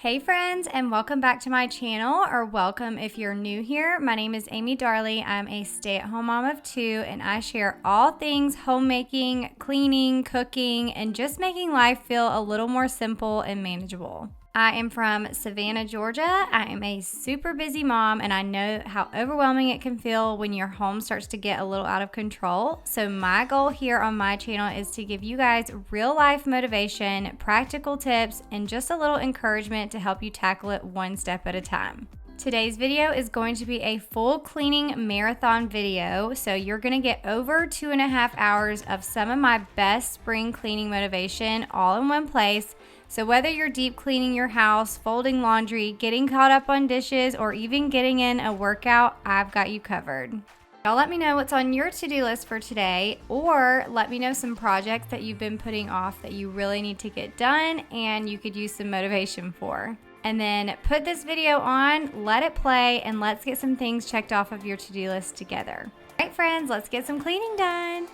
Hey friends, and welcome back to my channel, or welcome if you're new here. My name is Amy Darley. I'm a stay-at-home mom of two, and I share all things homemaking, cleaning, cooking, and just making life feel a little more simple and manageable. I am from Savannah, Georgia. I am a super busy mom, and I know how overwhelming it can feel when your home starts to get a little out of control. So my goal here on my channel is to give you guys real life motivation, practical tips, and just a little encouragement to help you tackle it one step at a time. Today's video is going to be a full cleaning marathon video, so you're going to get over 2.5 hours of some of my best spring cleaning motivation all in one place. So whether you're deep cleaning your house, folding laundry, getting caught up on dishes, or even getting in a workout, I've got you covered. Y'all let me know what's on your to-do list for today, or let me know some projects that you've been putting off that you really need to get done and you could use some motivation for. And then put this video on, let it play, and let's get some things checked off of your to-do list together. All right, friends, let's get some cleaning done.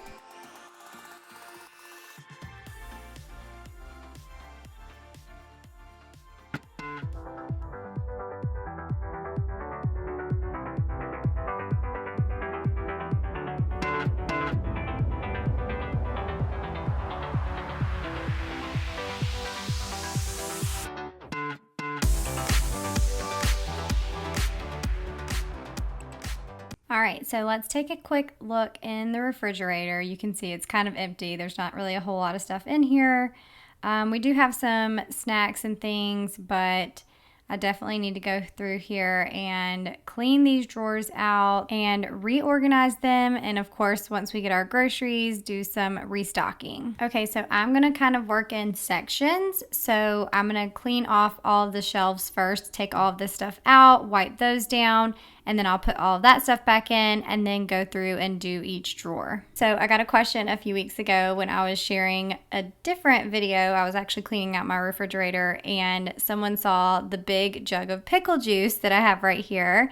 All right, so let's take a quick look in the refrigerator. You can see it's kind of empty. There's not really a whole lot of stuff in here. We do have some snacks and things, but I definitely need to go through here and clean these drawers out and reorganize them. And of course, once we get our groceries, do some restocking. Okay, so I'm gonna kind of work in sections. So I'm gonna clean off all of the shelves first, take all of this stuff out, wipe those down, and then I'll put all of that stuff back in and then go through and do each drawer. So I got a question a few weeks ago when I was sharing a different video. I was actually cleaning out my refrigerator and someone saw the big jug of pickle juice that I have right here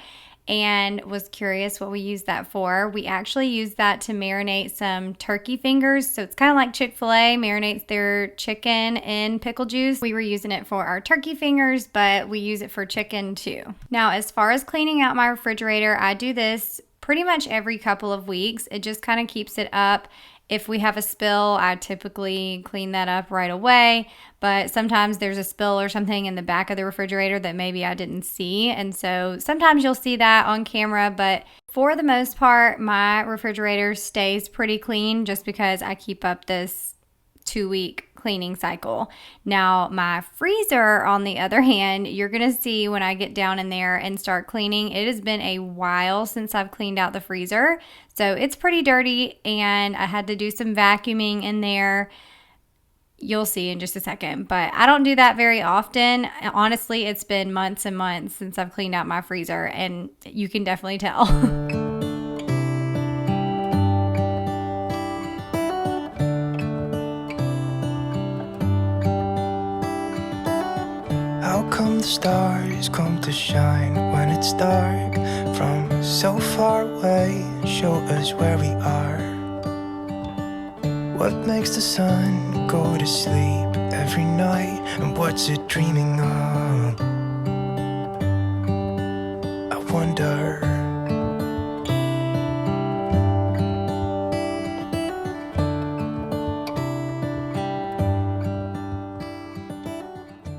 and was curious what we use that for. We actually use that to marinate some turkey fingers. So it's kind of like Chick-fil-A marinates their chicken in pickle juice. We were using it for our turkey fingers, but we use it for chicken too. Now, as far as cleaning out my refrigerator, I do this pretty much every couple of weeks. It just kind of keeps it up. If we have a spill, I typically clean that up right away, but sometimes there's a spill or something in the back of the refrigerator that maybe I didn't see, and so sometimes you'll see that on camera, but for the most part, my refrigerator stays pretty clean just because I keep up this 2-week cleaning cycle. Now, my freezer, on the other hand, you're gonna see when I get down in there and start cleaning, it has been a while since I've cleaned out the freezer. So it's pretty dirty and I had to do some vacuuming in there. You'll see in just a second, but I don't do that very often. Honestly, it's been months and months since I've cleaned out my freezer, and you can definitely tell. How come the stars come to shine when it's dark from so far away? Show us where we are. What makes the sun go to sleep every night, and what's it dreaming of? I wonder.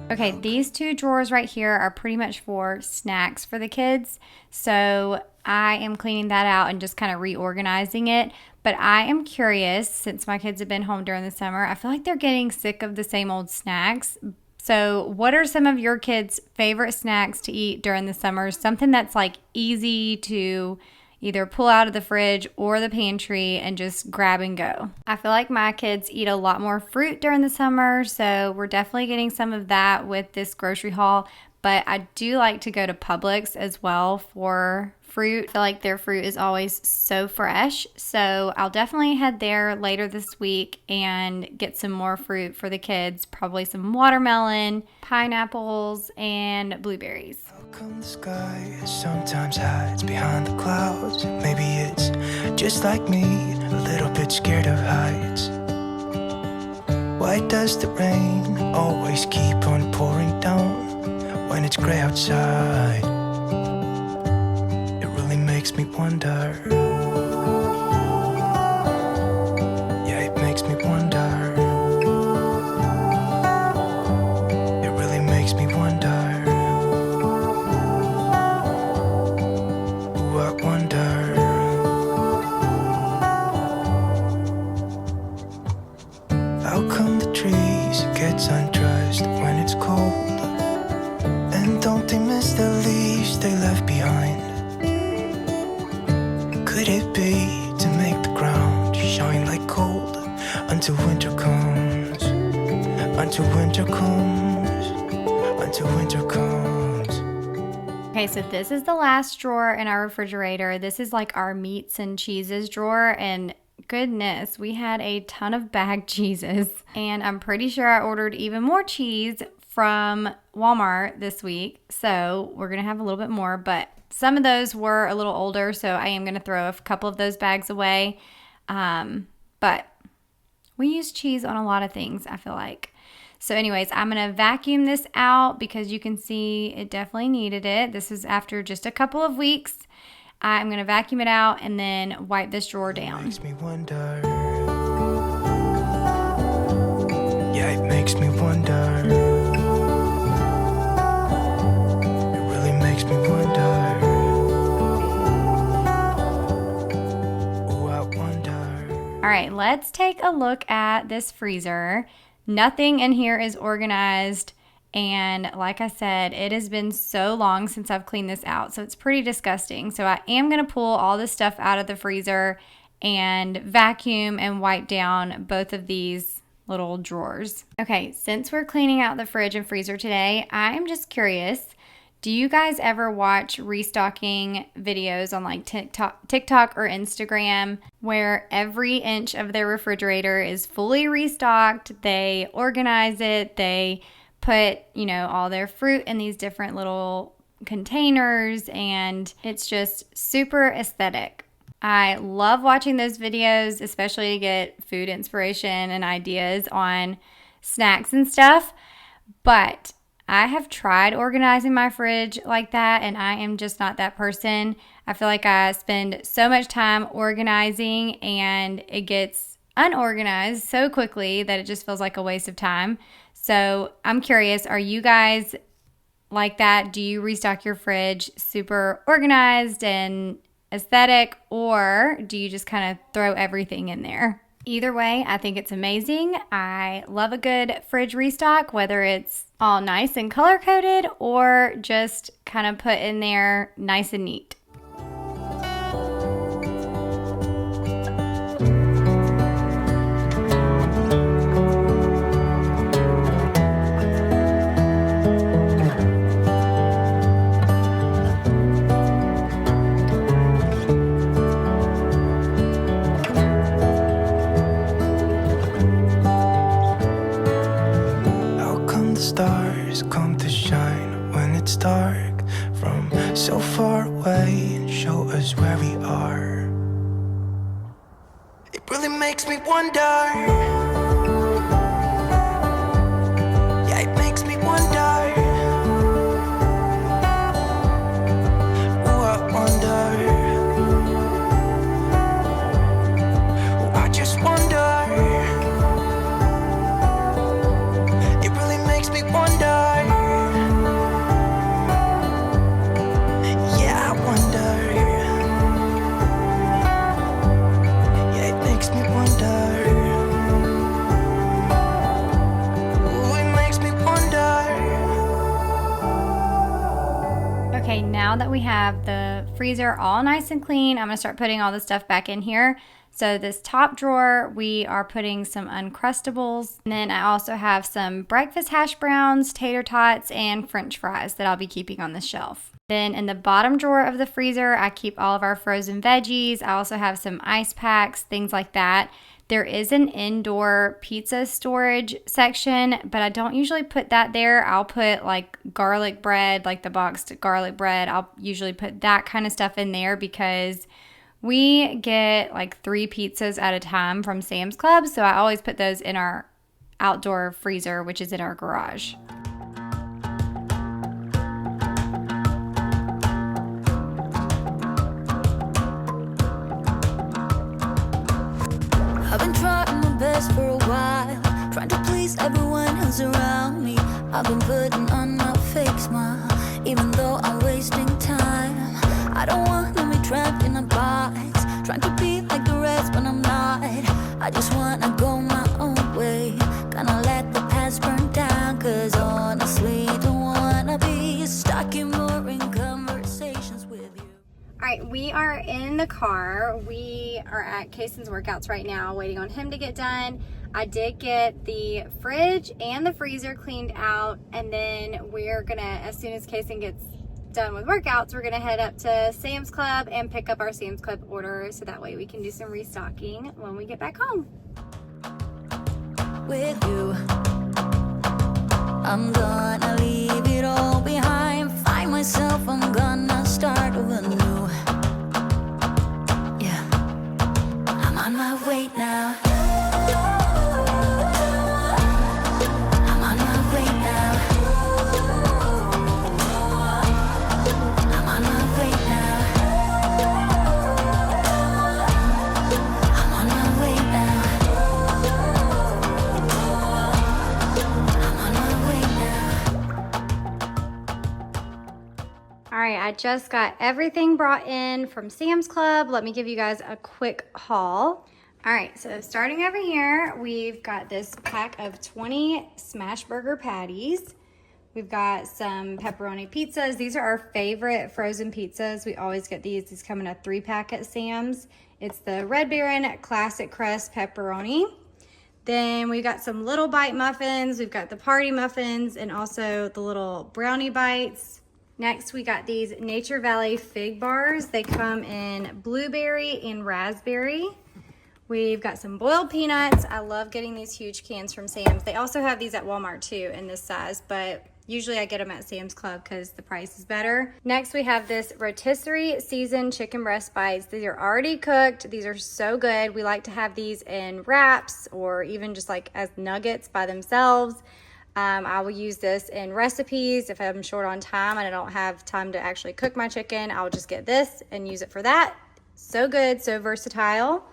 Okay, these two drawers right here are pretty much for snacks for the kids. So I am cleaning that out and just kind of reorganizing it. But I am curious, since my kids have been home during the summer, I feel like they're getting sick of the same old snacks. So what are some of your kids' favorite snacks to eat during the summer? Something that's like easy to either pull out of the fridge or the pantry and just grab and go. I feel like my kids eat a lot more fruit during the summer, so we're definitely getting some of that with this grocery haul. But I do like to go to Publix as well for fruit. I feel like their fruit is always so fresh. So I'll definitely head there later this week and get some more fruit for the kids. Probably some watermelon, pineapples, and blueberries. How come the sky sometimes hides behind the clouds? Maybe it's just like me, a little bit scared of heights. Why does the rain always keep on pouring down? gray outside. It really makes me wonder. Yeah, it makes me wonder. It really makes me wonder. Ooh, I wonder. How come the trees gets undressed when it's cold? And don't they miss the leaves they left behind? Could it be to make the ground shine like gold until winter comes? Until winter comes. Until winter comes. Okay, so this is the last drawer in our refrigerator. This is like our meats and cheeses drawer, and goodness, we had a ton of bagged cheeses, and I'm pretty sure I ordered even more cheese from Walmart this week, so we're gonna have a little bit more, but some of those were a little older, so I am gonna throw a couple of those bags away. But we use cheese on a lot of things, I feel like. So anyways, I'm gonna vacuum this out because you can see it definitely needed it. This is after just a couple of weeks. I'm going to vacuum it out and then wipe this drawer down. It makes me wonder. Yeah, it makes me wonder. It really makes me wonder. Oh, I wonder. All right, let's take a look at this freezer. Nothing in here is organized. And like I said, it has been so long since I've cleaned this out, so it's pretty disgusting. So I am going to pull all this stuff out of the freezer and vacuum and wipe down both of these little drawers. Okay, since we're cleaning out the fridge and freezer today, I'm just curious, do you guys ever watch restocking videos on like TikTok or Instagram where every inch of their refrigerator is fully restocked? They organize it, they put, all their fruit in these different little containers, and it's just super aesthetic. I love watching those videos, especially to get food inspiration and ideas on snacks and stuff, but I have tried organizing my fridge like that, and I am just not that person. I feel like I spend so much time organizing, and it gets unorganized so quickly that it just feels like a waste of time. So I'm curious, are you guys like that? Do you restock your fridge super organized and aesthetic, or do you just kind of throw everything in there? Either way, I think it's amazing. I love a good fridge restock, whether it's all nice and color-coded or just kind of put in there nice and neat. Stars come to shine when it's dark from so far away and show us where we are. It really makes me wonder. Yeah, it makes me wonder. Ooh, I wonder. Ooh, I just wonder. Okay, now that we have the freezer all nice and clean, I'm going to start putting all the stuff back in here. So this top drawer, we are putting some Uncrustables. And then I also have some breakfast hash browns, tater tots, and French fries that I'll be keeping on the shelf. Then in the bottom drawer of the freezer, I keep all of our frozen veggies. I also have some ice packs, things like that. There is an indoor pizza storage section, but I don't usually put that there. I'll put like garlic bread, like the boxed garlic bread. I'll usually put that kind of stuff in there because we get like 3 pizzas at a time from Sam's Club. So I always put those in our outdoor freezer, which is in our garage. rest for a while, trying to please everyone who's around me. I've been putting on my fake smile, even though I'm wasting time. I don't wanna be trapped in a box, trying to be like the rest but I'm not. I just wanna go my own way, gonna let the past burn down, cause honestly don't wanna be stuck in boring conversations with you. Alright, we are in the car. We are at Kason's workouts right now, waiting on him to get done. I did get the fridge and the freezer cleaned out, and then we're gonna, as soon as Kason gets done with workouts, we're gonna head up to Sam's Club and pick up our Sam's Club order, so that way we can do some restocking when we get back home. With you, I'm gonna leave it all behind, find myself, I'm gonna start over new. Yeah, I'm on my way now. I'm on my way now. I'm on my way now. I'm on my way now. I'm on my way now. All right, I just got everything brought in from Sam's Club. Let me give you guys a quick haul. All right, so starting over here, we've got this pack of 20 smash burger patties. We've got some pepperoni pizzas. These are our favorite frozen pizzas. We always get these. These come in a 3-pack at Sam's. It's the Red Baron Classic Crust Pepperoni. Then we've got some little bite muffins. We've got the party muffins and also the little brownie bites. Next, we got these Nature Valley fig bars. They come in blueberry and raspberry. We've got some boiled peanuts. I love getting these huge cans from Sam's. They also have these at Walmart too in this size, but usually I get them at Sam's Club because the price is better. Next, we have this rotisserie seasoned chicken breast bites. These are already cooked. These are so good. We like to have these in wraps or even just like as nuggets by themselves. I will use this in recipes. If I'm short on time and I don't have time to actually cook my chicken, I'll just get this and use it for that. So good, so versatile.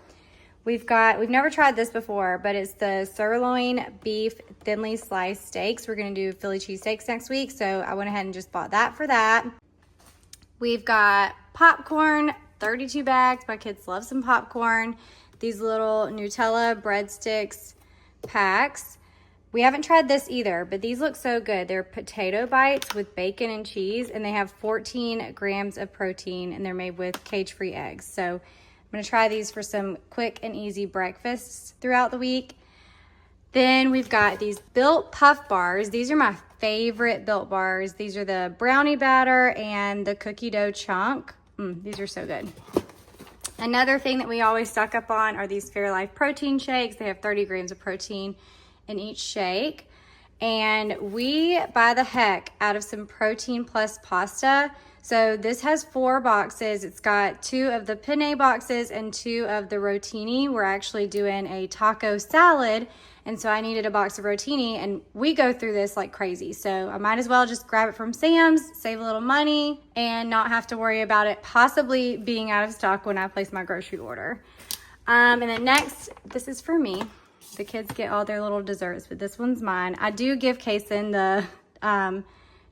We've never tried this before, but it's the sirloin beef thinly sliced steaks. We're gonna do Philly cheesesteaks next week, so I went ahead and just bought that for that. We've got popcorn, 32 bags. My kids love some popcorn. These little Nutella breadsticks packs. We haven't tried this either, but these look so good. They're potato bites with bacon and cheese, and they have 14 grams of protein, and they're made with cage-free eggs. So I'm gonna try these for some quick and easy breakfasts throughout the week. Then we've got these Built Puff Bars. These are my favorite Built Bars. These are the brownie batter and the cookie dough chunk. These are so good. Another thing that we always stock up on are these Fairlife protein shakes. They have 30 grams of protein in each shake. And we buy the heck out of some Protein Plus pasta. So this has 4 boxes. It's got 2 of the penne boxes and 2 of the rotini. We're actually doing a taco salad, and so I needed a box of rotini, and we go through this like crazy. So I might as well just grab it from Sam's, save a little money, and not have to worry about it possibly being out of stock when I place my grocery order. And then next, this is for me. The kids get all their little desserts, but this one's mine. I do give Kason the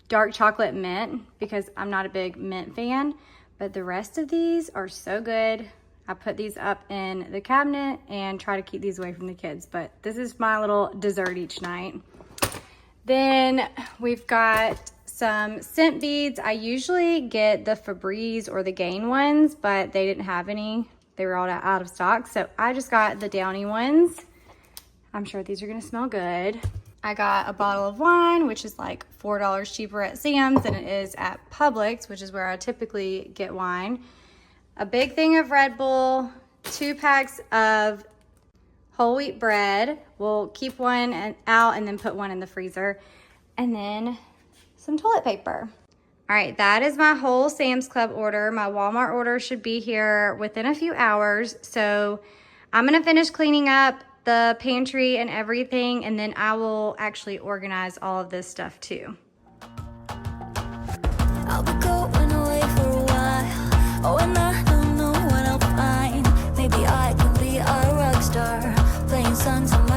dark chocolate mint because I'm not a big mint fan, but the rest of these are so good. I put these up in the cabinet and try to keep these away from the kids, but this is my little dessert each night. Then we've got some scent beads. I usually get the Febreze or the Gain ones, but they didn't have any. They were all out of stock, so I just got the Downy ones. I'm sure these are gonna smell good. I got a bottle of wine, which is like $4 cheaper at Sam's than it is at Publix, which is where I typically get wine. A big thing of Red Bull, 2 packs of whole wheat bread. We'll keep one out and then put one in the freezer. And then some toilet paper. All right, that is my whole Sam's Club order. My Walmart order should be here within a few hours. So I'm gonna finish cleaning up the pantry and everything, and then I will actually organize all of this stuff too. I'll be going away for a while. Oh, and I don't know what I'll find. Maybe I can be a rock star, playing songs on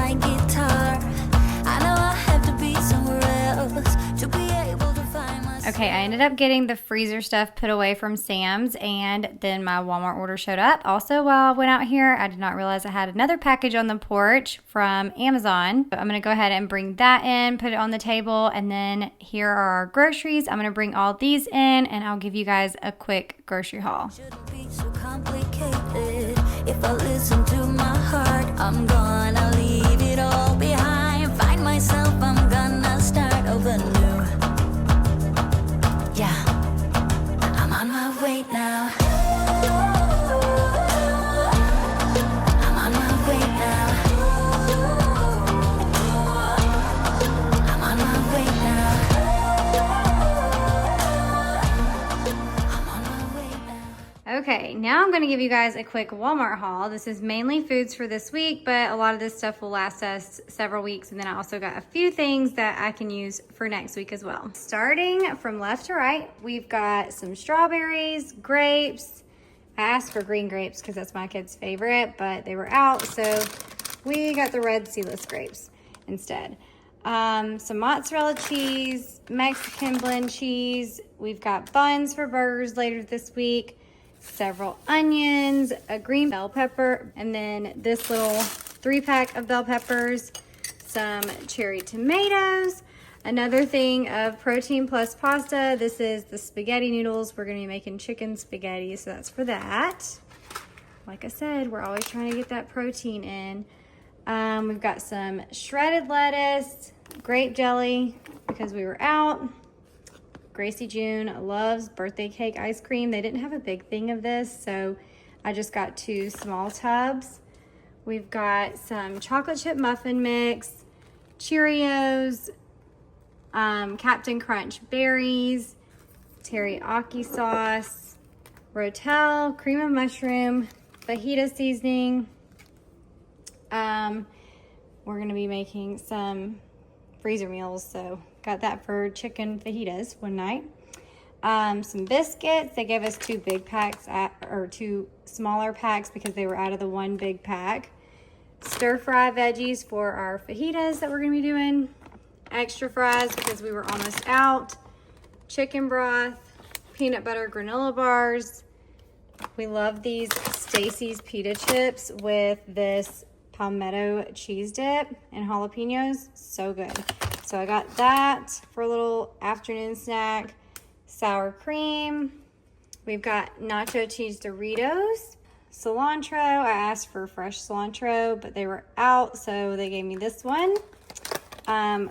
Okay, I ended up getting the freezer stuff put away from Sam's, and then my Walmart order showed up. Also, while I went out here, I did not realize I had another package on the porch from Amazon. So I'm gonna go ahead and bring that in, put it on the table, and then here are our groceries. I'm gonna bring all these in, and I'll give you guys a quick grocery haul. Shouldn't be so complicated. If I listen to my heart, I'm gonna leave it all behind. Find myself, I'm gonna start over new. Yeah, I'm on my way now. I'm on my way now. I'm on my way now. I'm on my way now. Okay, now I'm gonna give you guys a quick Walmart haul. This is mainly foods for this week, but a lot of this stuff will last us several weeks. And then I also got a few things that I can use for next week as well. Starting from left to right, we've got some strawberries, grapes. I asked for green grapes because that's my kid's favorite, but they were out, so we got the red seedless grapes instead. Some mozzarella cheese, Mexican blend cheese. We've got buns for burgers later this week. Several onions, a green bell pepper, and then this little 3-pack of bell peppers, some cherry tomatoes, another thing of protein plus pasta. This is the spaghetti noodles. We're gonna be making chicken spaghetti, so that's for that. Like I said, we're always trying to get that protein in. We've got some shredded lettuce, grape jelly because we were out. Gracie June loves birthday cake ice cream. They didn't have a big thing of this, so I just got 2 small tubs. We've got some chocolate chip muffin mix, Cheerios, Captain Crunch berries, teriyaki sauce, Rotel, cream of mushroom, fajita seasoning. We're gonna be making some freezer meals, so got that for chicken fajitas one night. Some biscuits. They gave us 2 big packs or 2 smaller packs because they were out of the 1 big pack. Stir fry veggies for our fajitas that we're gonna be doing. Extra fries because we were almost out. Chicken broth, peanut butter granola bars. We love these Stacy's pita chips with this palmetto cheese dip and jalapenos. So good. So I got that for a little afternoon snack. Sour cream. We've got nacho cheese Doritos. Cilantro. I asked for fresh cilantro, but they were out, so they gave me this one.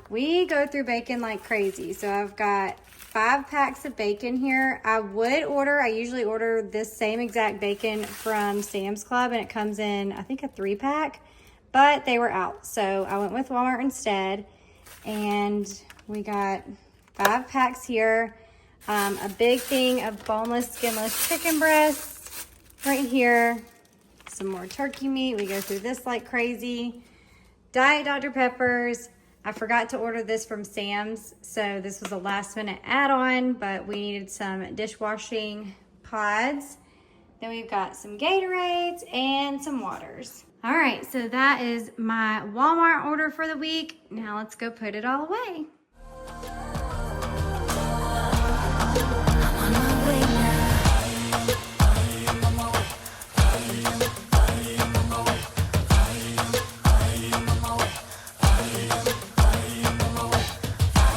We go through bacon like crazy. So I've got 5 packs of bacon here. I usually order this same exact bacon from Sam's Club, and it comes in, I think, a 3-pack, but they were out. So I went with Walmart instead. And we got 5 packs here. A big thing of boneless, skinless chicken breasts right here. Some more turkey meat. We go through this like crazy. Diet Dr. Peppers. I forgot to order this from Sam's, so this was a last minute add-on, but we needed some dishwashing pods. Then we've got some Gatorades and some waters. All right, so that is my Walmart order for the week. Now let's go put it all away.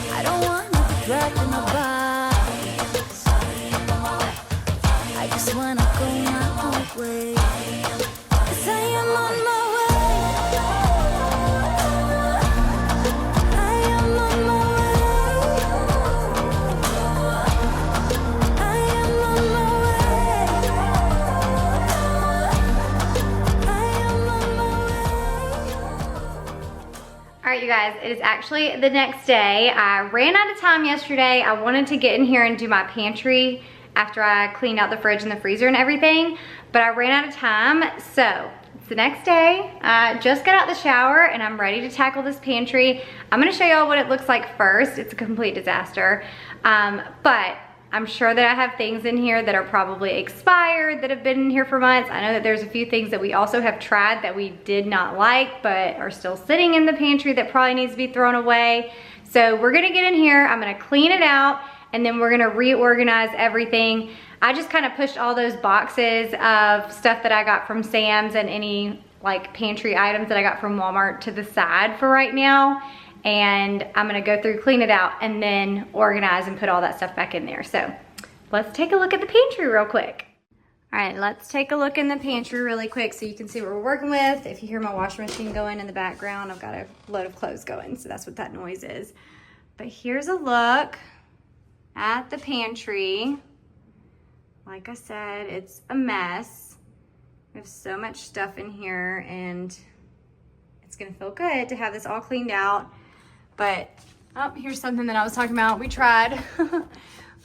I don't wanna be dragged in a box. I just wanna go my own way. 'Cause I am on my way. I am on my way. I am on my way. I am on my way. All right, you guys, it is actually the next day. I ran out of time yesterday. I wanted to get in here and do my pantry after I cleaned out the fridge and the freezer and everything, but I ran out of time. So it's the next day. I just got out the shower and I'm ready to tackle this pantry. I'm gonna show y'all what it looks like first. It's a complete disaster, but I'm sure that I have things in here that are probably expired, that have been in here for months. I know that there's a few things that we also have tried that we did not like, but are still sitting in the pantry that probably needs to be thrown away. So we're gonna get in here, I'm gonna clean it out, and then we're gonna reorganize everything. I just kind of pushed all those boxes of stuff that I got from Sam's and any like pantry items that I got from Walmart to the side for right now. And I'm gonna go through, clean it out, and then organize and put all that stuff back in there. So let's take a look at the pantry real quick. All right, let's take a look in the pantry really quick so you can see what we're working with. If you hear my washing machine going in the background, I've got a load of clothes going, so that's what that noise is. But here's a look at the pantry. Like I said, it's a mess. We have so much stuff in here, and it's gonna feel good to have this all cleaned out. But, oh, here's something that I was talking about. We tried,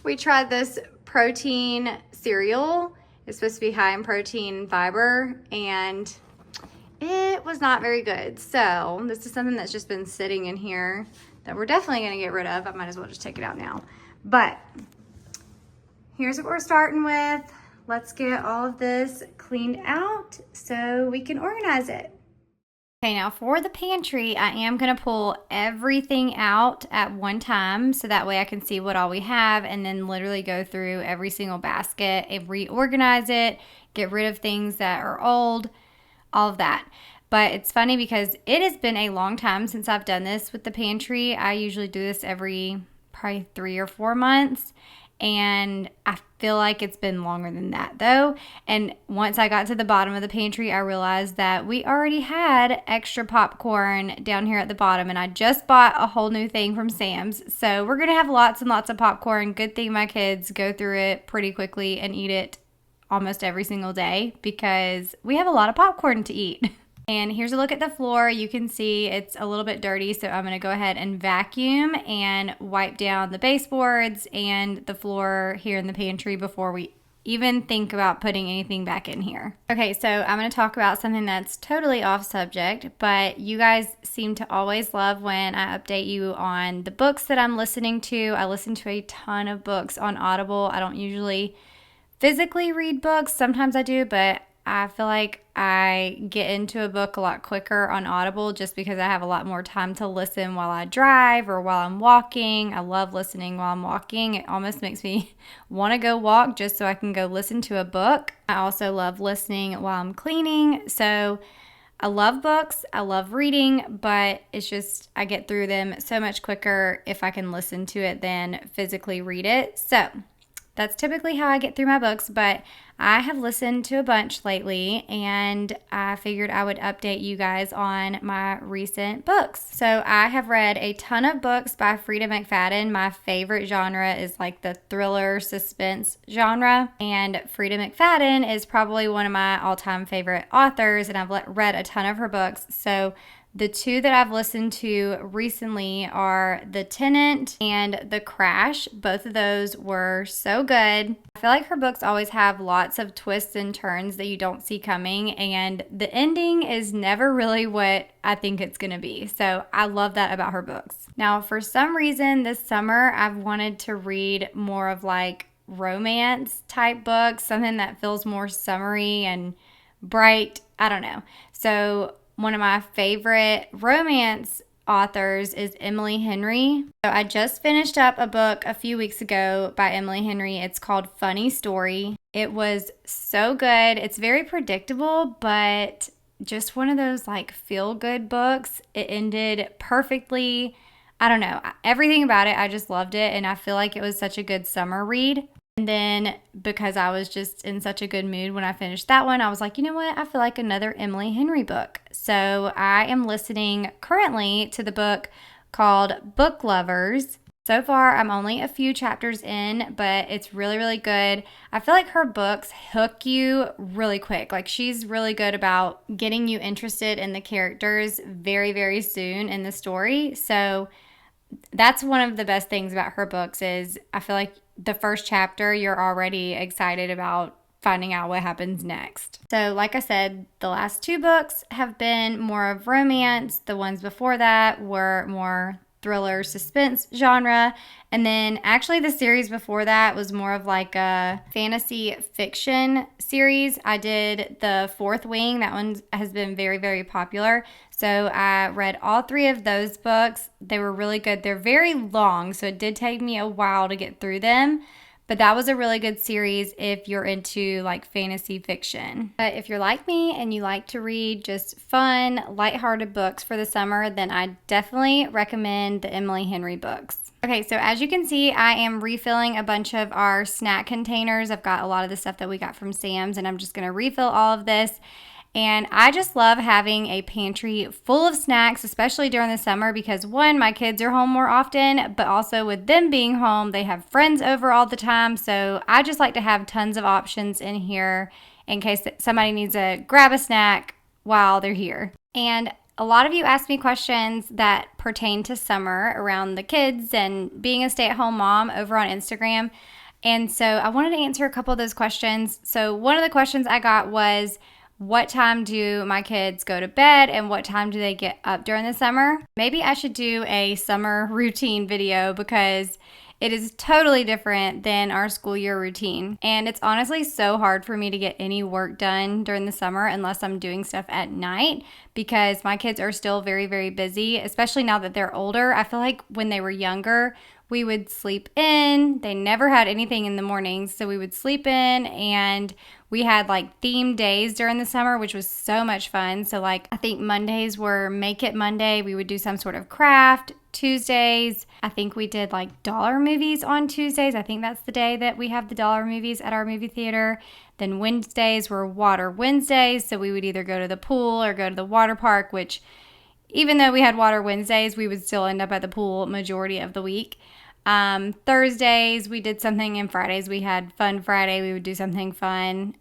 we tried this protein cereal. It's supposed to be high in protein and fiber, and it was not very good. So this is something that's just been sitting in here that we're definitely gonna get rid of. I might as well just take it out now. But here's what we're starting with. Let's get all of this cleaned out so we can organize it. Okay, now for the pantry, I am gonna pull everything out at one time so that way I can see what all we have, and then literally go through every single basket and reorganize it, get rid of things that are old, all of that. But it's funny because it has been a long time since I've done this with the pantry. I usually do this every probably 3 or 4 months. And I feel like it's been longer than that though. And once I got to the bottom of the pantry, I realized that we already had extra popcorn down here at the bottom, and I just bought a whole new thing from Sam's. So we're gonna have lots and lots of popcorn. Good thing my kids go through it pretty quickly and eat it almost every single day because we have a lot of popcorn to eat. And here's a look at the floor. You can see it's a little bit dirty, so I'm going to go ahead and vacuum and wipe down the baseboards and the floor here in the pantry before we even think about putting anything back in here. Okay, so I'm going to talk about something that's totally off subject, but you guys seem to always love when I update you on the books that I'm listening to. I listen to a ton of books on Audible. I don't usually physically read books. Sometimes I do, but I feel like I get into a book a lot quicker on Audible just because I have a lot more time to listen while I drive or while I'm walking. I love listening while I'm walking. It almost makes me want to go walk just so I can go listen to a book. I also love listening while I'm cleaning. So I love books, I love reading, but it's just I get through them so much quicker if I can listen to it than physically read it. So that's typically how I get through my books, but I have listened to a bunch lately, and I figured I would update you guys on my recent books. So I have read a ton of books by Frida McFadden. My favorite genre is like the thriller suspense genre, and Frida McFadden is probably one of my all-time favorite authors, and I've read a ton of her books. So the two that I've listened to recently are The Tenant and The Crash. Both of those were so good. I feel like her books always have lots of twists and turns that you don't see coming, and the ending is never really what I think it's going to be. So I love that about her books. Now, for some reason this summer, I've wanted to read more of like romance type books, something that feels more summery and bright. I don't know. So one of my favorite romance authors is Emily Henry. So I just finished up a book a few weeks ago by Emily Henry. It's called Funny Story. It was so good. It's very predictable, but just one of those like feel-good books. It ended perfectly. I don't know. Everything about it, I just loved it, and I feel like it was such a good summer read. And then because I was just in such a good mood when I finished that one, I was like, you know what? I feel like another Emily Henry book. So I am listening currently to the book called Book Lovers. So far, I'm only a few chapters in, but it's really, really good. I feel like her books hook you really quick. Like, she's really good about getting you interested in the characters very, very soon in the story. So that's one of the best things about her books is I feel like the first chapter, you're already excited about finding out what happens next. So like I said, the last two books have been more of romance. The ones before that were more thriller suspense genre. And then actually the series before that was more of like a fantasy fiction series. I did The Fourth Wing. That one has been very, very popular. So I read all 3 of those books. They were really good. They're very long, so it did take me a while to get through them. But that was a really good series if you're into like fantasy fiction. But if you're like me and you like to read just fun, lighthearted books for the summer, then I definitely recommend the Emily Henry books. Okay, so as you can see, I am refilling a bunch of our snack containers. I've got a lot of the stuff that we got from Sam's, and I'm just going to refill all of this. And I just love having a pantry full of snacks, especially during the summer, because one, my kids are home more often, but also with them being home, they have friends over all the time. So I just like to have tons of options in here in case somebody needs to grab a snack while they're here. And a lot of you ask me questions that pertain to summer around the kids and being a stay-at-home mom over on Instagram. And so I wanted to answer a couple of those questions. So one of the questions I got was, what time do my kids go to bed and what time do they get up during the summer? Maybe I should do a summer routine video because it is totally different than our school year routine. And it's honestly so hard for me to get any work done during the summer unless I'm doing stuff at night because my kids are still very, very busy, especially now that they're older. I feel like when they were younger, we would sleep in. They never had anything in the mornings, so we would sleep in, and we had like themed days during the summer, which was so much fun. So like I think Mondays were Make It Monday. We would do some sort of craft. Tuesdays, I think we did like dollar movies on Tuesdays. I think that's the day that we have the dollar movies at our movie theater. Then Wednesdays were Water Wednesdays. So we would either go to the pool or go to the water park, which even though we had Water Wednesdays, we would still end up at the pool majority of the week. Thursdays we did something, and Fridays we had Fun Friday. We would do something fun.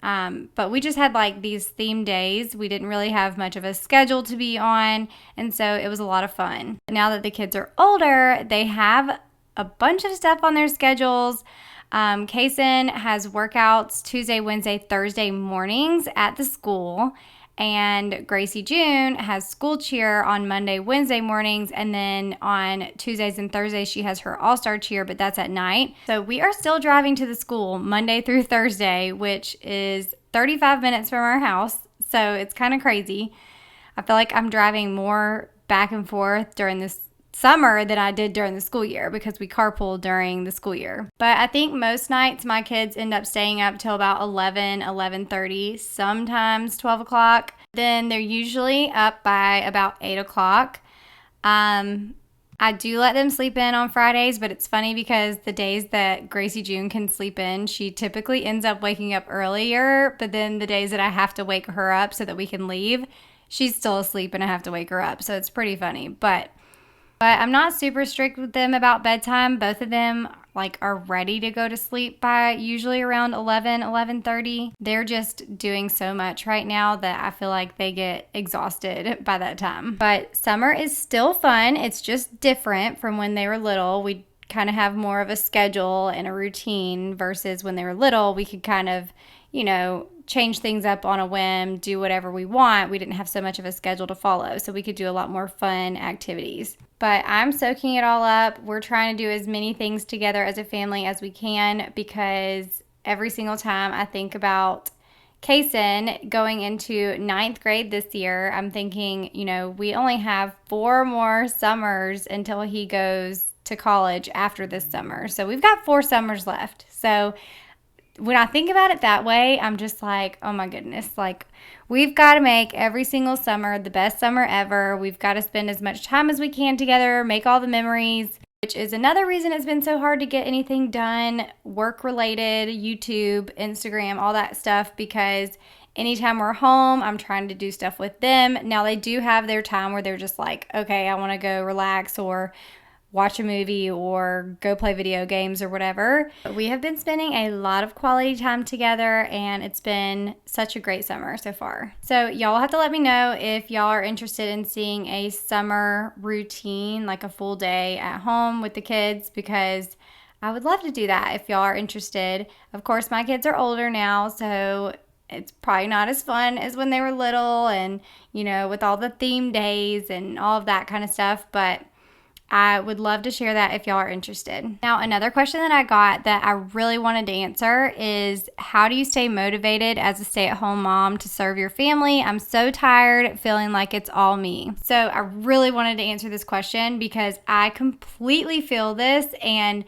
But we just had like these theme days. We didn't really have much of a schedule to be on, and so it was a lot of fun. Now that the kids are older, they have a bunch of stuff on their schedules. Kaysen has workouts Tuesday, Wednesday, Thursday mornings at the school. And Gracie June has school cheer on Monday, Wednesday mornings, and then on Tuesdays and Thursdays she has her all-star cheer, but that's at night. So we are still driving to the school Monday through Thursday, which is 35 minutes from our house. So it's kind of crazy. I feel like I'm driving more back and forth during this summer than I did during the school year because we carpool during the school year. But I think most nights my kids end up staying up till about 11:30, sometimes 12 o'clock. Then they're usually up by about 8 o'clock. I do let them sleep in on Fridays, but it's funny because the days that Gracie June can sleep in, she typically ends up waking up earlier, but then the days that I have to wake her up so that we can leave, she's still asleep and I have to wake her up. So it's pretty funny. But I'm not super strict with them about bedtime. Both of them are ready to go to sleep by usually around 11:30. They're just doing so much right now that I feel like they get exhausted by that time. But summer is still fun. It's just different from when they were little. We kind of have more of a schedule and a routine versus when they were little. We could kind of, change things up on a whim, do whatever we want. We didn't have so much of a schedule to follow, so we could do a lot more fun activities. But I'm soaking it all up. We're trying to do as many things together as a family as we can because every single time I think about Kaysen going into 9th grade this year, I'm thinking, we only have 4 more summers until he goes to college after this summer. So we've got 4 summers left. So when I think about it that way, I'm just like, oh my goodness, we've got to make every single summer the best summer ever. We've got to spend as much time as we can together, make all the memories, which is another reason it's been so hard to get anything done, work-related, YouTube, Instagram, all that stuff, because anytime we're home, I'm trying to do stuff with them. Now, they do have their time where they're just like, okay, I want to go relax or watch a movie or go play video games or whatever. We have been spending a lot of quality time together, and it's been such a great summer so far. So y'all have to let me know if y'all are interested in seeing a summer routine, like a full day at home with the kids, because I would love to do that if y'all are interested. Of course, my kids are older now, so it's probably not as fun as when they were little and, with all the theme days and all of that kind of stuff, but I would love to share that if y'all are interested. Now, another question that I got that I really wanted to answer is, how do you stay motivated as a stay-at-home mom to serve your family? I'm so tired feeling like it's all me. So I really wanted to answer this question because I completely feel this, and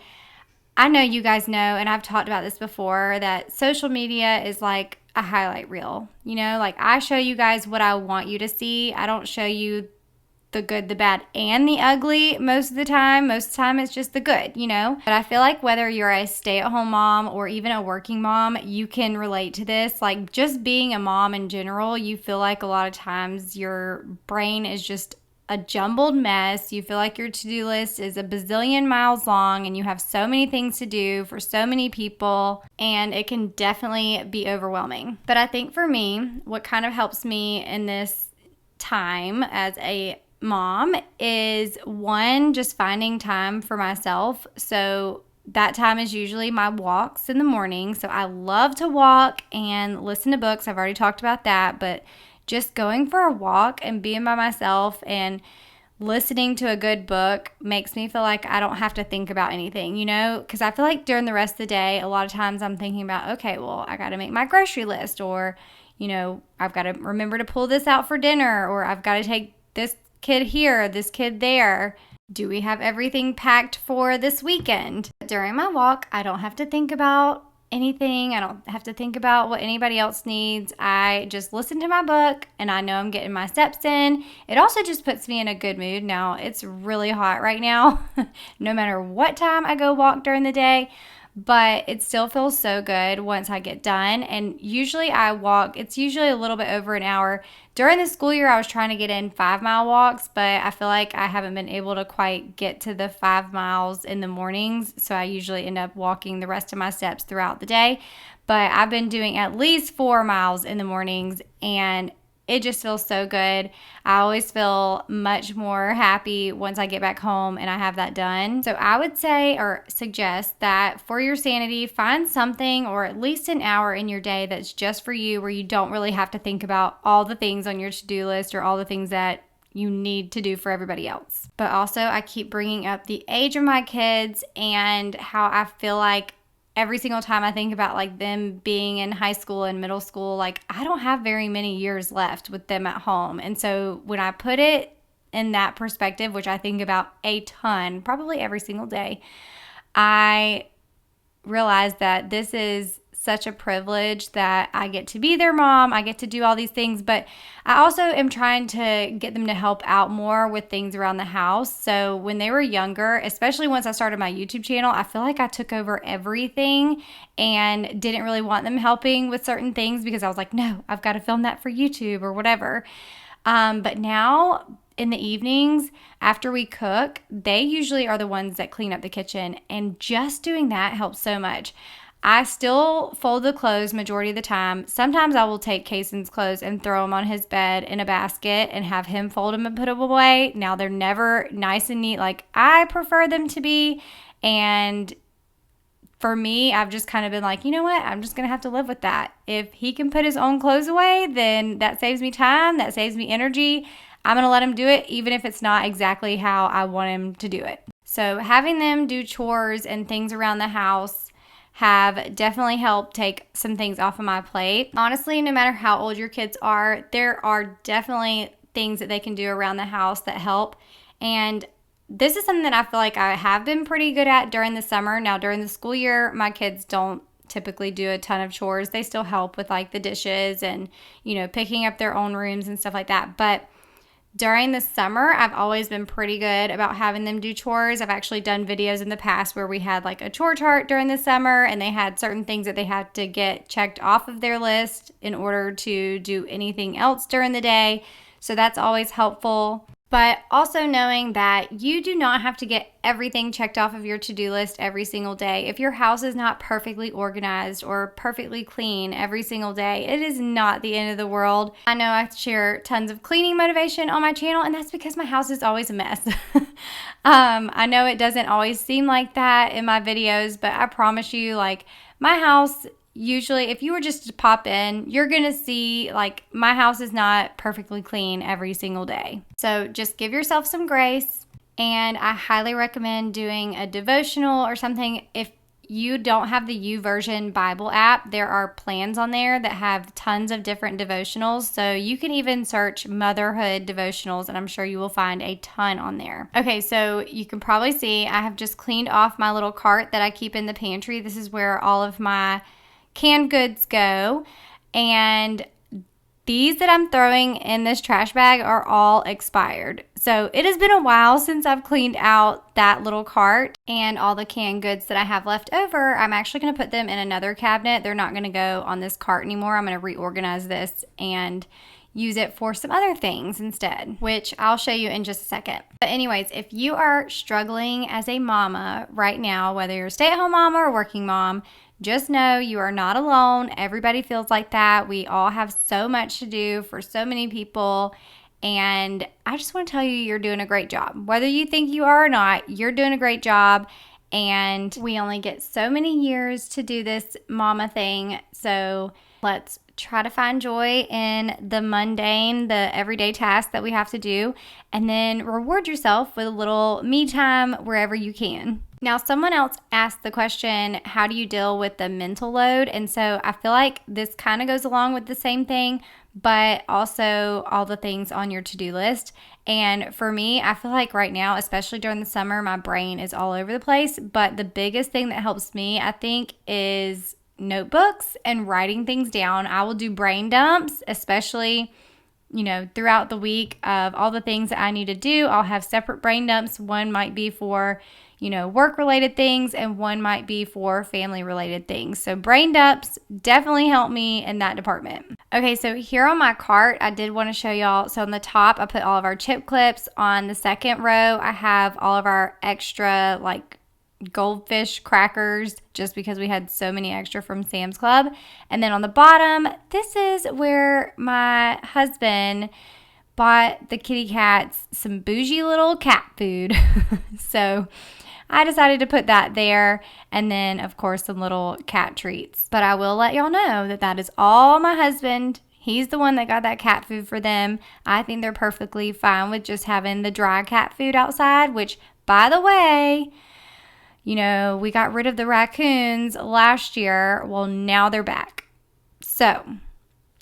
I know you guys know, and I've talked about this before, that social media is like a highlight reel. You know, like I show you guys what I want you to see. I don't show you the good, the bad, and the ugly most of the time. Most of the time it's just the good, you know? But I feel like whether you're a stay-at-home mom or even a working mom, you can relate to this. Like just being a mom in general, you feel like a lot of times your brain is just a jumbled mess. You feel like your to-do list is a bazillion miles long and you have so many things to do for so many people, and it can definitely be overwhelming. But I think for me, what kind of helps me in this time as a mom is, one, just finding time for myself. So that time is usually my walks in the morning. So I love to walk and listen to books. I've already talked about that, but just going for a walk and being by myself and listening to a good book makes me feel like I don't have to think about anything, you know, because I feel like during the rest of the day, a lot of times I'm thinking about, okay, well, I got to make my grocery list, or, you know, I've got to remember to pull this out for dinner, or I've got to take this kid here, this kid there. Do we have everything packed for this weekend? During my walk, I don't have to think about anything. I don't have to think about what anybody else needs. I just listen to my book and I know I'm getting my steps in. It also just puts me in a good mood. Now, it's really hot right now, no matter what time I go walk during the day, but it still feels so good once I get done. And usually I walk, it's usually a little bit over an hour. During the school year, I was trying to get in 5-mile walks, but I feel like I haven't been able to quite get to the 5 miles in the mornings. So I usually end up walking the rest of my steps throughout the day. But I've been doing at least 4 miles in the mornings, and it just feels so good. I always feel much more happy once I get back home and I have that done. So I would say, or suggest, that for your sanity, find something or at least an hour in your day that's just for you, where you don't really have to think about all the things on your to-do list or all the things that you need to do for everybody else. But also, I keep bringing up the age of my kids and how I feel like every single time I think about like them being in high school and middle school, like I don't have very many years left with them at home. And so when I put it in that perspective, which I think about a ton, probably every single day, I realize that this is such a privilege that I get to be their mom. I get to do all these things, but I also am trying to get them to help out more with things around the house. So when they were younger, especially once I started my YouTube channel, I feel like I took over everything and didn't really want them helping with certain things because I was like, no, I've got to film that for YouTube or whatever. But now in the evenings after we cook, they usually are the ones that clean up the kitchen, and just doing that helps so much. I still fold the clothes majority of the time. Sometimes I will take Kaysen's clothes and throw them on his bed in a basket and have him fold them and put them away. Now, they're never nice and neat like I prefer them to be. And for me, I've just kind of been like, you know what? I'm just going to have to live with that. If he can put his own clothes away, then that saves me time. That saves me energy. I'm going to let him do it, even if it's not exactly how I want him to do it. So having them do chores and things around the house have definitely helped take some things off of my plate. Honestly, no matter how old your kids are, there are definitely things that they can do around the house that help. And this is something that I feel like I have been pretty good at during the summer. Now, during the school year, my kids don't typically do a ton of chores. They still help with like the dishes and, you know, picking up their own rooms and stuff like that. But during the summer, I've always been pretty good about having them do chores. I've actually done videos in the past where we had like a chore chart during the summer, and they had certain things that they had to get checked off of their list in order to do anything else during the day. So that's always helpful. But also knowing that you do not have to get everything checked off of your to-do list every single day. If your house is not perfectly organized or perfectly clean every single day, it is not the end of the world. I know I share tons of cleaning motivation on my channel, and that's because my house is always a mess. I know it doesn't always seem like that in my videos, but I promise you, like, my house, usually, if you were just to pop in, you're going to see, like, my house is not perfectly clean every single day. So just give yourself some grace. And I highly recommend doing a devotional or something. If you don't have the YouVersion Bible app, there are plans on there that have tons of different devotionals. So you can even search Motherhood devotionals, and I'm sure you will find a ton on there. Okay, so you can probably see I have just cleaned off my little cart that I keep in the pantry. This is where all of my canned goods go. And these that I'm throwing in this trash bag are all expired. So it has been a while since I've cleaned out that little cart, and all the canned goods that I have left over, I'm actually going to put them in another cabinet. They're not going to go on this cart anymore. I'm going to reorganize this and use it for some other things instead, which I'll show you in just a second. But anyways, if you are struggling as a mama right now, whether you're a stay-at-home mama or working mom, just know you are not alone. Everybody feels like that. We all have so much to do for so many people. And I just want to tell you, you're doing a great job. Whether you think you are or not, you're doing a great job. And we only get so many years to do this mama thing. So let's try to find joy in the mundane, the everyday tasks that we have to do. And then reward yourself with a little me time wherever you can. Now, someone else asked the question, how do you deal with the mental load? And so I feel like this kind of goes along with the same thing, but also all the things on your to-do list. And for me, I feel like right now, especially during the summer, my brain is all over the place. But the biggest thing that helps me, I think, is notebooks and writing things down. I will do brain dumps, especially throughout the week of all the things that I need to do. I'll have separate brain dumps. One might be for work-related things, and one might be for family-related things. So brain dumps definitely help me in that department. Okay, so here on my cart, I did want to show y'all. So on the top, I put all of our chip clips. On the second row, I have all of our extra, goldfish crackers, just because we had so many extra from Sam's Club. And then on the bottom, this is where my husband bought the kitty cats some bougie little cat food. So I decided to put that there, and then of course some little cat treats. But I will let y'all know that that is all my husband. He's the one that got that cat food for them. I think they're perfectly fine with just having the dry cat food outside, which, by the way, we got rid of the raccoons last year. Well, now they're back. So,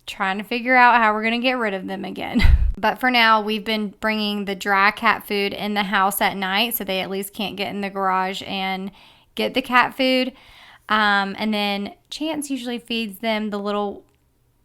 trying to figure out how we're going to get rid of them again. But for now, we've been bringing the dry cat food in the house at night, so they at least can't get in the garage and get the cat food. And then Chance usually feeds them the little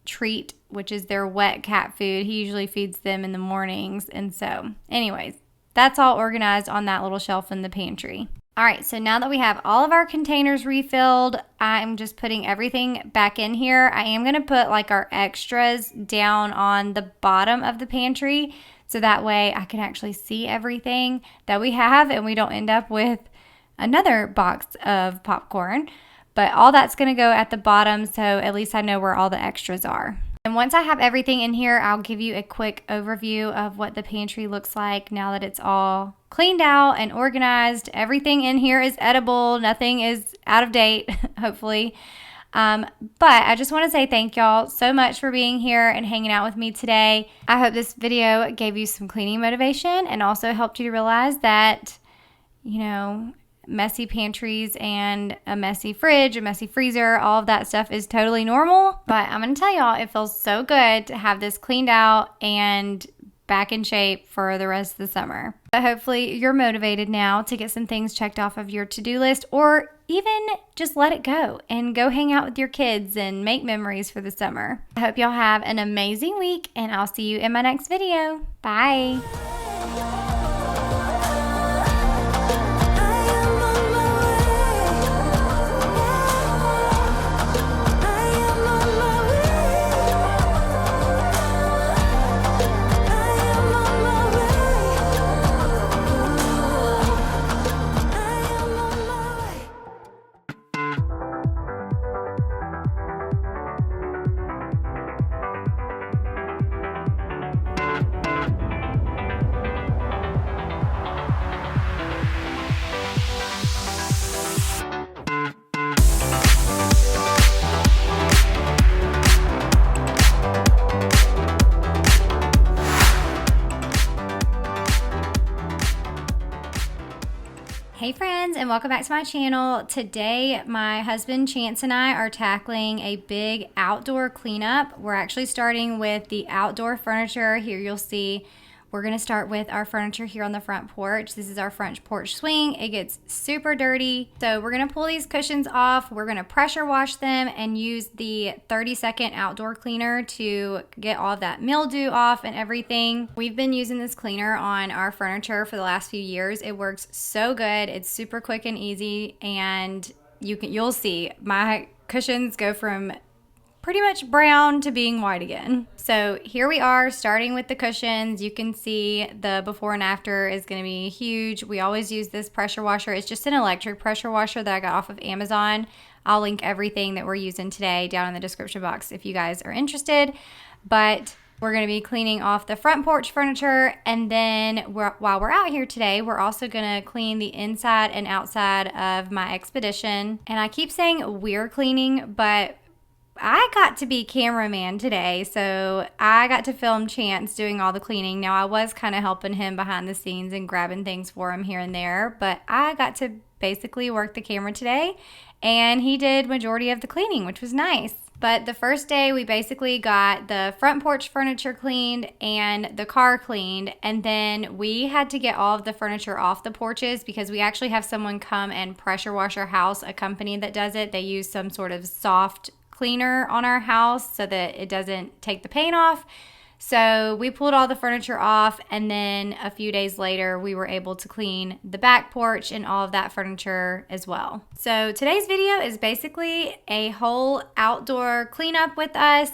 treat, which is their wet cat food. He usually feeds them in the mornings. And so, anyways, that's all organized on that little shelf in the pantry. All right, so now that we have all of our containers refilled, I'm just putting everything back in here. I am going to put our extras down on the bottom of the pantry, so that way I can actually see everything that we have and we don't end up with another box of popcorn. But all that's going to go at the bottom, so at least I know where all the extras are. And once I have everything in here, I'll give you a quick overview of what the pantry looks like now that it's all cleaned out and organized. Everything in here is edible. Nothing is out of date, hopefully. But I just want to say thank y'all so much for being here and hanging out with me today. I hope this video gave you some cleaning motivation and also helped you to realize that, messy pantries and a messy fridge, a messy freezer, all of that stuff is totally normal. But I'm going to tell y'all, it feels so good to have this cleaned out and back in shape for the rest of the summer. But hopefully you're motivated now to get some things checked off of your to-do list, or even just let it go and go hang out with your kids and make memories for the summer. I hope y'all have an amazing week, and I'll see you in my next video. Bye. and welcome back to my channel. Today, my husband Chance and I are tackling a big outdoor cleanup. We're actually starting with the outdoor furniture. Here you'll see we're going to start with our furniture here on the front porch. This is our front porch swing. It gets super dirty. So we're going to pull these cushions off. We're going to pressure wash them and use the 30-second outdoor cleaner to get all of that mildew off and everything. We've been using this cleaner on our furniture for the last few years. It works so good. It's super quick and easy, and you'll see my cushions go from pretty much brown to being white again. So here we are starting with the cushions. You can see the before and after is going to be huge. We always use this pressure washer. It's just an electric pressure washer that I got off of Amazon. I'll link everything that we're using today down in the description box if you guys are interested. But we're going to be cleaning off the front porch furniture, and then while we're out here today, we're also going to clean the inside and outside of my expedition. And I keep saying we're cleaning, but I got to be cameraman today, so I got to film Chance doing all the cleaning. Now, I was kind of helping him behind the scenes and grabbing things for him here and there, but I got to basically work the camera today, and he did majority of the cleaning, which was nice. But the first day, we basically got the front porch furniture cleaned and the car cleaned, and then we had to get all of the furniture off the porches because we actually have someone come and pressure wash our house, a company that does it. They use some sort of soft cleaner on our house so that it doesn't take the paint off. So we pulled all the furniture off, and then a few days later we were able to clean the back porch and all of that furniture as well. So today's video is basically a whole outdoor cleanup with us.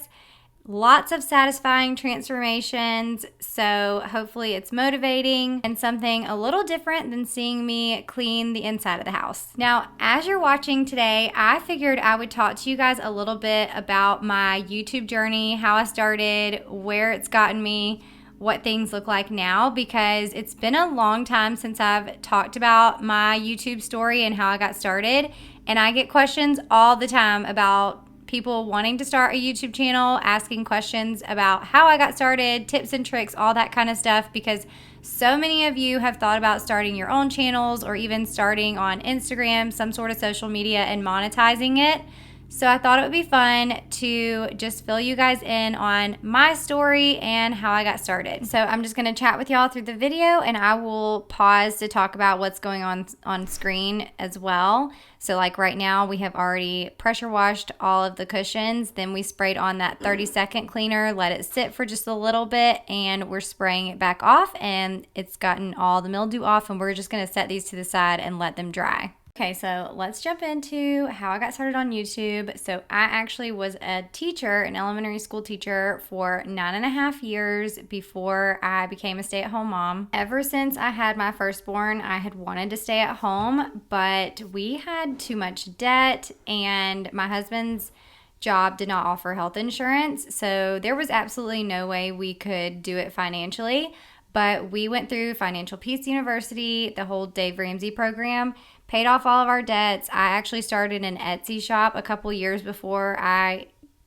Lots of satisfying transformations, so hopefully it's motivating and something a little different than seeing me clean the inside of the house. Now, as you're watching today, I figured I would talk to you guys a little bit about my YouTube journey, how I started, where it's gotten me, what things look like now, because it's been a long time since I've talked about my YouTube story and how I got started, and I get questions all the time about people wanting to start a YouTube channel, asking questions about how I got started, tips and tricks, all that kind of stuff, because so many of you have thought about starting your own channels or even starting on Instagram, some sort of social media, and monetizing it. So I thought it would be fun to just fill you guys in on my story and how I got started. So I'm just going to chat with y'all through the video, and I will pause to talk about what's going on screen as well. So like right now, we have already pressure washed all of the cushions. Then we sprayed on that 30-second cleaner, let it sit for just a little bit, and we're spraying it back off, and it's gotten all the mildew off, and we're just going to set these to the side and let them dry. Okay, so let's jump into how I got started on YouTube. So I actually was a teacher, an elementary school teacher, for 9.5 years before I became a stay-at-home mom. Ever since I had my firstborn, I had wanted to stay at home, but we had too much debt, and my husband's job did not offer health insurance, so there was absolutely no way we could do it financially. But we went through Financial Peace University, the whole Dave Ramsey program, paid off all of our debts. I actually started an Etsy shop a couple years before I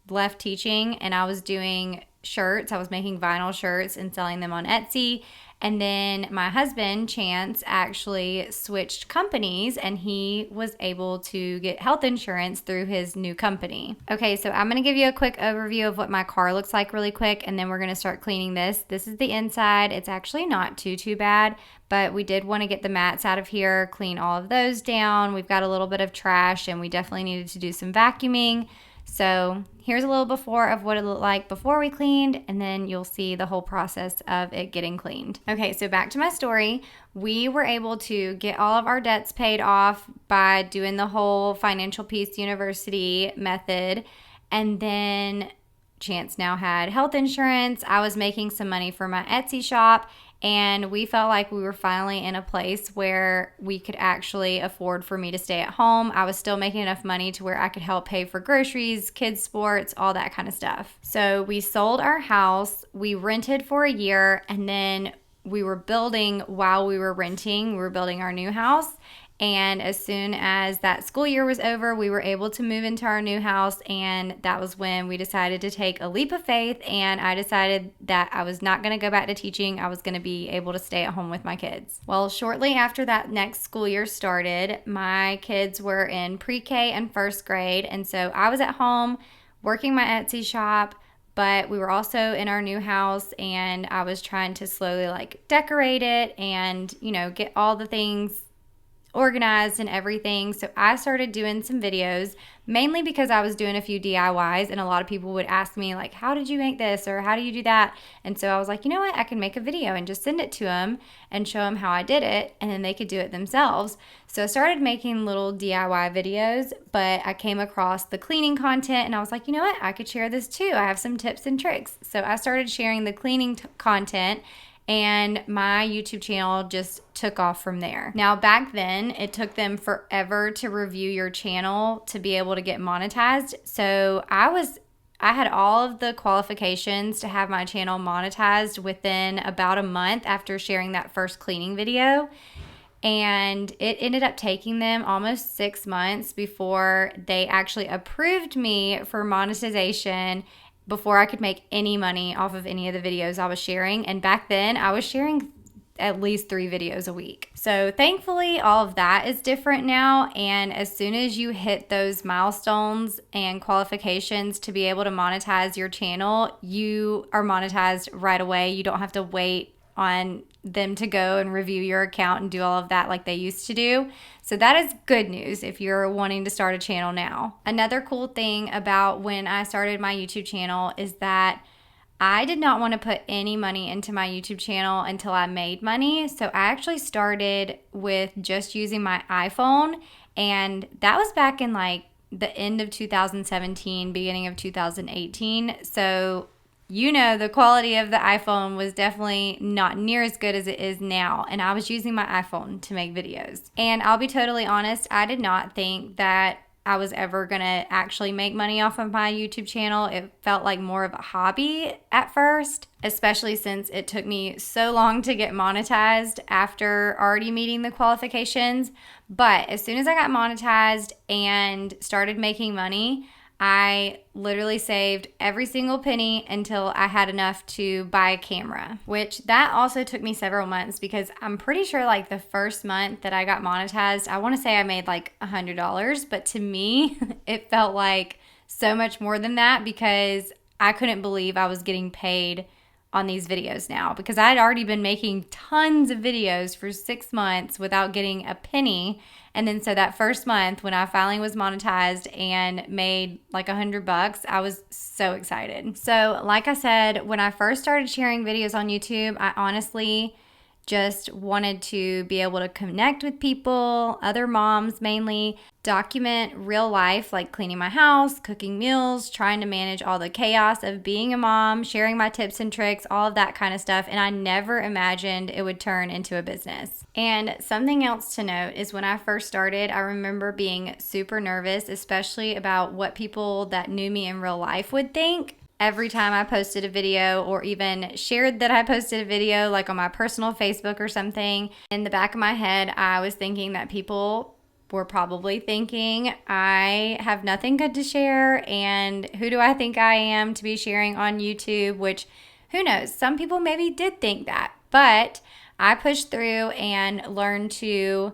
left teaching, and I was doing shirts. I was making vinyl shirts and selling them on Etsy. And then my husband, Chance, actually switched companies, and he was able to get health insurance through his new company. Okay, so I'm going to give you a quick overview of what my car looks like really quick, and then we're going to start cleaning this. This is the inside. It's actually not too bad, but we did want to get the mats out of here, clean all of those down. We've got a little bit of trash, and we definitely needed to do some vacuuming. So here's a little before of what it looked like before we cleaned, and then you'll see the whole process of it getting cleaned. Okay, so back to my story. We were able to get all of our debts paid off by doing the whole Financial Peace University method, and then Chance now had health insurance. I was making some money for my Etsy shop, and we felt like we were finally in a place where we could actually afford for me to stay at home. I was still making enough money to where I could help pay for groceries, kids' sports, all that kind of stuff. So we sold our house, we rented for a year, and then we were building while we were renting. We were building our new house, And as soon as that school year was over, we were able to move into our new house. And that was when we decided to take a leap of faith. And I decided that I was not going to go back to teaching. I was going to be able to stay at home with my kids. Well, shortly after that next school year started, my kids were in pre-K and first grade. And so I was at home working my Etsy shop, but we were also in our new house, and I was trying to slowly like decorate it and, get all the things organized and everything. So I started doing some videos, mainly because I was doing a few DIYs, and a lot of people would ask me like, how did you make this, or how do you do that? And so I was like, you know what, I can make a video and just send it to them and show them how I did it, and then they could do it themselves. So I started making little DIY videos, but I came across the cleaning content, and I was like, you know what, I could share this too. I have some tips and tricks. So I started sharing the cleaning content, and my YouTube channel just took off from there. Now, back then, it took them forever to review your channel to be able to get monetized. So I had all of the qualifications to have my channel monetized within about a month after sharing that first cleaning video. And it ended up taking them almost 6 months before they actually approved me for monetization, before I could make any money off of any of the videos I was sharing. And back then, I was sharing at least 3 videos a week. So thankfully, all of that is different now. And as soon as you hit those milestones and qualifications to be able to monetize your channel, you are monetized right away. You don't have to wait on them to go and review your account and do all of that like they used to do. So that is good news if you're wanting to start a channel now. Another cool thing about when I started my YouTube channel is that I did not want to put any money into my YouTube channel until I made money. So I actually started with just using my iPhone, and that was back in like the end of 2017, beginning of 2018. So the quality of the iPhone was definitely not near as good as it is now. And I was using my iPhone to make videos. And I'll be totally honest, I did not think that I was ever going to actually make money off of my YouTube channel. It felt like more of a hobby at first, especially since it took me so long to get monetized after already meeting the qualifications. But as soon as I got monetized and started making money, I literally saved every single penny until I had enough to buy a camera, which that also took me several months, because I'm pretty sure like the first month that I got monetized, I want to say I made like $100, but to me, it felt like so much more than that, because I couldn't believe I was getting paid on these videos now, because I had already been making tons of videos for 6 months without getting a penny. And then so that first month when I finally was monetized and made like $100, I was so excited. So like I said, when I first started sharing videos on YouTube, I honestly just wanted to be able to connect with people, other moms mainly, document real life like cleaning my house, cooking meals, trying to manage all the chaos of being a mom, sharing my tips and tricks, all of that kind of stuff. And I never imagined it would turn into a business. And something else to note is when I first started, I remember being super nervous, especially about what people that knew me in real life would think. Every time I posted a video or even shared that I posted a video like on my personal Facebook or something, in the back of my head, I was thinking that people were probably thinking I have nothing good to share, and who do I think I am to be sharing on YouTube, which who knows, some people maybe did think that, but I pushed through and learned to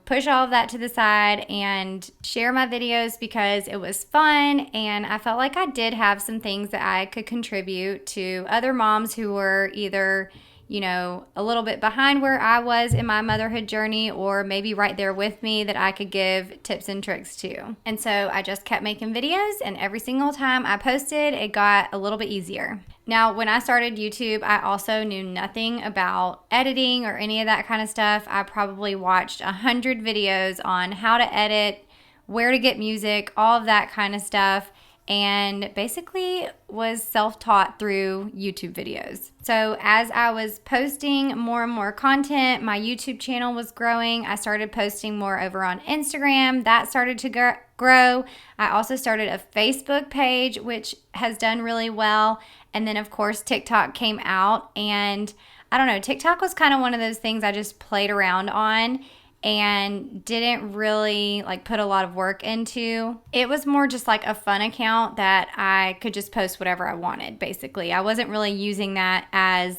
push all of that to the side and share my videos because it was fun, and I felt like I did have some things that I could contribute to other moms who were either, a little bit behind where I was in my motherhood journey, or maybe right there with me that I could give tips and tricks to. And so I just kept making videos, and every single time I posted, it got a little bit easier. Now, when I started YouTube, I also knew nothing about editing or any of that kind of stuff. I probably watched 100 videos on how to edit, where to get music, all of that kind of stuff, and basically was self-taught through YouTube videos. So as I was posting more and more content, my YouTube channel was growing. I started posting more over on Instagram. That started to grow. I also started a Facebook page, which has done really well. And then, of course, TikTok came out. And I don't know, TikTok was kind of one of those things I just played around on. and didn't really like put a lot of work into. It was more just like a fun account that I could just post whatever I wanted, basically. I wasn't really using that as,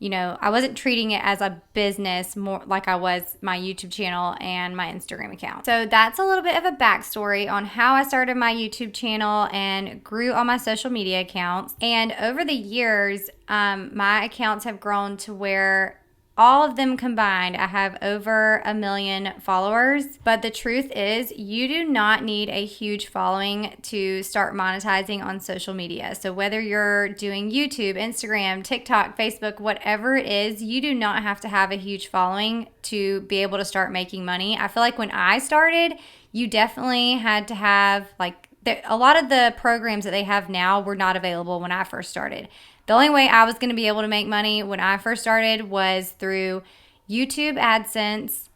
I wasn't treating it as a business more like I was my YouTube channel and my Instagram account. So that's a little bit of a backstory on how I started my YouTube channel and grew on my social media accounts. And over the years, my accounts have grown to where all of them combined, I have over 1 million followers. But the truth is, you do not need a huge following to start monetizing on social media. So whether you're doing YouTube, Instagram, TikTok, Facebook, whatever it is, you do not have to have a huge following to be able to start making money. I feel like when I started, you definitely had to have a lot of the programs that they have now were not available when I first started. The only way I was going to be able to make money when I first started was through YouTube AdSense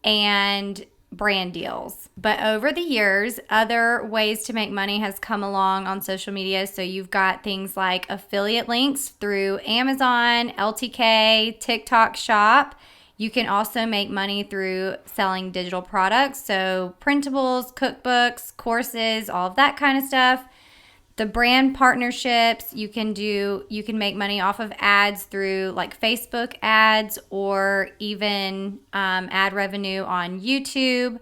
and brand deals. But over the years, other ways to make money has come along on social media. So you've got things like affiliate links through Amazon, LTK, TikTok Shop. You can also make money through selling digital products. So printables, cookbooks, courses, all of that kind of stuff. The brand partnerships you can make money off of ads through like Facebook ads or even ad revenue on YouTube.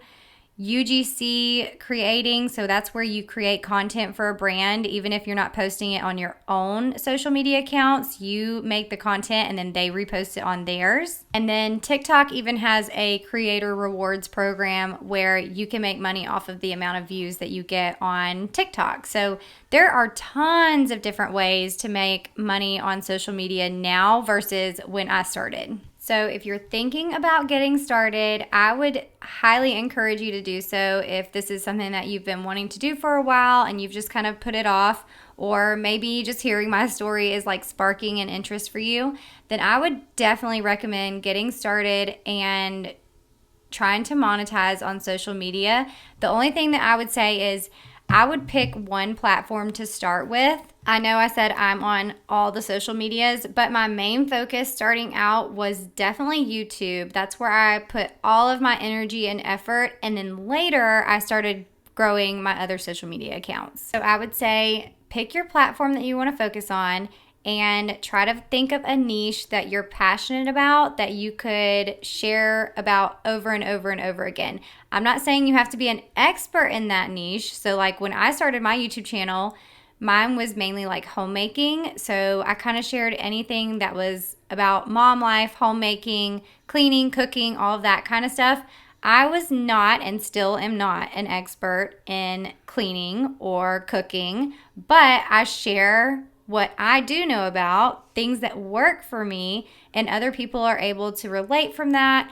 UGC creating, so that's where you create content for a brand. Even if you're not posting it on your own social media accounts, you make the content and then they repost it on theirs. And then TikTok even has a creator rewards program where you can make money off of the amount of views that you get on TikTok. So there are tons of different ways to make money on social media now versus when I started. So if you're thinking about getting started, I would highly encourage you to do so if this is something that you've been wanting to do for a while and you've just kind of put it off, or maybe just hearing my story is like sparking an interest for you, then I would definitely recommend getting started and trying to monetize on social media. The only thing that I would say is I would pick one platform to start with. I know I said I'm on all the social medias, but my main focus starting out was definitely YouTube. That's where I put all of my energy and effort, and then later I started growing my other social media accounts. So I would say pick your platform that you want to focus on and try to think of a niche that you're passionate about that you could share about over and over and over again. I'm not saying you have to be an expert in that niche. So like when I started my YouTube channel, mine was mainly like homemaking. So I kind of shared anything that was about mom life, homemaking, cleaning, cooking, all of that kind of stuff. I was not and still am not an expert in cleaning or cooking, but I share what I do know about, things that work for me, and other people are able to relate from that,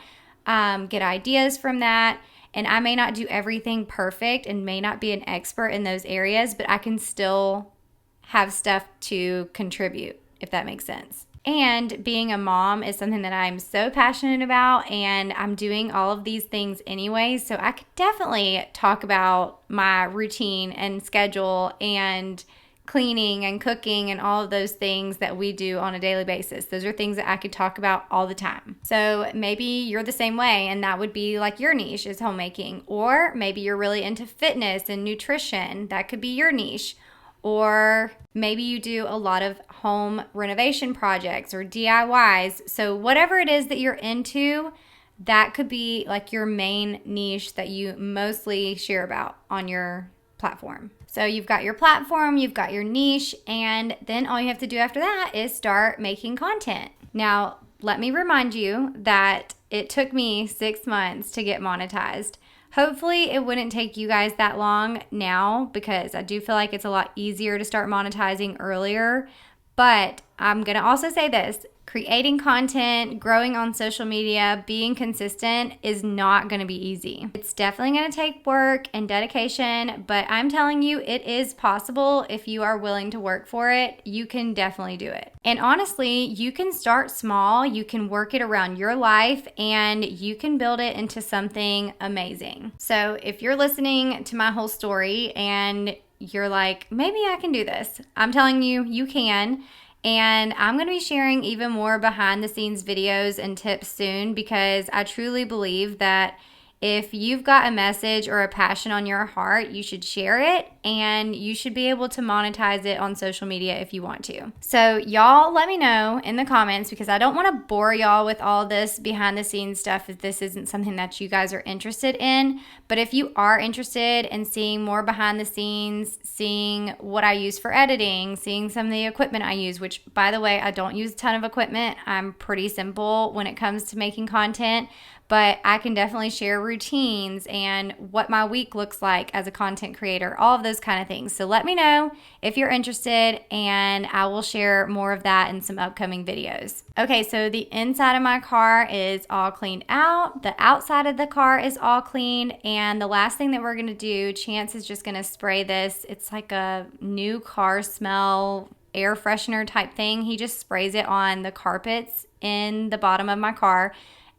get ideas from that. And I may not do everything perfect and may not be an expert in those areas, but I can still have stuff to contribute, if that makes sense. And being a mom is something that I'm so passionate about, and I'm doing all of these things anyway. So I could definitely talk about my routine and schedule and cleaning and cooking and all of those things that we do on a daily basis. Those are things that I could talk about all the time. So maybe you're the same way, and that would be like your niche is homemaking. Or maybe you're really into fitness and nutrition. That could be your niche. Or maybe you do a lot of home renovation projects or DIYs. So whatever it is that you're into, that could be like your main niche that you mostly share about on your platform. So you've got your platform, you've got your niche, and then all you have to do after that is start making content. Now, let me remind you that it took me 6 months to get monetized. Hopefully it wouldn't take you guys that long now, because I do feel like it's a lot easier to start monetizing earlier. But I'm going to also say this. Creating content, growing on social media, being consistent is not going to be easy. It's definitely going to take work and dedication, but I'm telling you, it is possible if you are willing to work for it. You can definitely do it. And honestly, you can start small, you can work it around your life, and you can build it into something amazing. So if you're listening to my whole story and you're like, maybe I can do this, I'm telling you, you can. And I'm going to be sharing even more behind the scenes videos and tips soon, because I truly believe that if you've got a message or a passion on your heart, you should share it, and you should be able to monetize it on social media if you want to. So y'all let me know in the comments, because I don't want to bore y'all with all this behind the scenes stuff if this isn't something that you guys are interested in. But if you are interested in seeing more behind the scenes, seeing what I use for editing, seeing some of the equipment I use, which by the way, I don't use a ton of equipment. I'm pretty simple when it comes to making content. But I can definitely share routines and what my week looks like as a content creator, all of those kind of things. So let me know if you're interested, and I will share more of that in some upcoming videos. Okay, so the inside of my car is all cleaned out. The outside of the car is all clean. And the last thing that we're going to do, Chance is just going to spray this. It's like a new car smell air freshener type thing. He just sprays it on the carpets in the bottom of my car,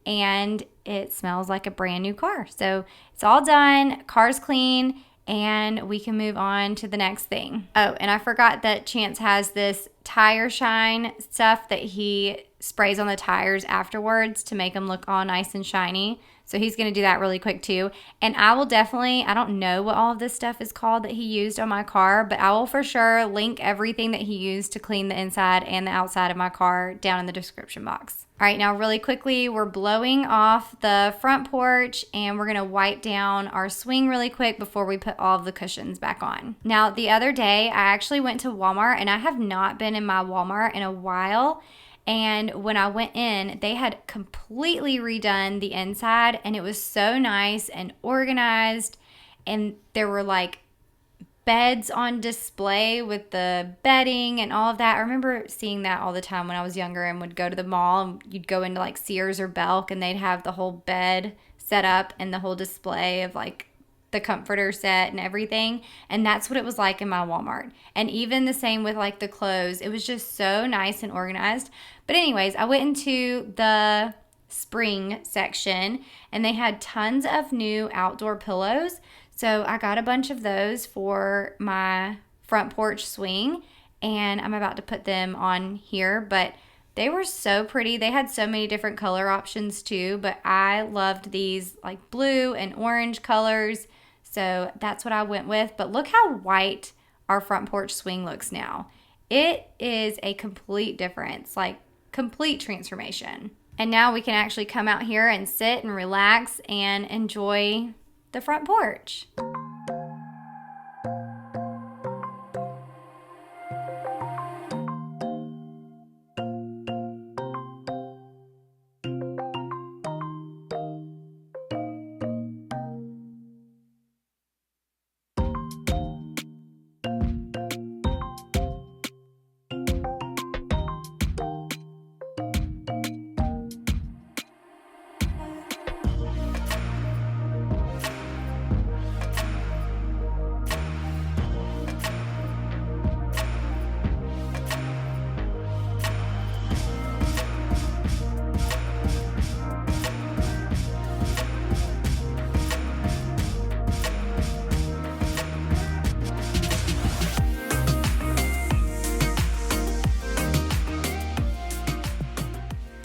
and it smells like a brand new car. So it's all done, car's clean, and we can move on to the next thing. Oh, and I forgot that Chance has this tire shine stuff that he sprays on the tires afterwards to make them look all nice and shiny. So he's going to do that really quick too. And I will definitely, I don't know what all of this stuff is called that he used on my car, but I will for sure link everything that he used to clean the inside and the outside of my car down in the description box. All right, now really quickly, we're blowing off the front porch, and we're going to wipe down our swing really quick before we put all of the cushions back on. Now, the other day, I actually went to Walmart, and I have not been in my Walmart in a while. And when I went in, they had completely redone the inside, and it was so nice and organized. And there were like beds on display with the bedding and all of that. I remember seeing that all the time when I was younger and would go to the mall, and you'd go into like Sears or Belk, and they'd have the whole bed set up and the whole display of like the comforter set and everything. And that's what it was like in my Walmart. And even the same with like the clothes. It was just so nice and organized. But anyways, I went into the spring section, and they had tons of new outdoor pillows. So I got a bunch of those for my front porch swing, and I'm about to put them on here, but they were so pretty. They had so many different color options too, but I loved these like blue and orange colors. So that's what I went with. But look how white our front porch swing looks now. It is a complete difference, like complete transformation. And now we can actually come out here and sit and relax and enjoy the front porch.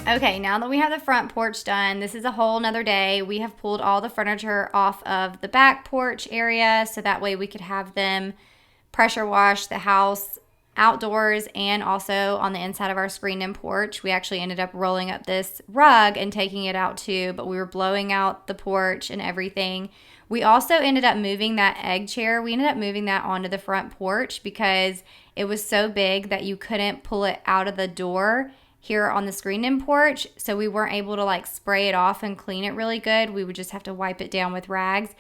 Okay, now that we have the front porch done, this is a whole nother day. We have pulled all the furniture off of the back porch area, so that way we could have them pressure wash the house outdoors and also on the inside of our screened-in porch. We actually ended up rolling up this rug and taking it out too, but we were blowing out the porch and everything. We also ended up moving that egg chair. We ended up moving that onto the front porch because it was so big that you couldn't pull it out of the door here on the screened-in porch, so we weren't able to like spray it off and clean it really good. We would just have to wipe it down with rags.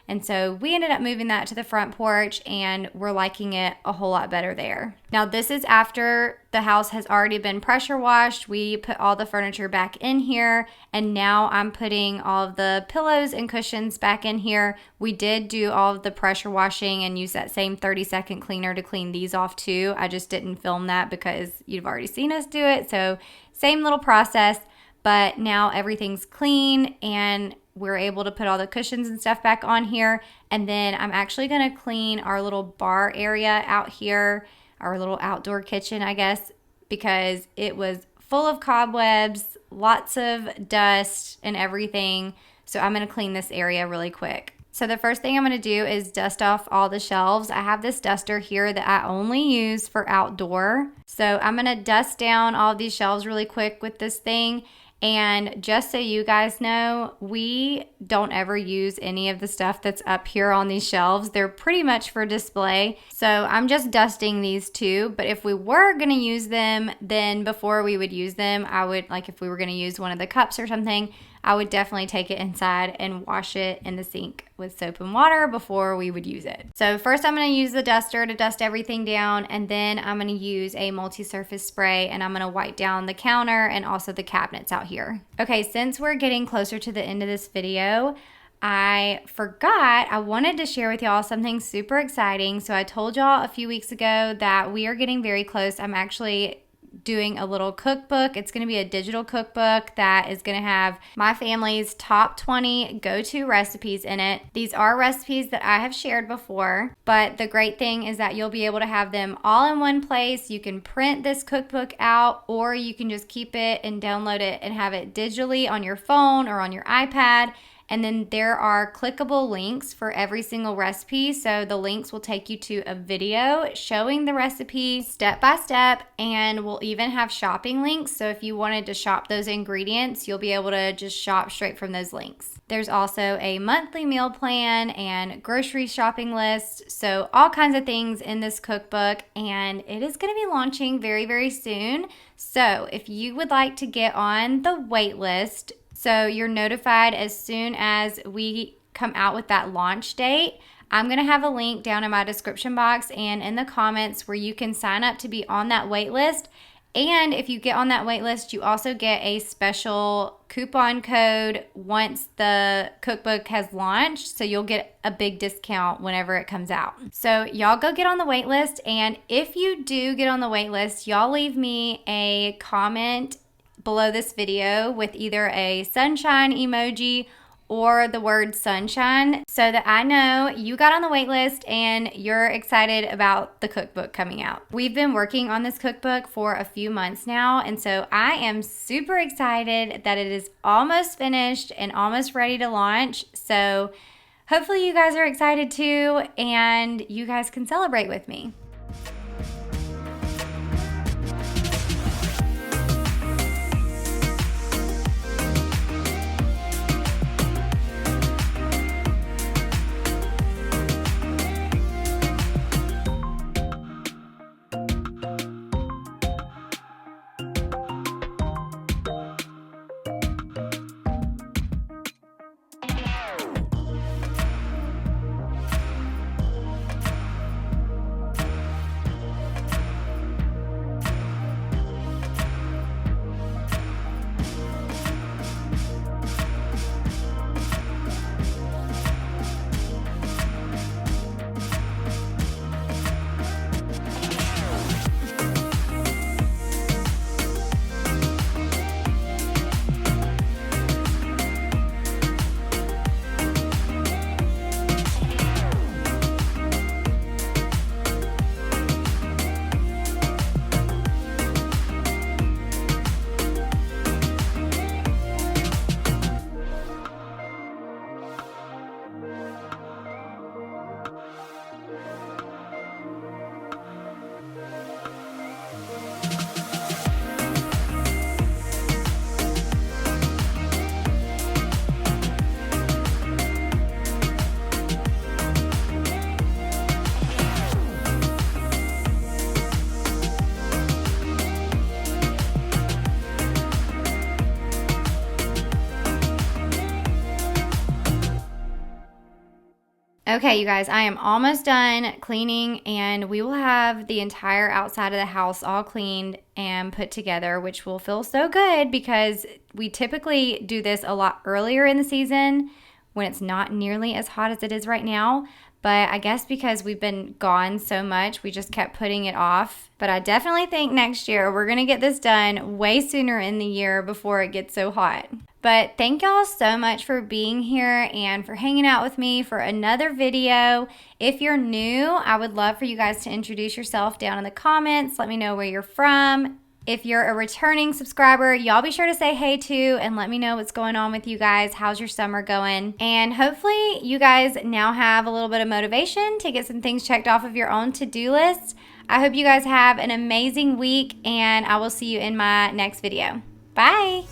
And so we ended up moving that to the front porch, and we're liking it a whole lot better there. Now this is after the house has already been pressure washed. We put all the furniture back in here, and now I'm putting all of the pillows and cushions back in here. We did do all of the pressure washing and use that same 30-second cleaner to clean these off too. I just didn't film that because you've already seen us do it. So same little process, but now everything's clean and we're able to put all the cushions and stuff back on here. And then I'm actually going to clean our little bar area out here, our little outdoor kitchen, I guess, because it was full of cobwebs, lots of dust and everything. So I'm going to clean this area really quick. So the first thing I'm going to do is dust off all the shelves. I have this duster here that I only use for outdoor. So I'm going to dust down all of these shelves really quick with this thing. And just so you guys know, we don't ever use any of the stuff that's up here on these shelves. They're pretty much for display. So I'm just dusting these two. But if we were going to use them, then before we would use them, I would, like if we were going to use one of the cups or something, I would definitely take it inside and wash it in the sink with soap and water before we would use it. So first I'm going to use the duster to dust everything down, and then I'm going to use a multi-surface spray and I'm going to wipe down the counter and also the cabinets out here. Okay, since we're getting closer to the end of this video, I forgot I wanted to share with y'all something super exciting. So I told y'all a few weeks ago that we are getting very close. I'm actually doing a little cookbook. It's going to be a digital cookbook that is going to have my family's top 20 go-to recipes in it. These are recipes that I have shared before, but the great thing is that you'll be able to have them all in one place. You can print this cookbook out, or you can just keep it and download it and have it digitally on your phone or on your iPad. And then there are clickable links for every single recipe. So the links will take you to a video showing the recipe step by step, and we'll even have shopping links. So if you wanted to shop those ingredients, you'll be able to just shop straight from those links. There's also a monthly meal plan and grocery shopping list. So all kinds of things in this cookbook, and it is going to be launching very, very soon. So if you would like to get on the wait list, so you're notified as soon as we come out with that launch date, I'm going to have a link down in my description box and in the comments where you can sign up to be on that wait list. And if you get on that wait list, you also get a special coupon code once the cookbook has launched. So you'll get a big discount whenever it comes out. So y'all go get on the wait list. And if you do get on the wait list, y'all leave me a comment below this video with either a sunshine emoji or the word sunshine, so that I know you got on the wait list and you're excited about the cookbook coming out. We've been working on this cookbook for a few months now, and so I am super excited that it is almost finished and almost ready to launch. So hopefully you guys are excited too, and you guys can celebrate with me. Okay, you guys, I am almost done cleaning, and we will have the entire outside of the house all cleaned and put together, which will feel so good because we typically do this a lot earlier in the season when it's not nearly as hot as it is right now. But I guess because we've been gone so much, we just kept putting it off. But I definitely think next year we're going to get this done way sooner in the year before it gets so hot. But thank y'all so much for being here and for hanging out with me for another video. If you're new, I would love for you guys to introduce yourself down in the comments. Let me know where you're from. If you're a returning subscriber, y'all be sure to say hey too and let me know what's going on with you guys. How's your summer going? And hopefully you guys now have a little bit of motivation to get some things checked off of your own to-do list. I hope you guys have an amazing week, and I will see you in my next video. Bye!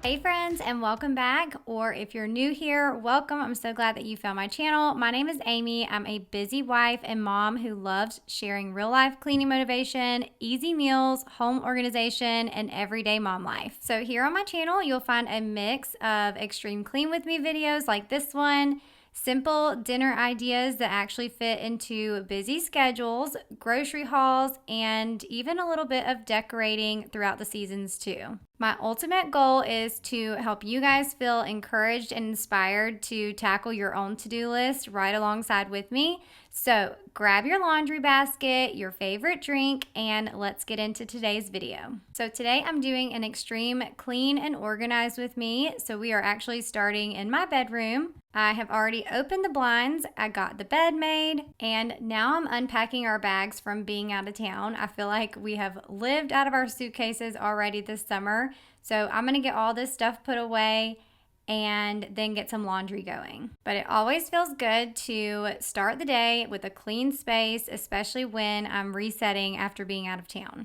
Hey friends, and welcome back, or if you're new here, welcome. I'm so glad that you found my channel. My name is Amy. I'm a busy wife and mom who loves sharing real life cleaning motivation, easy meals, home organization, and everyday mom life. So here on my channel, you'll find a mix of extreme clean with me videos like this one, simple dinner ideas that actually fit into busy schedules, grocery hauls, and even a little bit of decorating throughout the seasons too. My ultimate goal is to help you guys feel encouraged and inspired to tackle your own to-do list right alongside with me. So grab your laundry basket, your favorite drink, and let's get into today's video. So today I'm doing an extreme clean and organized with me. So we are actually starting in my bedroom. I have already opened the blinds, I got the bed made, and now I'm unpacking our bags from being out of town. I feel like we have lived out of our suitcases already this summer. So I'm gonna get all this stuff put away and then get some laundry going. But it always feels good to start the day with a clean space, especially when I'm resetting after being out of town.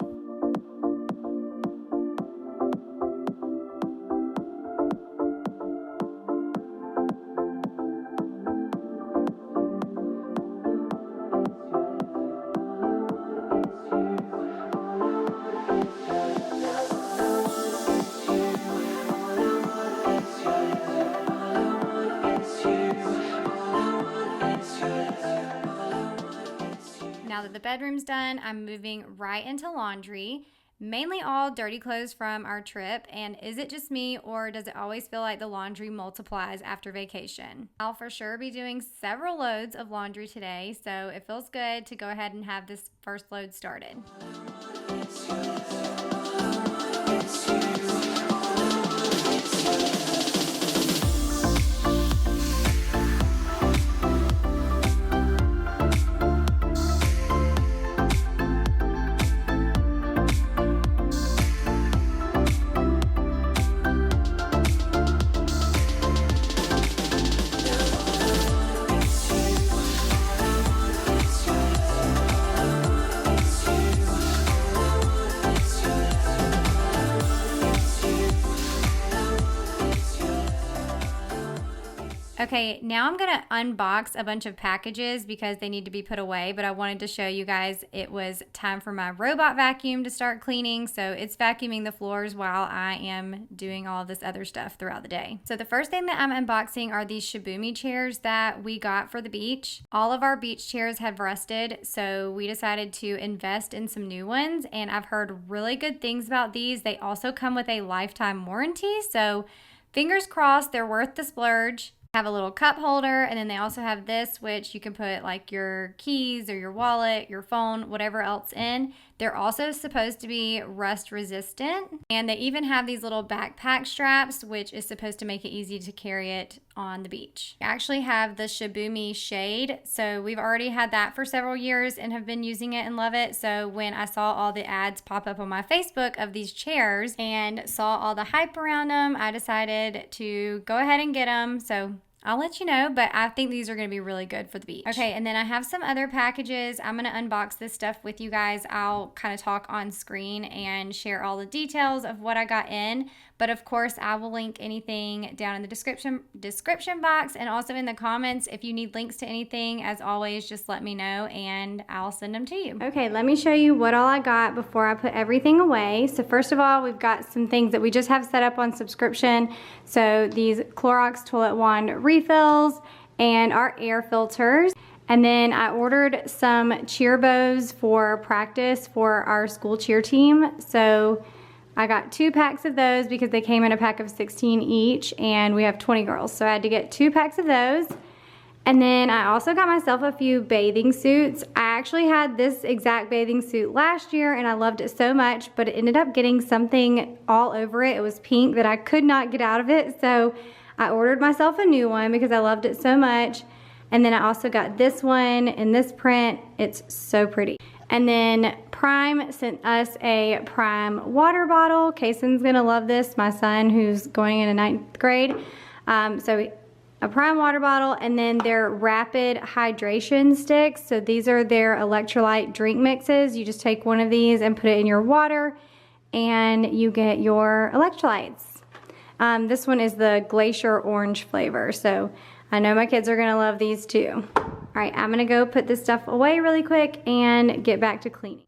Now that the bedroom's done, I'm moving right into laundry, mainly all dirty clothes from our trip. And is it just me, or does it always feel like the laundry multiplies after vacation? I'll for sure be doing several loads of laundry today, so it feels good to go ahead and have this first load started. Okay, now I'm gonna unbox a bunch of packages because they need to be put away, but I wanted to show you guys it was time for my robot vacuum to start cleaning, so it's vacuuming the floors while I am doing all this other stuff throughout the day. So the first thing that I'm unboxing are these Shibumi chairs that we got for the beach. All of our beach chairs have rusted, so we decided to invest in some new ones, and I've heard really good things about these. They also come with a lifetime warranty, so fingers crossed they're worth the splurge. Have a little cup holder, and then they also have this, which you can put like your keys or your wallet, your phone, whatever else in. They're also supposed to be rust resistant, and they even have these little backpack straps, which is supposed to make it easy to carry it on the beach. I actually have the Shibumi shade, so we've already had that for several years and have been using it and love it. So when I saw all the ads pop up on my Facebook of these chairs and saw all the hype around them, I decided to go ahead and get them. So I'll let you know, but I think these are going to be really good for the beach. Okay, and then I have some other packages. I'm going to unbox this stuff with you guys. I'll kind of talk on screen and share all the details of what I got in. But of course, I will link anything down in the description box and also in the comments. If you need links to anything, as always, just let me know and I'll send them to you. Okay, let me show you what all I got before I put everything away. So first of all, we've got some things that we just have set up on subscription. So these Clorox Toilet Wand refills and our air filters. And then I ordered some cheer bows for practice for our school cheer team. So I got 2 packs of those because they came in a pack of 16 each, and we have 20 girls. So I had to get 2 packs of those. And then I also got myself a few bathing suits. I actually had this exact bathing suit last year and I loved it so much, but it ended up getting something all over it. It was pink that I could not get out of it. So I ordered myself a new one because I loved it so much. And then I also got this one in this print. It's so pretty. And then Prime sent us a Prime water bottle. Kaysen's gonna love this, my son who's going into 9th grade. So a Prime water bottle, and then their rapid hydration sticks. So these are their electrolyte drink mixes. You just take one of these and put it in your water and you get your electrolytes. This one is the Glacier Orange flavor. So I know my kids are gonna love these too. All right, I'm gonna go put this stuff away really quick and get back to cleaning.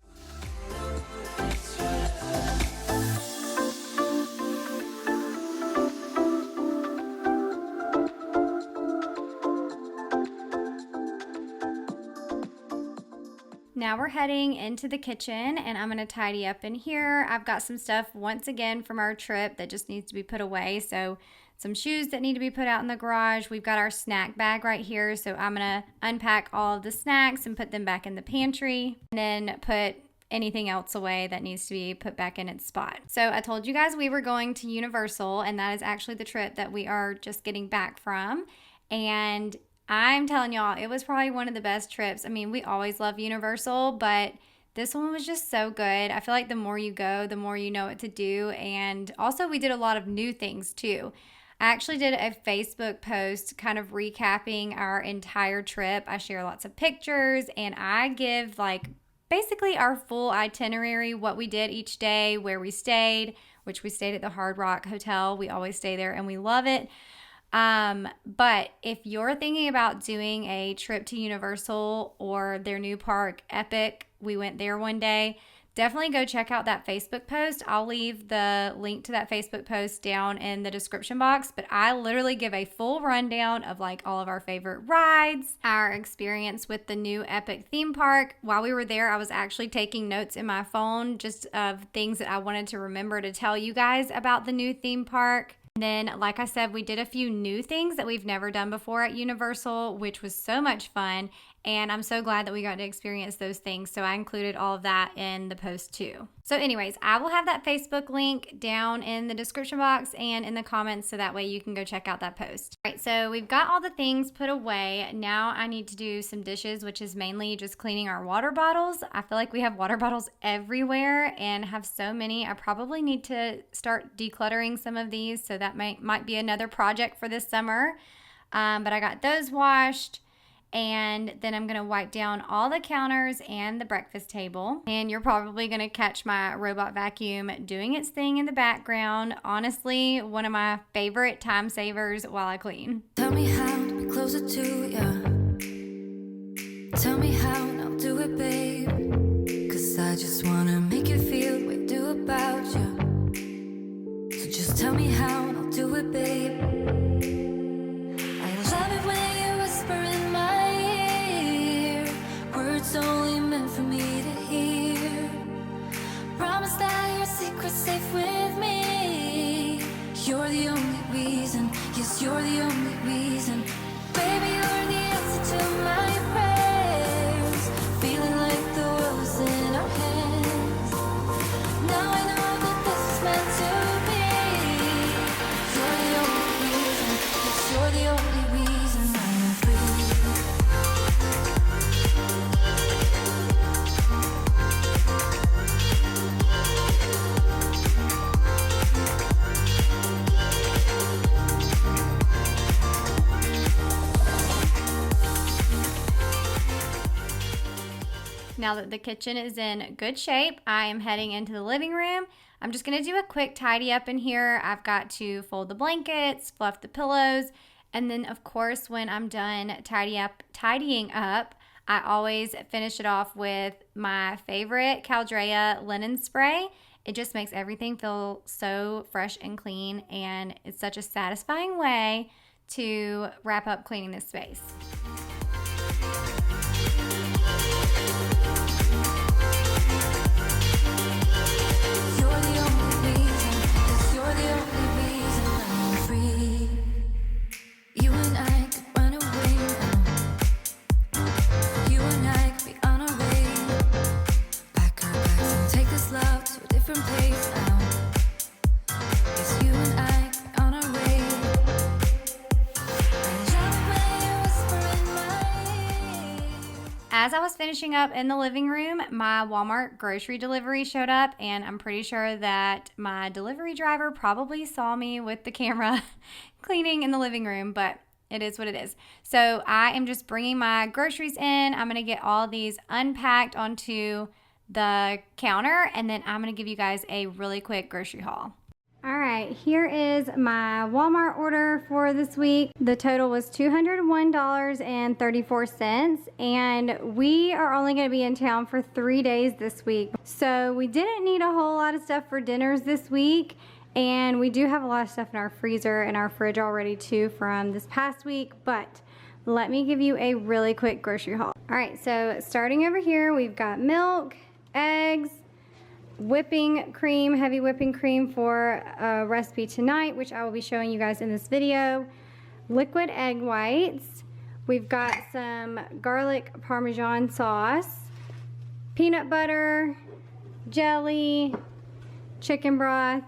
Now we're heading into the kitchen and I'm gonna tidy up in here. I've got some stuff once again from our trip that just needs to be put away. So some shoes that need to be put out in the garage. We've got our snack bag right here. So I'm gonna unpack all of the snacks and put them back in the pantry, and then put anything else away that needs to be put back in its spot. So I told you guys we were going to Universal, and that is actually the trip that we are just getting back from. And I'm telling y'all, it was probably one of the best trips. I mean, we always love Universal, but this one was just so good. I feel like the more you go, the more you know what to do. And also we did a lot of new things too. I actually did a Facebook post kind of recapping our entire trip. I share lots of pictures and I give like basically our full itinerary, what we did each day, where we stayed, which we stayed at the Hard Rock Hotel. We always stay there and we love it. But if you're thinking about doing a trip to Universal or their new park, Epic, we went there one day, definitely go check out that Facebook post. I'll leave the link to that Facebook post down in the description box, but I literally give a full rundown of like all of our favorite rides, our experience with the new Epic theme park. While we were there, I was actually taking notes in my phone just of things that I wanted to remember to tell you guys about the new theme park. And then, like I said, we did a few new things that we've never done before at Universal, which was so much fun. And I'm so glad that we got to experience those things. So I included all of that in the post too. So anyways, I will have that Facebook link down in the description box and in the comments, so that way you can go check out that post. All right, so we've got all the things put away. Now I need to do some dishes, which is mainly just cleaning our water bottles. I feel like we have water bottles everywhere and have so many. I probably need to start decluttering some of these, so that might be another project for this summer. But I got those washed. And then I'm going to wipe down all the counters and the breakfast table. And you're probably going to catch my robot vacuum doing its thing in the background. Honestly, one of my favorite time savers while I clean. Tell me how to be closer to ya. Tell me how, and I'll do it, babe. 'Cause I just wanna make you feel what I do about you. So just tell me how, and I'll do it, babe. I love it when you whisper in my ear, words only meant for me to hear. Promise that your secret's safe with me. You're the only reason, yes, you're the only reason. Baby, you're the answer to my prayers. Feeling like the world's in our hands. Now I know that this is meant to be. You're the only reason, yes, you're the only reason I'm free. Now that the kitchen is in good shape, I am heading into the living room. I'm just going to do a quick tidy up in here. I've got to fold the blankets, fluff the pillows, and then of course when I'm done tidying up, I always finish it off with my favorite Caldrea linen spray. It just makes everything feel so fresh and clean, and it's such a satisfying way to wrap up cleaning this space. As I was finishing up in the living room, my Walmart grocery delivery showed up, and I'm pretty sure that my delivery driver probably saw me with the camera cleaning in the living room, but it is what it is. So I am just bringing my groceries in. I'm going to get all these unpacked onto the counter, and then I'm going to give you guys a really quick grocery haul. All right, here is my Walmart order for this week. The total was $201.34, and we are only going to be in town for 3 days this week. So we didn't need a whole lot of stuff for dinners this week, and we do have a lot of stuff in our freezer and our fridge already too from this past week, but let me give you a really quick grocery haul. All right, so starting over here, we've got milk, eggs, whipping cream, heavy whipping cream for a recipe tonight, which I will be showing you guys in this video, liquid egg whites, we've got some garlic Parmesan sauce, peanut butter, jelly, chicken broth,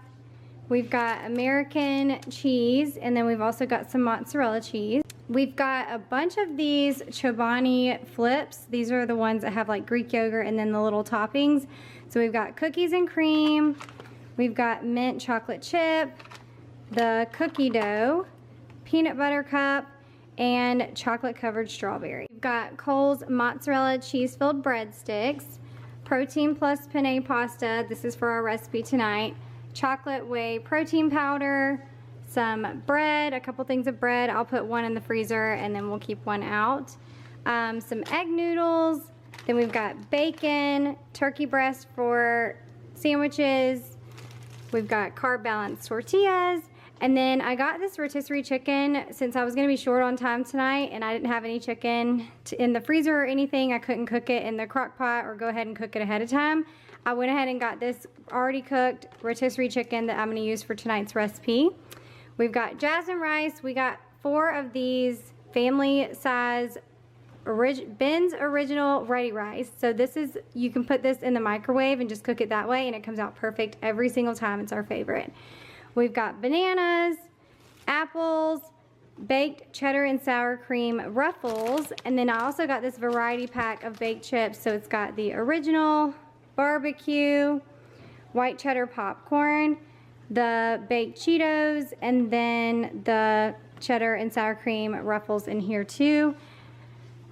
we've got American cheese, and then we've also got some mozzarella cheese. We've got a bunch of these Chobani flips. These are the ones that have like Greek yogurt and then the little toppings. So we've got cookies and cream, we've got mint chocolate chip, the cookie dough, peanut butter cup, and chocolate covered strawberry. We've got Cole's mozzarella cheese filled breadsticks, protein plus penne pasta, this is for our recipe tonight, chocolate whey protein powder, some bread, a couple things of bread. I'll put one in the freezer and then we'll keep one out. Some egg noodles. Then we've got bacon, turkey breast for sandwiches. We've got carb balanced tortillas. And then I got this rotisserie chicken since I was going to be short on time tonight and I didn't have any chicken in the freezer or anything. I couldn't cook it in the crock pot or go ahead and cook it ahead of time. I went ahead and got this already cooked rotisserie chicken that I'm going to use for tonight's recipe. We've got jasmine rice. We got 4 of these family size Ben's Original Ready Rice. So this is, you can put this in the microwave and just cook it that way and it comes out perfect every single time. It's our favorite. We've got bananas, apples, baked cheddar and sour cream ruffles, and then I also got this variety pack of baked chips. So it's got the original barbecue, white cheddar popcorn, the baked Cheetos, and then the cheddar and sour cream ruffles in here too.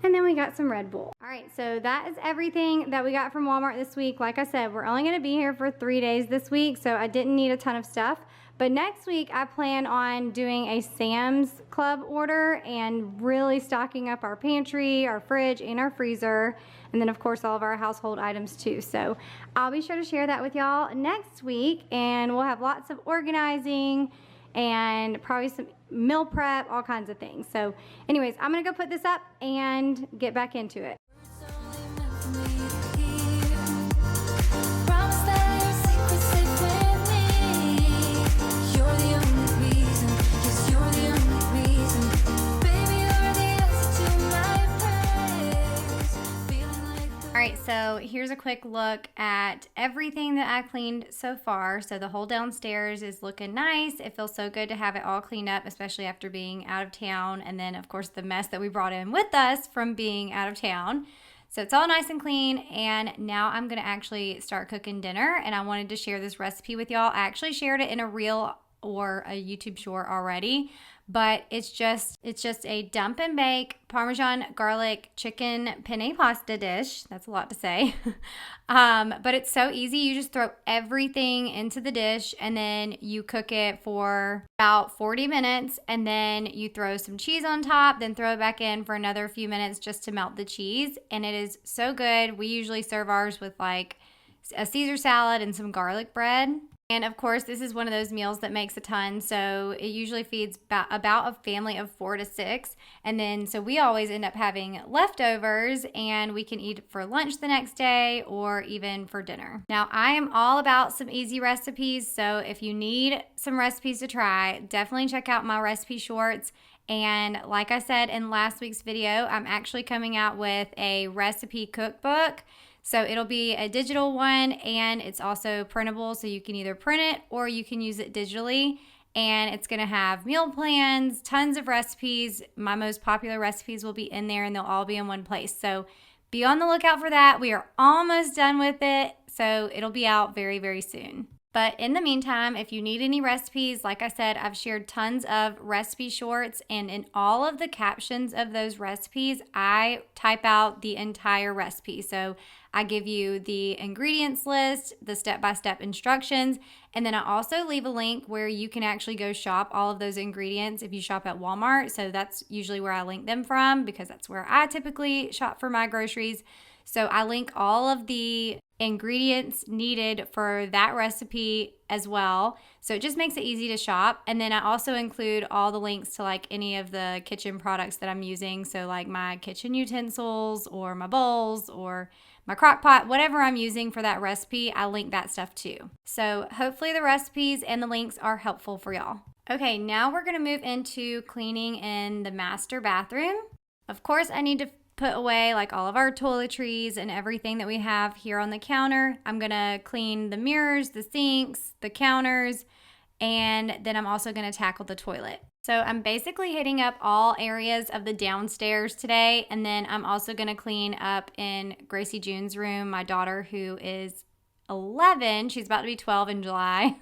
And then we got some Red Bull. All right, so that is everything that we got from Walmart this week. Like I said, we're only gonna be here for 3 days this week, so I didn't need a ton of stuff. But next week, I plan on doing a Sam's Club order and really stocking up our pantry, our fridge, and our freezer. And then, of course, all of our household items too. So I'll be sure to share that with y'all next week. And we'll have lots of organizing and probably some meal prep, all kinds of things. So anyways, I'm gonna go put this up and get back into it. Alright, so here's a quick look at everything that I cleaned so far. So the whole downstairs is looking nice. It feels so good to have it all cleaned up, especially after being out of town. And then, of course, the mess that we brought in with us from being out of town. So it's all nice and clean. And now I'm going to actually start cooking dinner. And I wanted to share this recipe with y'all. I actually shared it in a reel or a YouTube short already. But it's just a dump and bake Parmesan garlic chicken penne pasta dish. That's a lot to say. But it's so easy. You just throw everything into the dish and then you cook it for about 40 minutes and then you throw some cheese on top, then throw it back in for another few minutes just to melt the cheese. And it is so good. We usually serve ours with like a Caesar salad and some garlic bread. And of course, this is one of those meals that makes a ton. So it usually feeds about a family of 4 to 6. And then, so we always end up having leftovers and we can eat for lunch the next day or even for dinner. Now, I am all about some easy recipes. So if you need some recipes to try, definitely check out my recipe shorts. And like I said in last week's video, I'm actually coming out with a recipe cookbook. So it'll be a digital one and it's also printable. So you can either print it or you can use it digitally. And it's going to have meal plans, tons of recipes. My most popular recipes will be in there and they'll all be in one place. So be on the lookout for that. We are almost done with it. So it'll be out very, very soon. But in the meantime, if you need any recipes, like I said, I've shared tons of recipe shorts, and in all of the captions of those recipes, I type out the entire recipe. So I give you the ingredients list, the step-by-step instructions, and then I also leave a link where you can actually go shop all of those ingredients if you shop at Walmart. So that's usually where I link them from because that's where I typically shop for my groceries. So I link all of the ingredients needed for that recipe as well. So it just makes it easy to shop. And then I also include all the links to like any of the kitchen products that I'm using. So like my kitchen utensils or my bowls or my Crockpot, whatever I'm using for that recipe, I link that stuff too. So hopefully the recipes and the links are helpful for y'all. Okay, now we're going to move into cleaning in the master bathroom. Of course, I need to put away like all of our toiletries and everything that we have here on the counter. I'm gonna clean the mirrors, the sinks, the counters, and then I'm also gonna tackle the toilet. So I'm basically hitting up all areas of the downstairs today, and then I'm also gonna clean up in Gracie June's room, my daughter who is 11. She's about to be 12 in July.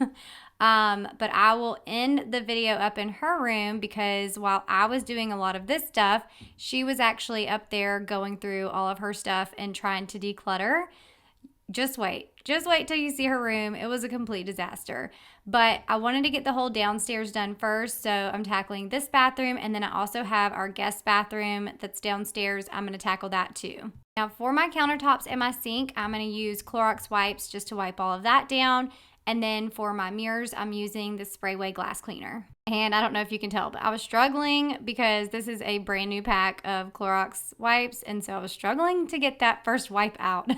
But I will end the video up in her room because while I was doing a lot of this stuff, she was actually up there going through all of her stuff and trying to declutter. Just wait till you see her room. It was a complete disaster. But I wanted to get the whole downstairs done first, so I'm tackling this bathroom, and then I also have our guest bathroom that's downstairs. I'm going to tackle that too. Now for my countertops and my sink, I'm going to use Clorox wipes just to wipe all of that down. And then for my mirrors, I'm using the Sprayway glass cleaner. And I don't know if you can tell, but I was struggling because this is a brand new pack of Clorox wipes. And so I was struggling to get that first wipe out.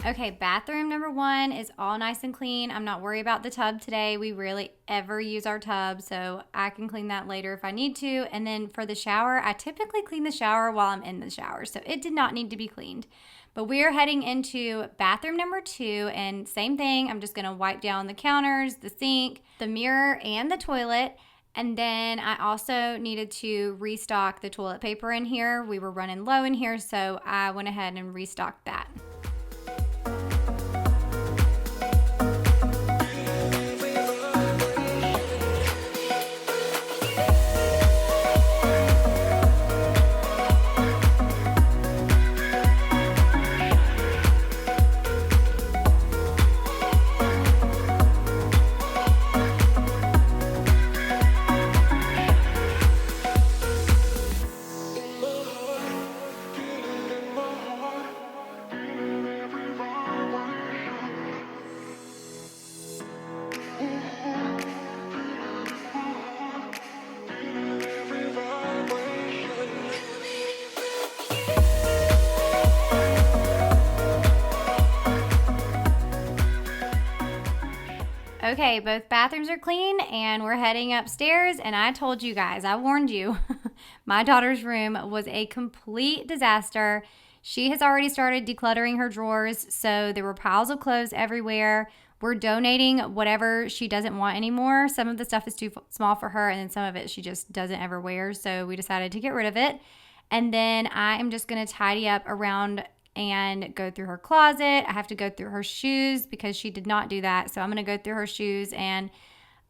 Okay, bathroom number 1 is all nice and clean. I'm not worried about the tub today. We rarely ever use our tub, so I can clean that later if I need to. And then for the shower, I typically clean the shower while I'm in the shower, so it did not need to be cleaned. But we are heading into bathroom number 2, and same thing. I'm just gonna wipe down the counters, the sink, the mirror, and the toilet. And then I also needed to restock the toilet paper in here. We were running low in here, so I went ahead and restocked that. Okay, both bathrooms are clean and we're heading upstairs, and I told you guys, I warned you, my daughter's room was a complete disaster. She has already started decluttering her drawers, so there were piles of clothes everywhere. We're donating whatever she doesn't want anymore. Some of the stuff is too small for her, and then some of it she just doesn't ever wear, so we decided to get rid of it. And then I am just going to tidy up around and go through her closet. I have to go through her shoes because she did not do that. So I'm going to go through her shoes and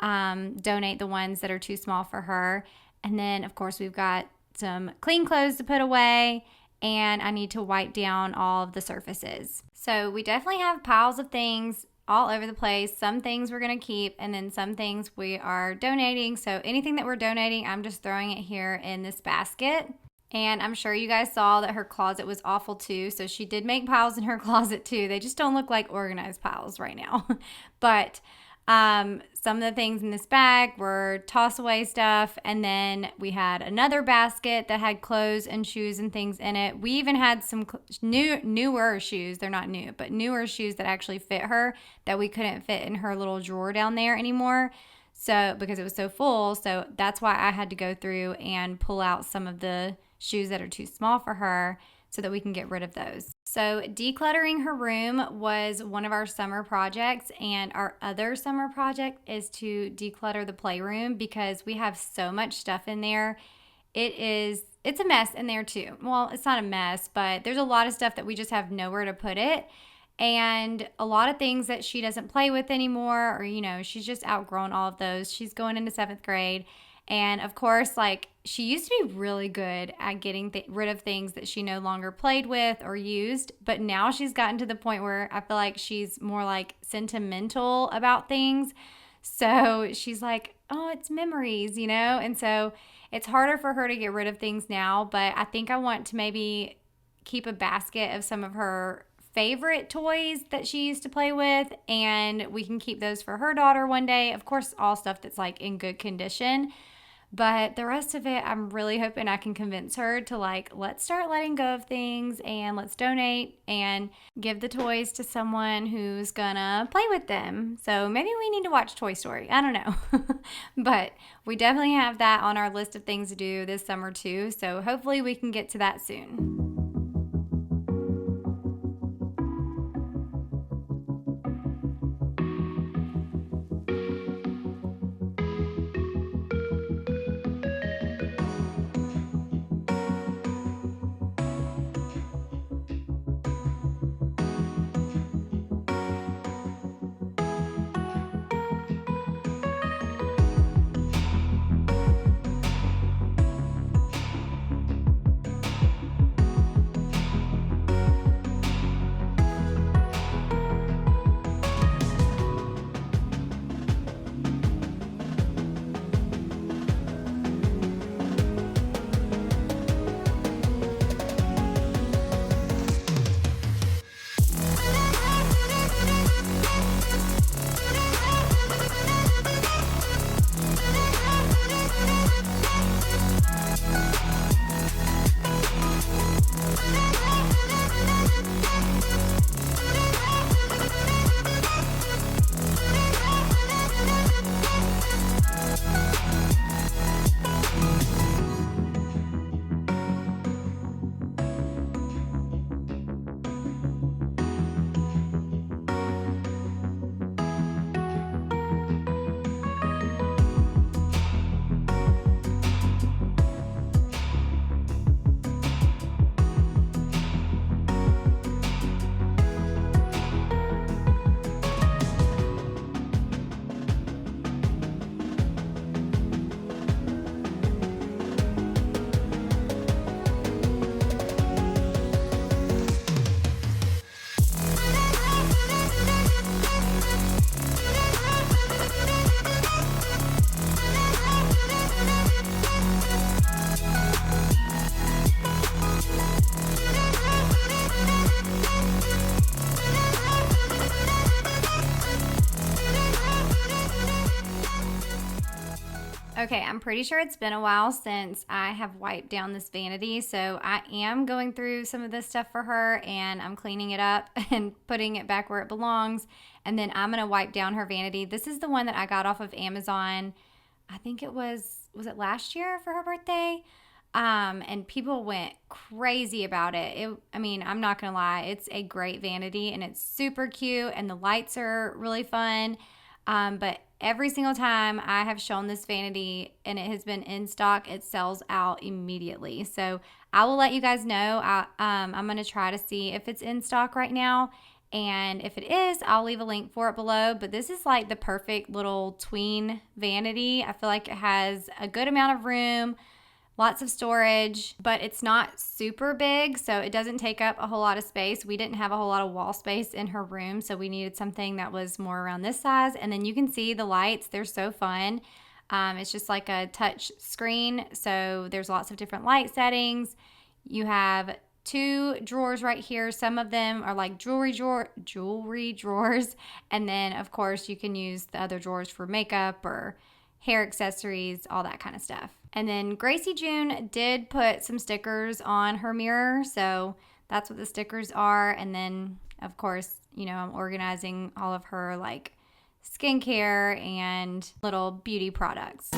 donate the ones that are too small for her. And then, of course, we've got some clean clothes to put away, and I need to wipe down all of the surfaces. So we definitely have piles of things all over the place. Some things we're going to keep, and then some things we are donating. So anything that we're donating, I'm just throwing it here in this basket. And I'm sure you guys saw that her closet was awful too. So she did make piles in her closet too. They just don't look like organized piles right now. But some of the things in this bag were toss away stuff. And then we had another basket that had clothes and shoes and things in it. We even had some newer shoes. They're not new, but newer shoes that actually fit her that we couldn't fit in her little drawer down there anymore. So because it was so full. So that's why I had to go through and pull out some of the shoes that are too small for her so that we can get rid of those. So decluttering her room was one of our summer projects, and our other summer project is to declutter the playroom because we have so much stuff in there. It's a mess in there too. Well, it's not a mess, but there's a lot of stuff that we just have nowhere to put it. And a lot of things that she doesn't play with anymore, or, she's just outgrown all of those. She's going into 7th grade. And of course, she used to be really good at getting rid of things that she no longer played with or used. But now she's gotten to the point where I feel like she's more sentimental about things. So she's like, oh, it's memories, And so it's harder for her to get rid of things now. But I think I want to maybe keep a basket of some of her favorite toys that she used to play with, and we can keep those for her daughter one day. Of course, all stuff that's in good condition. But the rest of it, I'm really hoping I can convince her to let's start letting go of things and let's donate and give the toys to someone who's gonna play with them. So maybe we need to watch Toy Story. I don't know. But we definitely have that on our list of things to do this summer too. So hopefully we can get to that soon. Okay, I'm pretty sure it's been a while since I have wiped down this vanity, so I am going through some of this stuff for her, and I'm cleaning it up and putting it back where it belongs. And then I'm going to wipe down her vanity. This is the one that I got off of Amazon. I think it was it last year for her birthday? And people went crazy about it. I mean, I'm not going to lie. It's a great vanity and it's super cute and the lights are really fun. But every single time I have shown this vanity and it has been in stock, it sells out immediately. So I will let you guys know. I'm going to try to see if it's in stock right now. And if it is, I'll leave a link for it below. But this is like the perfect little tween vanity. I feel like it has a good amount of room, lots of storage, but it's not super big, so it doesn't take up a whole lot of space. We didn't have a whole lot of wall space in her room, so we needed something that was more around this size. And then you can see the lights. They're so fun. It's just like a touch screen, so there's lots of different light settings. You have 2 drawers right here. Some of them are like jewelry drawers. And then, of course, you can use the other drawers for makeup or hair accessories, all that kind of stuff. And then Gracie June did put some stickers on her mirror. So that's what the stickers are. And then, of course, you know, I'm organizing all of her like skincare and little beauty products.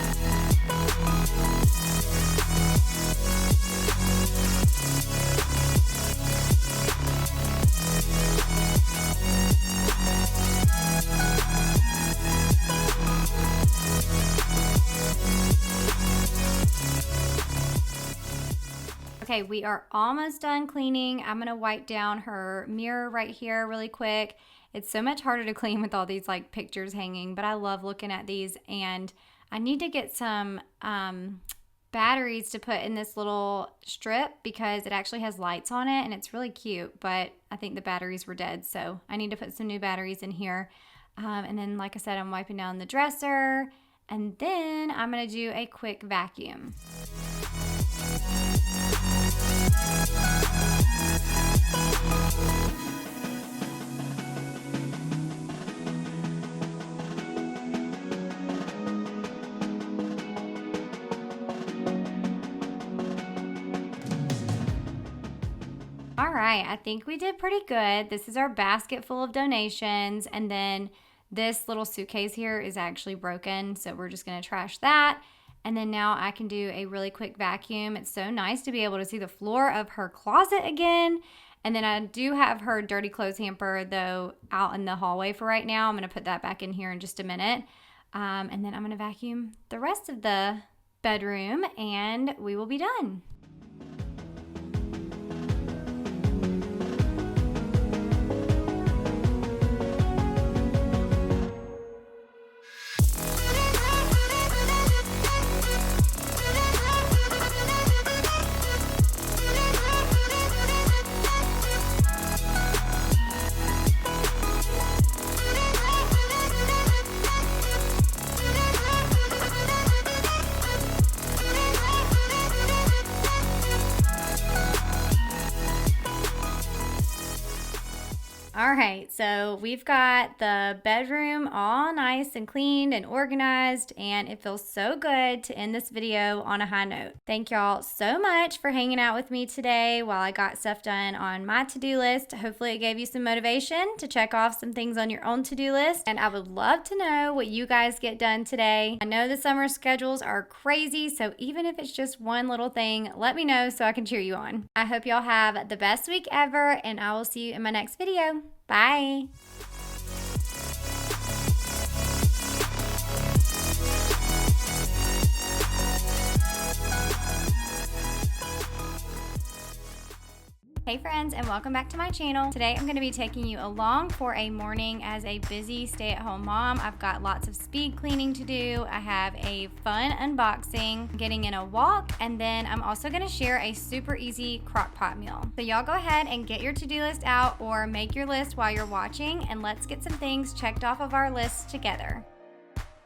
Okay, we are almost done cleaning. I'm gonna wipe down her mirror right here really quick. It's so much harder to clean with all these like pictures hanging, but I love looking at these. And I need to get some batteries to put in this little strip because it actually has lights on it and it's really cute, but I think the batteries were dead, so I need to put some new batteries in here. And then, like I said, I'm wiping down the dresser, and then I'm gonna do a quick vacuum. All right, I think we did pretty good. This is our basket full of donations, and then this little suitcase here is actually broken, so we're just gonna trash that. And then now I can do a really quick vacuum. It's so nice to be able to see the floor of her closet again. And then I do have her dirty clothes hamper, though, out in the hallway for right now. I'm gonna put that back in here in just a minute. And then I'm gonna vacuum the rest of the bedroom, and we will be done. All right, so we've got the bedroom all nice and cleaned and organized, and it feels so good to end this video on a high note. Thank y'all so much for hanging out with me today while I got stuff done on my to-do list. Hopefully it gave you some motivation to check off some things on your own to-do list, and I would love to know what you guys get done today. I know the summer schedules are crazy, so even if it's just one little thing, let me know so I can cheer you on. I hope y'all have the best week ever, and I will see you in my next video. Bye. Hey friends, and welcome back to my channel. Today I'm going to be taking you along for a morning as a busy stay-at-home mom. I've got lots of speed cleaning to do. I have a fun unboxing, getting in a walk, and then I'm also going to share a super easy Crockpot meal. So y'all go ahead and get your to-do list out or make your list while you're watching, and let's get some things checked off of our list together.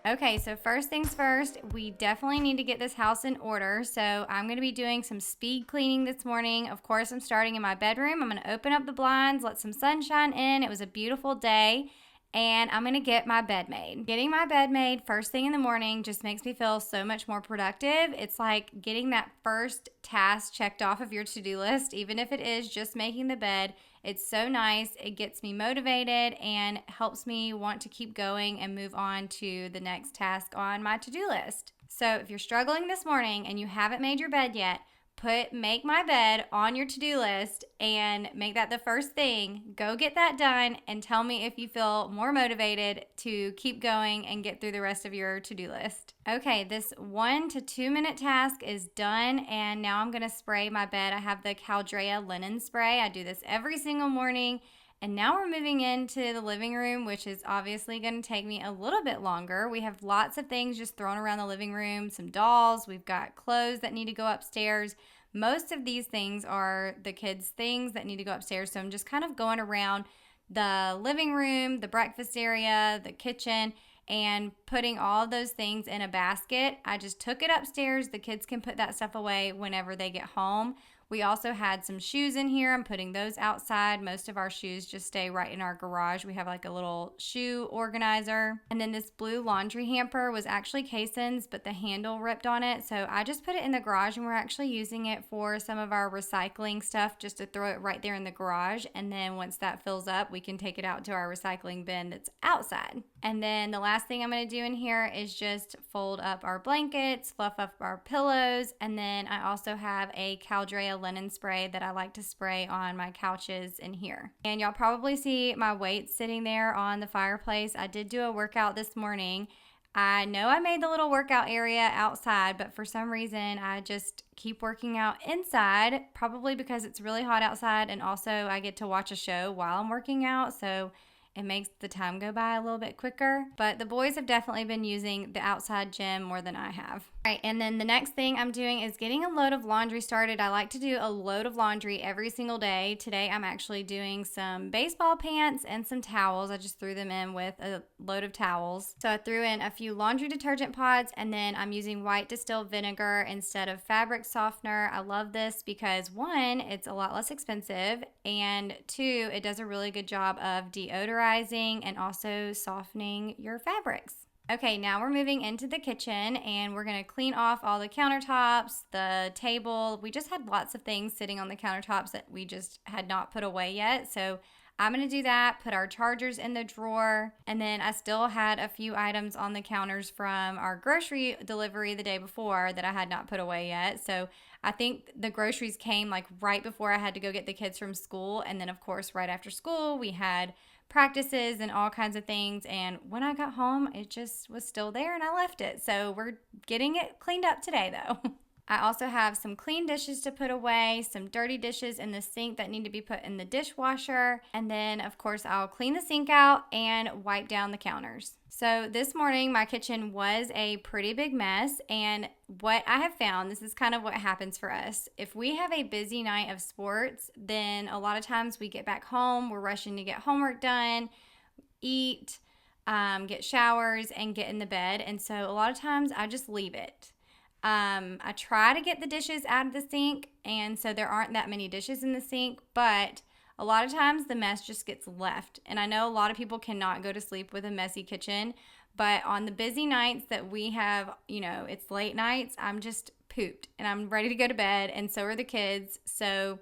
Okay, so first things first, we definitely need to get this house in order. So I'm going to be doing some speed cleaning this morning. Of course, I'm starting in my bedroom. I'm going to open up the blinds, let some sunshine in. It was a beautiful day, and I'm going to get my bed made. Getting my bed made first thing in the morning just makes me feel so much more productive. It's like getting that first task checked off of your to-do list, even if it is just making the bed. It's so nice. It gets me motivated and helps me want to keep going and move on to the next task on my to-do list. So if you're struggling this morning and you haven't made your bed yet, put make my bed on your to-do list and make that the first thing. Go get that done and tell me if you feel more motivated to keep going and get through the rest of your to-do list. Okay, this 1 to 2 minute task is done, and now I'm gonna spray my bed. I have the Caldrea linen spray. I do this every single morning. And now we're moving into the living room, which is obviously going to take me a little bit longer. We have lots of things just thrown around the living room, some dolls. We've got clothes that need to go upstairs. Most of these things are the kids' things that need to go upstairs. So I'm just kind of going around the living room, the breakfast area, the kitchen, and putting all of those things in a basket. I just took it upstairs. The kids can put that stuff away whenever they get home. We also had some shoes in here. I'm putting those outside. Most of our shoes just stay right in our garage. We have like a little shoe organizer. And then this blue laundry hamper was actually Kaysen's, but the handle ripped on it. So I just put it in the garage, and we're actually using it for some of our recycling stuff, just to throw it right there in the garage. And then once that fills up, we can take it out to our recycling bin that's outside. And then the last thing I'm going to do in here is just fold up our blankets, fluff up our pillows, and then I also have a Caldrea linen spray that I like to spray on my couches in here. And y'all probably see my weights sitting there on the fireplace. I did do a workout this morning. I know I made the little workout area outside, but for some reason I just keep working out inside, probably because it's really hot outside, and also I get to watch a show while I'm working out, so it makes the time go by a little bit quicker. But the boys have definitely been using the outside gym more than I have. All right, and then the next thing I'm doing is getting a load of laundry started. I like to do a load of laundry every single day. Today I'm actually doing some baseball pants and some towels. I just threw them in with a load of towels. So I threw in a few laundry detergent pods, and then I'm using white distilled vinegar instead of fabric softener. I love this because 1, it's a lot less expensive, and 2, it does a really good job of deodorizing and also softening your fabrics. Okay, now we're moving into the kitchen, and we're gonna clean off all the countertops, the table. We just had lots of things sitting on the countertops that we just had not put away yet. So I'm gonna do that, put our chargers in the drawer, and then I still had a few items on the counters from our grocery delivery the day before that I had not put away yet. So I think the groceries came like right before I had to go get the kids from school. And then of course, right after school, we had practices and all kinds of things. And when I got home, it just was still there and I left it. So we're getting it cleaned up today though. I also have some clean dishes to put away, some dirty dishes in the sink that need to be put in the dishwasher, and then of course I'll clean the sink out and wipe down the counters. So this morning my kitchen was a pretty big mess, and what I have found, this is kind of what happens for us. If we have a busy night of sports, then a lot of times we get back home, we're rushing to get homework done, eat, get showers, and get in the bed, and so a lot of times I just leave it. I try to get the dishes out of the sink, and so there aren't that many dishes in the sink, but a lot of times the mess just gets left. And I know a lot of people cannot go to sleep with a messy kitchen, but on the busy nights that we have, it's late nights, I'm just pooped and I'm ready to go to bed, and so are the kids. So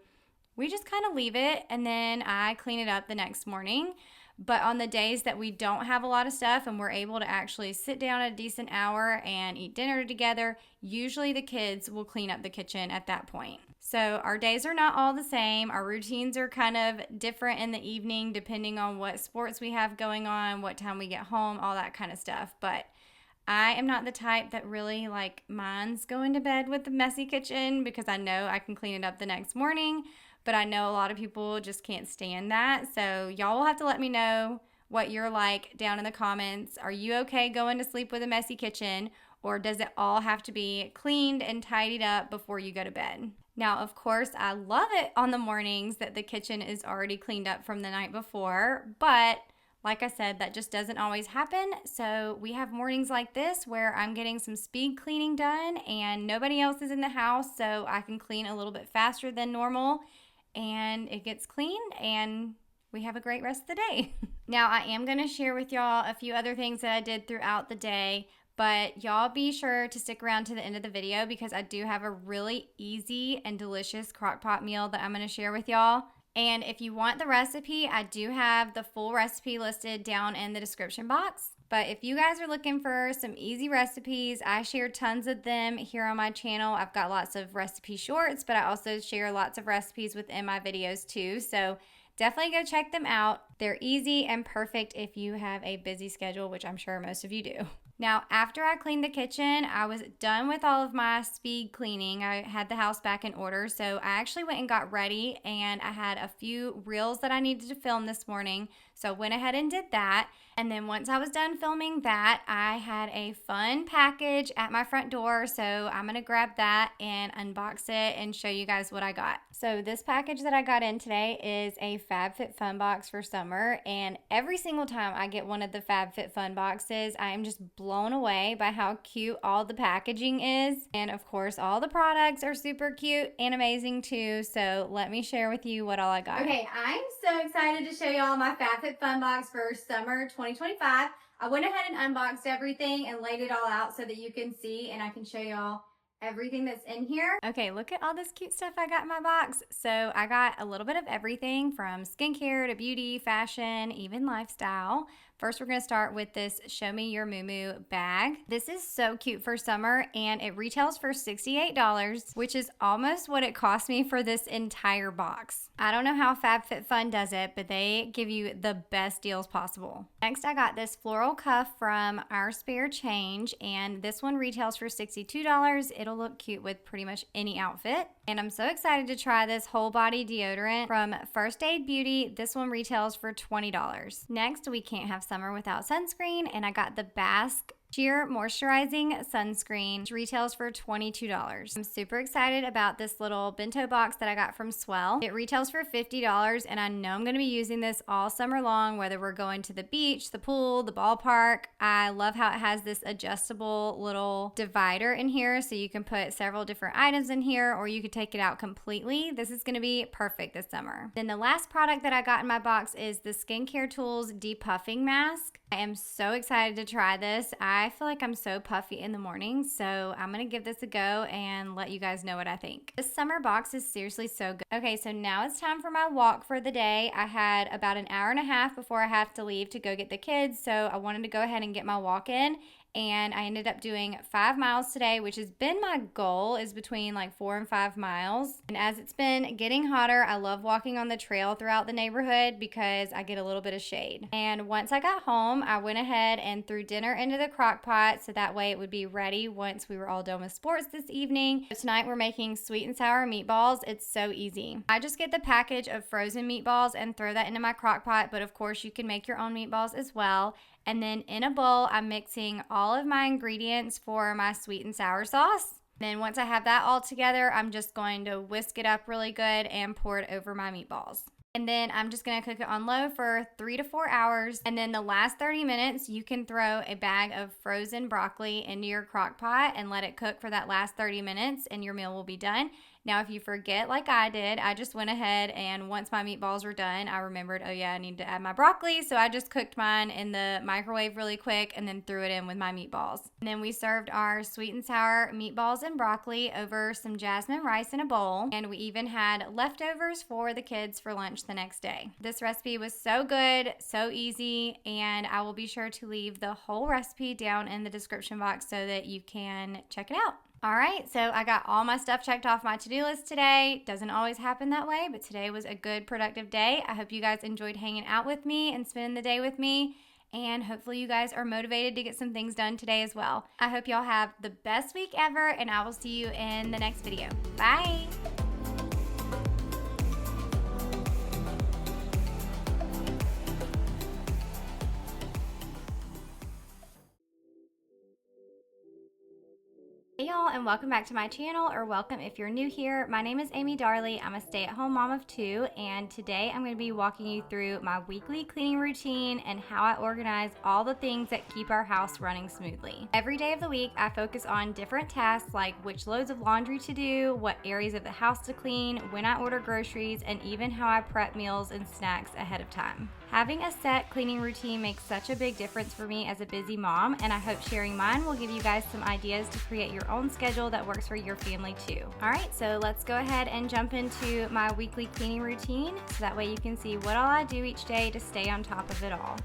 we just kind of leave it, and then I clean it up the next morning. But on the days that we don't have a lot of stuff and we're able to actually sit down at a decent hour and eat dinner together, usually the kids will clean up the kitchen at that point. So our days are not all the same. Our routines are kind of different in the evening depending on what sports we have going on, what time we get home, all that kind of stuff. But I am not the type that really minds going to bed with the messy kitchen because I know I can clean it up the next morning. But I know a lot of people just can't stand that. So y'all will have to let me know what you're like down in the comments. Are you okay going to sleep with a messy kitchen, or does it all have to be cleaned and tidied up before you go to bed? Now, of course, I love it on the mornings that the kitchen is already cleaned up from the night before, but like I said, that just doesn't always happen. So we have mornings like this where I'm getting some speed cleaning done and nobody else is in the house, so I can clean a little bit faster than normal. And it gets cleaned and we have a great rest of the day. Now, I am going to share with y'all a few other things that I did throughout the day, but y'all be sure to stick around to the end of the video because I do have a really easy and delicious crockpot meal that I'm going to share with y'all. And if you want the recipe, I do have the full recipe listed down in the description box. But if you guys are looking for some easy recipes, I share tons of them here on my channel. I've got lots of recipe shorts, but I also share lots of recipes within my videos too. So definitely go check them out. They're easy and perfect if you have a busy schedule, which I'm sure most of you do. Now, after I cleaned the kitchen, I was done with all of my speed cleaning. I had the house back in order, so I actually went and got ready, and I had a few reels that I needed to film this morning, so I went ahead and did that. And then once I was done filming that, I had a fun package at my front door, so I'm gonna grab that and unbox it and show you guys what I got. So this package that I got in today is a FabFitFun box for summer, and every single time I get one of the FabFitFun boxes, I am just blown away by how cute all the packaging is. And of course, all the products are super cute and amazing too, so let me share with you what all I got. Okay, I'm so excited to show y'all my FabFitFun box for summer 2025. I went ahead and unboxed everything and laid it all out so that you can see and I can show y'all everything that's in here. Okay, look at all this cute stuff I got in my box. So I got a little bit of everything from skincare to beauty, fashion, even lifestyle. First, we're gonna start with this Show Me Your Moo bag. This is so cute for summer and it retails for $68, which is almost what it cost me for this entire box. I don't know how FabFitFun does it, but they give you the best deals possible. Next, I got this floral cuff from Our Spare Change, and this one retails for $62. It'll look cute with pretty much any outfit. And I'm so excited to try this whole body deodorant from First Aid Beauty. This one retails for $20. Next, we can't have summer without sunscreen, and I got the Basque Sheer Moisturizing Sunscreen, which retails for $22. I'm super excited about this little bento box that I got from Swell. It retails for $50, and I know I'm going to be using this all summer long, whether we're going to the beach, the pool, the ballpark. I love how it has this adjustable little divider in here, so you can put several different items in here, or you could take it out completely. This is going to be perfect this summer. Then the last product that I got in my box is the Skincare Tools Depuffing Mask. I am so excited to try this. I feel like I'm so puffy in the morning, so I'm gonna give this a go and let you guys know what I think. This summer box is seriously so good. Okay, so now it's time for my walk for the day. I had about an hour and a half before I have to leave to go get the kids, so I wanted to go ahead and get my walk in. And I ended up doing 5 miles today, which has been my goal, is between like 4 and 5 miles. And as it's been getting hotter, I love walking on the trail throughout the neighborhood because I get a little bit of shade. And once I got home, I went ahead and threw dinner into the crock pot so that way it would be ready once we were all done with sports this evening. Tonight we're making sweet and sour meatballs. It's so easy. I just get the package of frozen meatballs and throw that into my crock pot, but of course you can make your own meatballs as well. And then in a bowl, I'm mixing all of my ingredients for my sweet and sour sauce. Then once I have that all together, I'm just going to whisk it up really good and pour it over my meatballs. And then I'm just gonna cook it on low for 3 to 4 hours. And then the last 30 minutes, you can throw a bag of frozen broccoli into your crock pot and let it cook for that last 30 minutes and your meal will be done. Now, if you forget like I did, I just went ahead and once my meatballs were done, I remembered, oh yeah, I need to add my broccoli. So I just cooked mine in the microwave really quick and then threw it in with my meatballs. And then we served our sweet and sour meatballs and broccoli over some jasmine rice in a bowl. And we even had leftovers for the kids for lunch the next day. This recipe was so good, so easy, and I will be sure to leave the whole recipe down in the description box so that you can check it out. All right, so I got all my stuff checked off my to-do list today. Doesn't always happen that way, but today was a good, productive day. I hope you guys enjoyed hanging out with me and spending the day with me, and hopefully you guys are motivated to get some things done today as well. I hope y'all have the best week ever, and I will see you in the next video. Bye! Hey y'all, and welcome back to my channel, or welcome if you're new here. My name is Amy Darley. I'm a stay-at-home mom of 2, and today I'm going to be walking you through my weekly cleaning routine and how I organize all the things that keep our house running smoothly. Every day of the week, I focus on different tasks like which loads of laundry to do, what areas of the house to clean, when I order groceries, and even how I prep meals and snacks ahead of time. Having a set cleaning routine makes such a big difference for me as a busy mom, and I hope sharing mine will give you guys some ideas to create your own schedule that works for your family too. All right, so let's go ahead and jump into my weekly cleaning routine so that way you can see what all I do each day to stay on top of it all.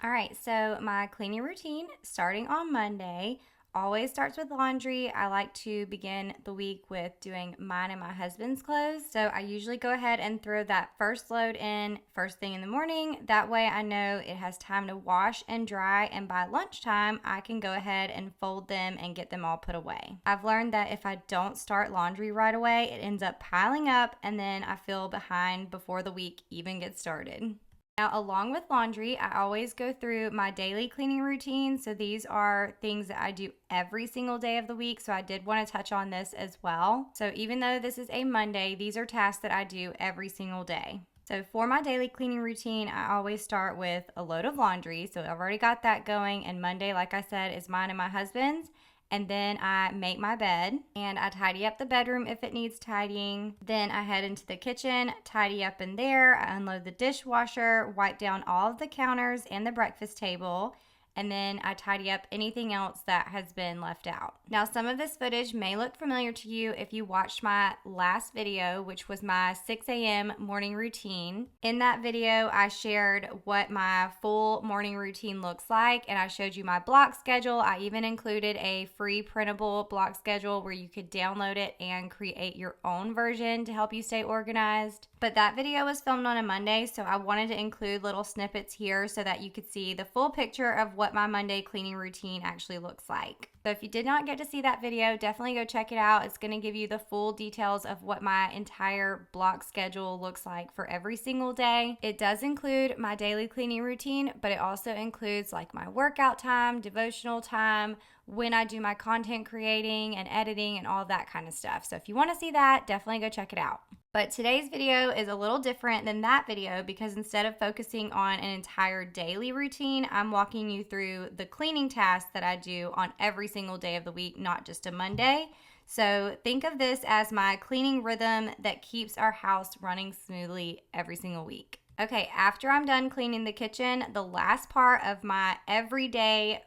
All right, so my cleaning routine starting on Monday always starts with laundry. I like to begin the week with doing mine and my husband's clothes. So I usually go ahead and throw that first load in first thing in the morning. That way I know it has time to wash and dry, and by lunchtime I can go ahead and fold them and get them all put away. I've learned that if I don't start laundry right away, it ends up piling up and then I feel behind before the week even gets started. Now, along with laundry, I always go through my daily cleaning routine. So these are things that I do every single day of the week. So I did want to touch on this as well. So even though this is a Monday, these are tasks that I do every single day. So for my daily cleaning routine, I always start with a load of laundry. So I've already got that going. And Monday, like I said, is mine and my husband's. And then I make my bed and I tidy up the bedroom if it needs tidying. Then I head into the kitchen, tidy up in there. I unload the dishwasher, wipe down all of the counters and the breakfast table. And then I tidy up anything else that has been left out. Now, some of this footage may look familiar to you if you watched my last video, which was my 6 a.m. morning routine. In that video, I shared what my full morning routine looks like, and I showed you my block schedule. I even included a free printable block schedule where you could download it and create your own version to help you stay organized. But that video was filmed on a Monday, so I wanted to include little snippets here so that you could see the full picture of what my Monday cleaning routine actually looks like. So if you did not get to see that video, definitely go check it out. It's going to give you the full details of what my entire block schedule looks like for every single day. It does include my daily cleaning routine, but it also includes like my workout time, devotional time, when I do my content creating and editing and all that kind of stuff. So if you want to see that, definitely go check it out. But today's video is a little different than that video because instead of focusing on an entire daily routine, I'm walking you through the cleaning tasks that I do on every single day of the week, not just a Monday. So think of this as my cleaning rhythm that keeps our house running smoothly every single week. Okay, after I'm done cleaning the kitchen, the last part of my everyday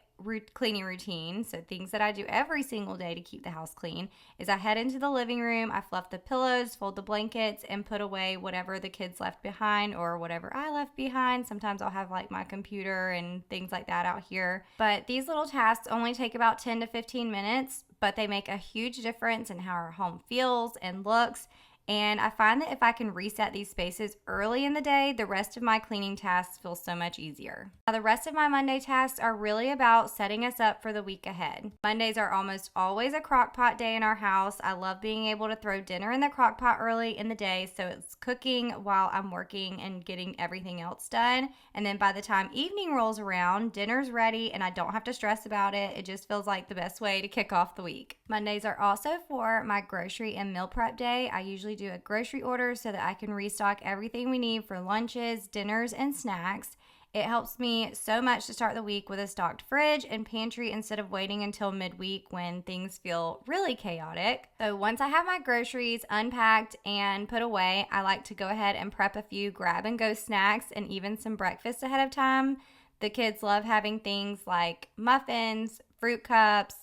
cleaning routine, so things that I do every single day to keep the house clean, is I head into the living room, I fluff the pillows, fold the blankets, and put away whatever the kids left behind or whatever I left behind. Sometimes I'll have like my computer and things like that out here. But these little tasks only take about 10 to 15 minutes, but they make a huge difference in how our home feels and looks. And I find that if I can reset these spaces early in the day, the rest of my cleaning tasks feel so much easier. Now, the rest of my Monday tasks are really about setting us up for the week ahead. Mondays are almost always a Crockpot day in our house. I love being able to throw dinner in the Crockpot early in the day, so it's cooking while I'm working and getting everything else done. And then by the time evening rolls around, dinner's ready and I don't have to stress about it. It just feels like the best way to kick off the week. Mondays are also for my grocery and meal prep day. I usually do a grocery order so that I can restock everything we need for lunches, dinners, and snacks. It helps me so much to start the week with a stocked fridge and pantry instead of waiting until midweek when things feel really chaotic. So once I have my groceries unpacked and put away, I like to go ahead and prep a few grab and go snacks and even some breakfast ahead of time. The kids love having things like muffins, fruit cups,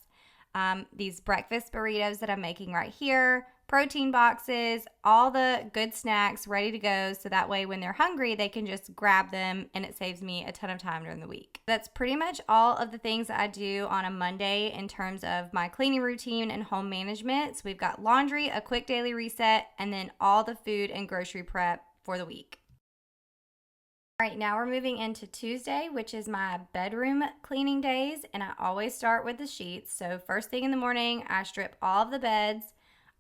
these breakfast burritos that I'm making right here, protein boxes, all the good snacks ready to go so that way when they're hungry they can just grab them and it saves me a ton of time during the week. That's pretty much all of the things that I do on a Monday in terms of my cleaning routine and home management. So we've got laundry, a quick daily reset, and then all the food and grocery prep for the week. All right, now we're moving into Tuesday, which is my bedroom cleaning days, and I always start with the sheets. So first thing in the morning, I strip all of the beds,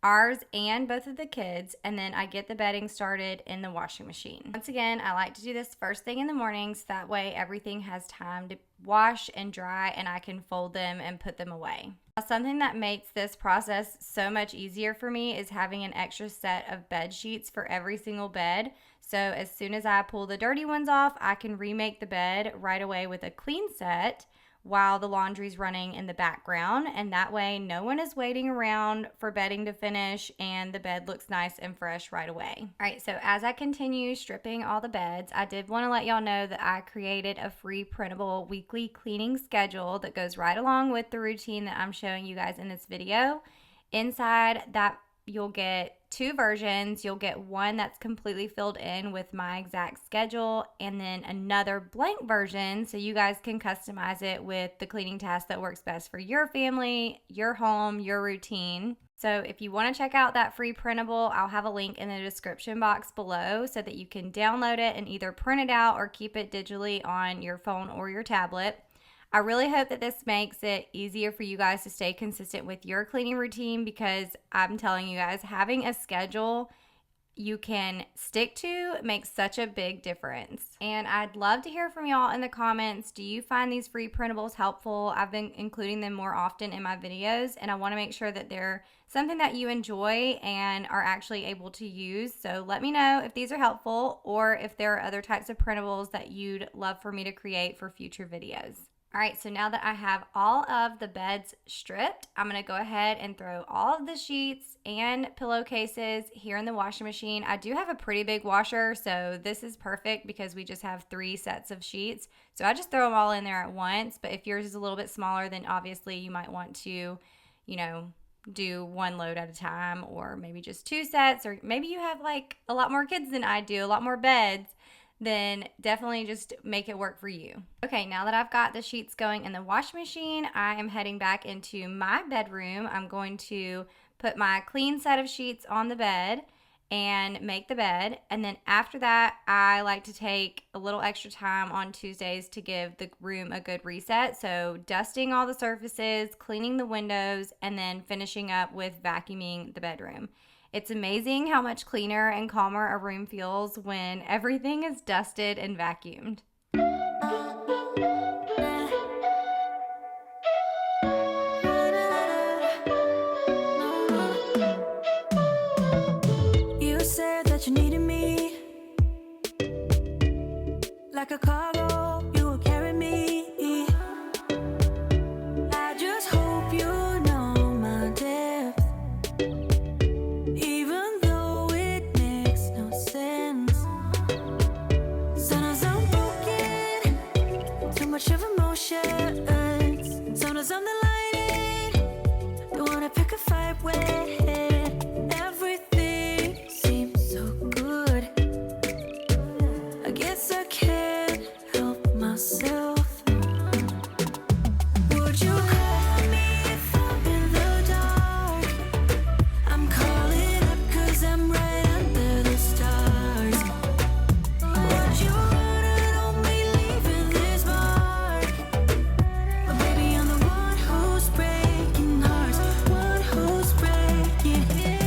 ours and both of the kids, and then I get the bedding started in the washing machine. Once again, I like to do this first thing in the morning so that way everything has time to wash and dry and I can fold them and put them away. Now, something that makes this process so much easier for me is having an extra set of bed sheets for every single bed. So as soon as I pull the dirty ones off, I can remake the bed right away with a clean set, while the laundry's running in the background, and that way no one is waiting around for bedding to finish and the bed looks nice and fresh right away. All right, so as I continue stripping all the beds, I did want to let y'all know that I created a free printable weekly cleaning schedule that goes right along with the routine that I'm showing you guys in this video. Inside that, you'll get 2 versions. You'll get one that's completely filled in with my exact schedule, and then another blank version so you guys can customize it with the cleaning task that works best for your family, your home, your routine. So if you want to check out that free printable, I'll have a link in the description box below so that you can download it and either print it out or keep it digitally on your phone or your tablet. I really hope that this makes it easier for you guys to stay consistent with your cleaning routine, because I'm telling you guys, having a schedule you can stick to makes such a big difference. And I'd love to hear from y'all in the comments. Do you find these free printables helpful? I've been including them more often in my videos, and I want to make sure that they're something that you enjoy and are actually able to use. So let me know if these are helpful or if there are other types of printables that you'd love for me to create for future videos. All right, so now that I have all of the beds stripped, I'm gonna go ahead and throw all of the sheets and pillowcases here in the washing machine. I do have a pretty big washer, so this is perfect because we just have 3 sets of sheets. So I just throw them all in there at once, but if yours is a little bit smaller, then obviously you might want to, do 1 load at a time, or maybe just 2 sets, or maybe you have like a lot more kids than I do, a lot more beds. Then definitely just make it work for you. Okay, now that I've got the sheets going in the washing machine, I am heading back into my bedroom. I'm going to put my clean set of sheets on the bed and make the bed. And then after that, I like to take a little extra time on Tuesdays to give the room a good reset. So dusting all the surfaces, cleaning the windows, and then finishing up with vacuuming the bedroom. It's amazing how much cleaner and calmer a room feels when everything is dusted and vacuumed. You said that you needed me like a cargo, you will carry me. I just hope you know my depth, even though it makes no sense. Sometimes I'm broken, too much of emotions. Sometimes I'm the lightning, don't wanna pick a fight with. Everything seems so good, I guess I can't help myself. Would you call me if I'm in the dark? I'm calling up 'cause I'm right under the stars. Would you run on me leaving this mark? But baby, I'm the one who's breaking hearts, one who's breaking it.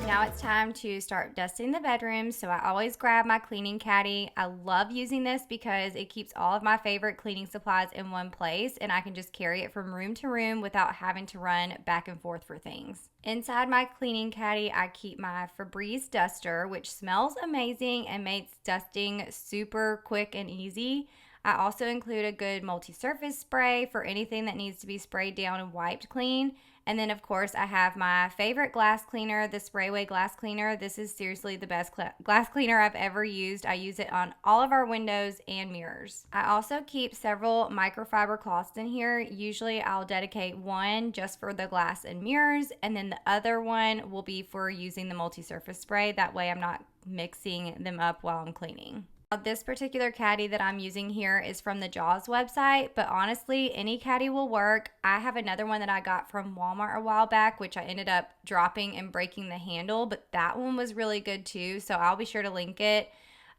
Now it's time to start dusting the bedroom, so I always grab my cleaning caddy. I love using this because it keeps all of my favorite cleaning supplies in one place, and I can just carry it from room to room without having to run back and forth for things. Inside my cleaning caddy, I keep my Febreze duster, which smells amazing and makes dusting super quick and easy. I also include a good multi-surface spray for anything that needs to be sprayed down and wiped clean. And then, of course, I have my favorite glass cleaner, the Sprayway glass cleaner. This is seriously the best glass cleaner I've ever used. I use it on all of our windows and mirrors. I also keep several microfiber cloths in here. Usually I'll dedicate one just for the glass and mirrors, and then the other one will be for using the multi-surface spray. That way I'm not mixing them up while I'm cleaning. This particular caddy that I'm using here is from the Jaws website, but honestly, any caddy will work. I have another one that I got from Walmart a while back, which I ended up dropping and breaking the handle, but that one was really good too, so I'll be sure to link it.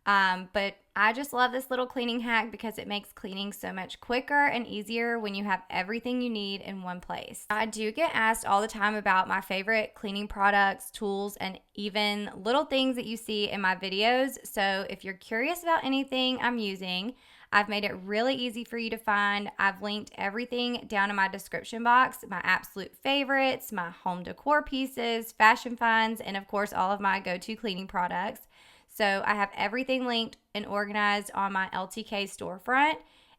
But I just love this little cleaning hack because it makes cleaning so much quicker and easier when you have everything you need in one place. I do get asked all the time about my favorite cleaning products, tools, and even little things that you see in my videos. So if you're curious about anything I'm using, I've made it really easy for you to find. I've linked everything down in my description box, my absolute favorites, my home decor pieces, fashion finds, and of course all of my go-to cleaning products. So I have everything linked and organized on my LTK storefront.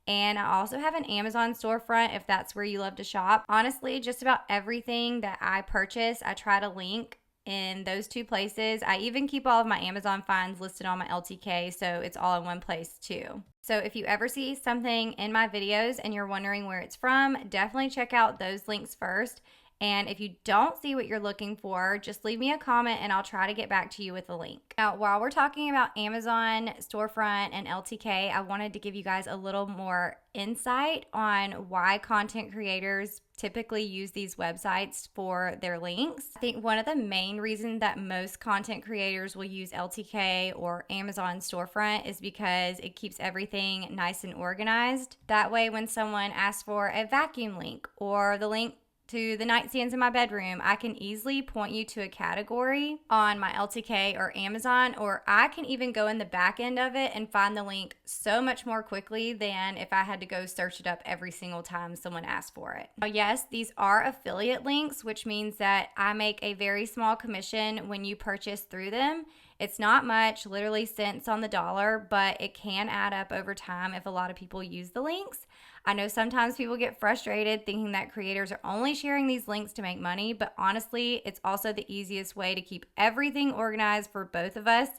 And I also have an Amazon storefront if that's where you love to shop. Honestly, just about everything that I purchase, I try to link in those two places. I even keep all of my Amazon finds listed on my LTK, so it's all in one place too. So if you ever see something in my videos and you're wondering where it's from, definitely check out those links first. And if you don't see what you're looking for, just leave me a comment and I'll try to get back to you with a link. Now, while we're talking about Amazon, storefront, and LTK, I wanted to give you guys a little more insight on why content creators typically use these websites for their links. I think one of the main reasons that most content creators will use LTK or Amazon storefront is because it keeps everything nice and organized. That way, when someone asks for a vacuum link or the link to the nightstands in my bedroom, I can easily point you to a category on my LTK or Amazon, or I can even go in the back end of it and find the link so much more quickly than if I had to go search it up every single time someone asked for it. Now, yes, these are affiliate links, which means that I make a very small commission when you purchase through them. It's not much, literally cents on the dollar, but it can add up over time if a lot of people use the links. I know sometimes people get frustrated thinking that creators are only sharing these links to make money, but honestly, it's also the easiest way to keep everything organized for both of us.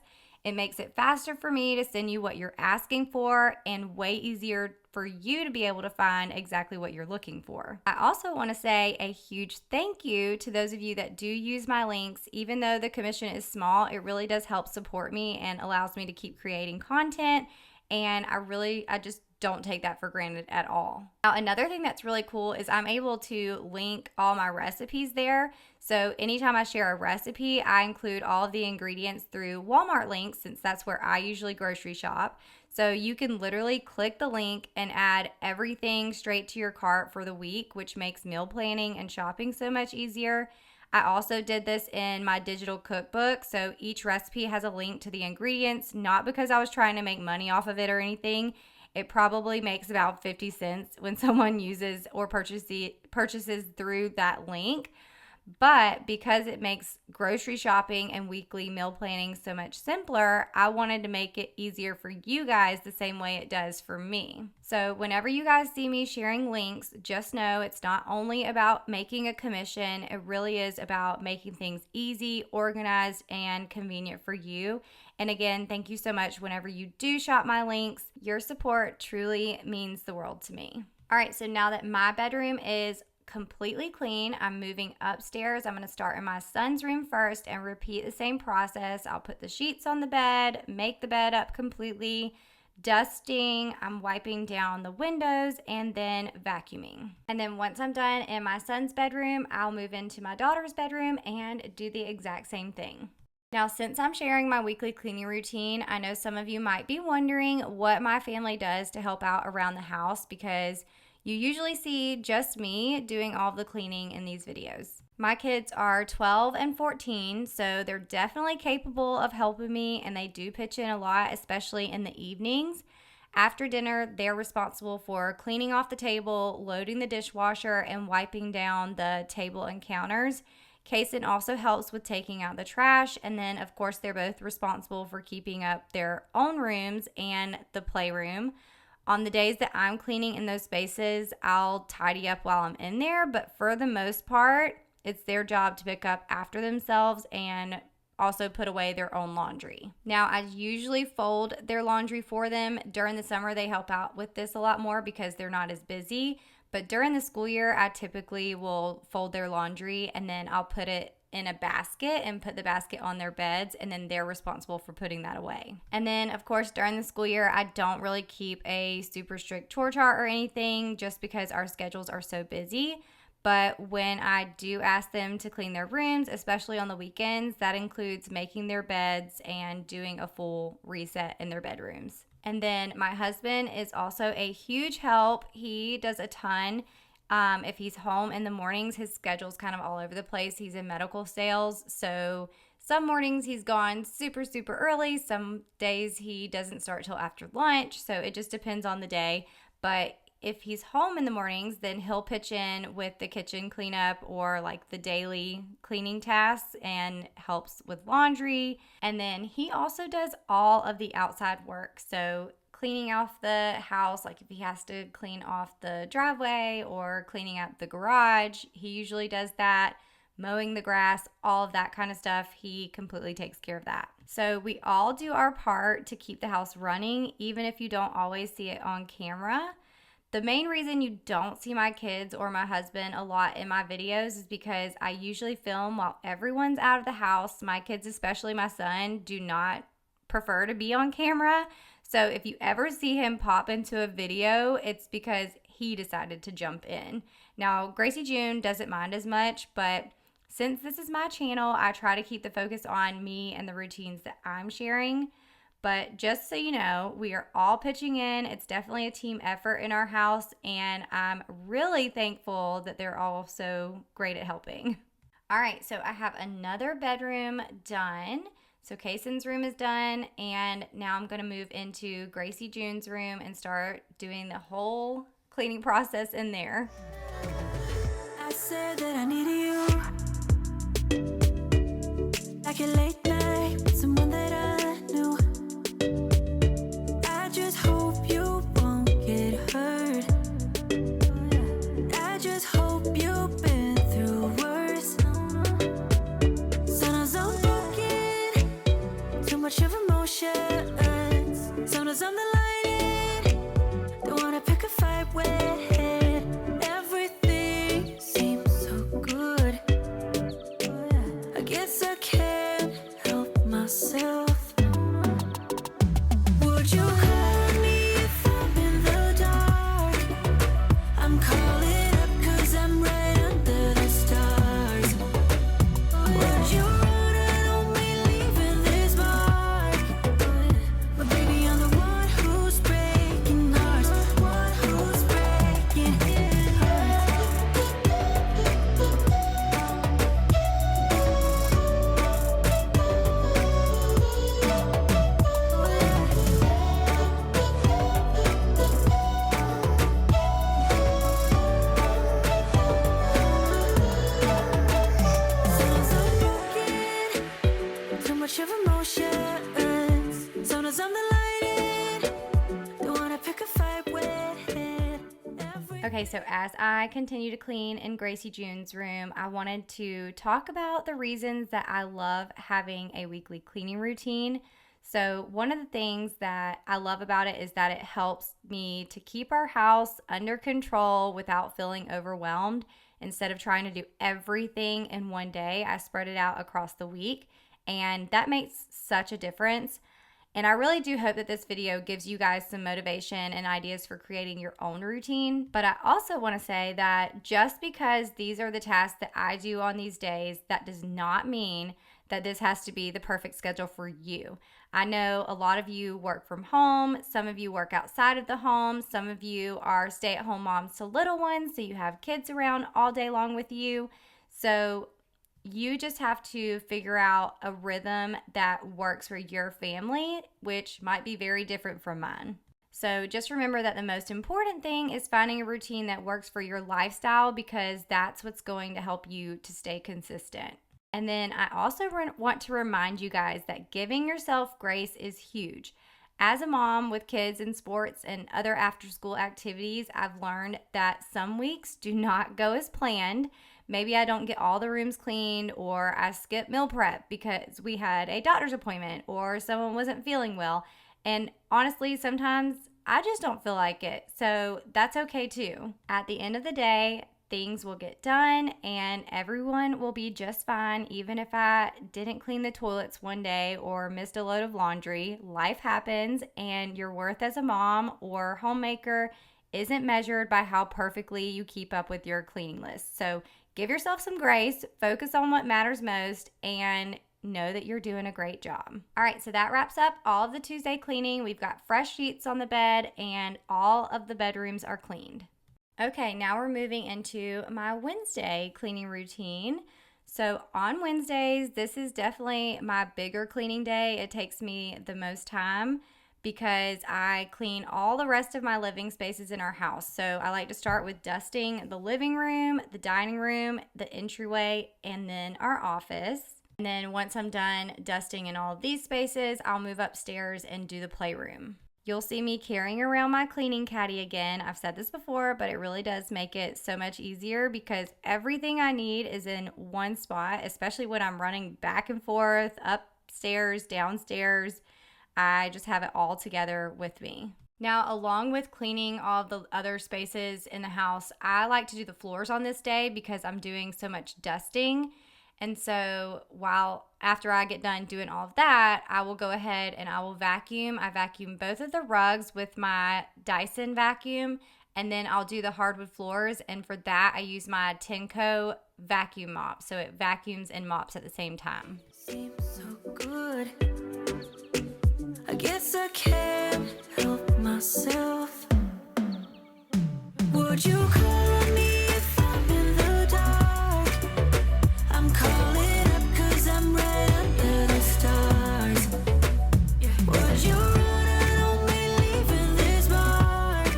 It makes it faster for me to send you what you're asking for and way easier for you to be able to find exactly what you're looking for. I also want to say a huge thank you to those of you that do use my links. Even though the commission is small, it really does help support me and allows me to keep creating content. And I just don't take that for granted at all. Now, another thing that's really cool is I'm able to link all my recipes there. So anytime I share a recipe, I include all of the ingredients through Walmart links, since that's where I usually grocery shop. So you can literally click the link and add everything straight to your cart for the week, which makes meal planning and shopping so much easier. I also did this in my digital cookbook, so each recipe has a link to the ingredients, not because I was trying to make money off of it or anything. It probably makes about 50 cents when someone uses or purchases through that link. But because it makes grocery shopping and weekly meal planning so much simpler, I wanted to make it easier for you guys the same way it does for me. So whenever you guys see me sharing links, just know it's not only about making a commission, it really is about making things easy, organized, and convenient for you. And again, thank you so much whenever you do shop my links. Your support truly means the world to me. All right, so now that my bedroom is completely clean, I'm moving upstairs. I'm going to start in my son's room first and repeat the same process. I'll put the sheets on the bed, make the bed up completely, dusting, I'm wiping down the windows, and then vacuuming. And then once I'm done in my son's bedroom, I'll move into my daughter's bedroom and do the exact same thing. Now, since I'm sharing my weekly cleaning routine, I know some of you might be wondering what my family does to help out around the house, because you usually see just me doing all of the cleaning in these videos. My kids are 12 and 14, so they're definitely capable of helping me, and they do pitch in a lot, especially in the evenings. After dinner, they're responsible for cleaning off the table, loading the dishwasher, and wiping down the table and counters. Kason also helps with taking out the trash, and then of course they're both responsible for keeping up their own rooms and the playroom. On the days that I'm cleaning in those spaces, I'll tidy up while I'm in there, but for the most part, it's their job to pick up after themselves and also put away their own laundry. Now, I usually fold their laundry for them. During the summer, they help out with this a lot more because they're not as busy. But during the school year, I typically will fold their laundry and then I'll put it in a basket and put the basket on their beds, and then they're responsible for putting that away. And then of course during the school year, I don't really keep a super strict chore chart or anything just because our schedules are so busy. But when I do ask them to clean their rooms, especially on the weekends, that includes making their beds and doing a full reset in their bedrooms. And then my husband is also a huge help. He does a ton. If he's home in the mornings, his schedule's kind of all over the place. He's in medical sales, so some mornings he's gone super, super early. Some days he doesn't start till after lunch, so it just depends on the day. But if he's home in the mornings, then he'll pitch in with the kitchen cleanup or like the daily cleaning tasks and helps with laundry. And then he also does all of the outside work. So cleaning off the house, like if he has to clean off the driveway or cleaning out the garage, he usually does that. Mowing the grass, all of that kind of stuff, he completely takes care of that. So we all do our part to keep the house running, even if you don't always see it on camera. The main reason you don't see my kids or my husband a lot in my videos is because I usually film while everyone's out of the house. My kids, especially my son, do not prefer to be on camera. So if you ever see him pop into a video, it's because he decided to jump in. Now, Gracie June doesn't mind as much, but since this is my channel, I try to keep the focus on me and the routines that I'm sharing. But just so you know, we are all pitching in. It's definitely a team effort in our house, and I'm really thankful that they're all so great at helping. All right, so I have another bedroom done. So Kaysen's room is done, and now I'm going to move into Gracie June's room and start doing the whole cleaning process in there. I said that I needed you, like a late night with someone that I knew. I just hope you won't get hurt. I just hope you've been through worse. Sometimes I'm broken, too much of emotions. Sometimes I'm the lighting, don't wanna pick a fight with. Everything seems so good. I guess I can't help myself. Would you call me if I'm in the dark? I'm calling up 'cause I'm right under the stars. Would you run on me leaving this mark? But baby, I'm the one who's breaking hearts, one who's breaking hearts. Sometimes I'm broken, too much of emotions. Sometimes I'm the lighting, don't wanna pick a fight with. Okay, so as I continue to clean in Gracie June's room, I wanted to talk about the reasons that I love having a weekly cleaning routine. So one of the things that I love about it is that it helps me to keep our house under control without feeling overwhelmed. Instead of trying to do everything in one day, I spread it out across the week, and that makes such a difference. And I really do hope that this video gives you guys some motivation and ideas for creating your own routine. But I also want to say that just because these are the tasks that I do on these days, that does not mean that this has to be the perfect schedule for you. I know a lot of you work from home, some of you work outside of the home, some of you are stay-at-home moms to little ones, so you have kids around all day long with you. So you just have to figure out a rhythm that works for your family, which might be very different from mine. So just remember that the most important thing is finding a routine that works for your lifestyle, because that's what's going to help you to stay consistent. And then I also want to remind you guys that giving yourself grace is huge. As a mom with kids in sports and other after-school activities, I've learned that some weeks do not go as planned. Maybe I don't get all the rooms cleaned, or I skip meal prep because we had a doctor's appointment or someone wasn't feeling well. And honestly, sometimes I just don't feel like it. So that's okay too. At the end of the day, things will get done and everyone will be just fine. Even if I didn't clean the toilets one day or missed a load of laundry, life happens, and your worth as a mom or homemaker isn't measured by how perfectly you keep up with your cleaning list. So give yourself some grace, focus on what matters most, and know that you're doing a great job. All right, so that wraps up all of the Tuesday cleaning. We've got fresh sheets on the bed and all of the bedrooms are cleaned. Okay, now we're moving into my Wednesday cleaning routine. So on Wednesdays, this is definitely my bigger cleaning day. It takes me the most time because I clean all the rest of my living spaces in our house. So I like to start with dusting the living room, the dining room, the entryway, and then our office. And then once I'm done dusting in all of these spaces, I'll move upstairs and do the playroom. You'll see me carrying around my cleaning caddy again. I've said this before, but it really does make it so much easier because everything I need is in one spot, especially when I'm running back and forth, upstairs, downstairs. I just have it all together with me. Now, along with cleaning all the other spaces in the house, I like to do the floors on this day because I'm doing so much dusting. And so after I get done doing all of that, I will go ahead and I will vacuum. I vacuum both of the rugs with my Dyson vacuum, and then I'll do the hardwood floors. And for that, I use my Tenco vacuum mop. So it vacuums and mops at the same time. Seems so good. I guess I can't help myself. Would you call me if I'm in the dark? I'm calling up 'cause I'm right under the stars. Would you run on me leaving this mark?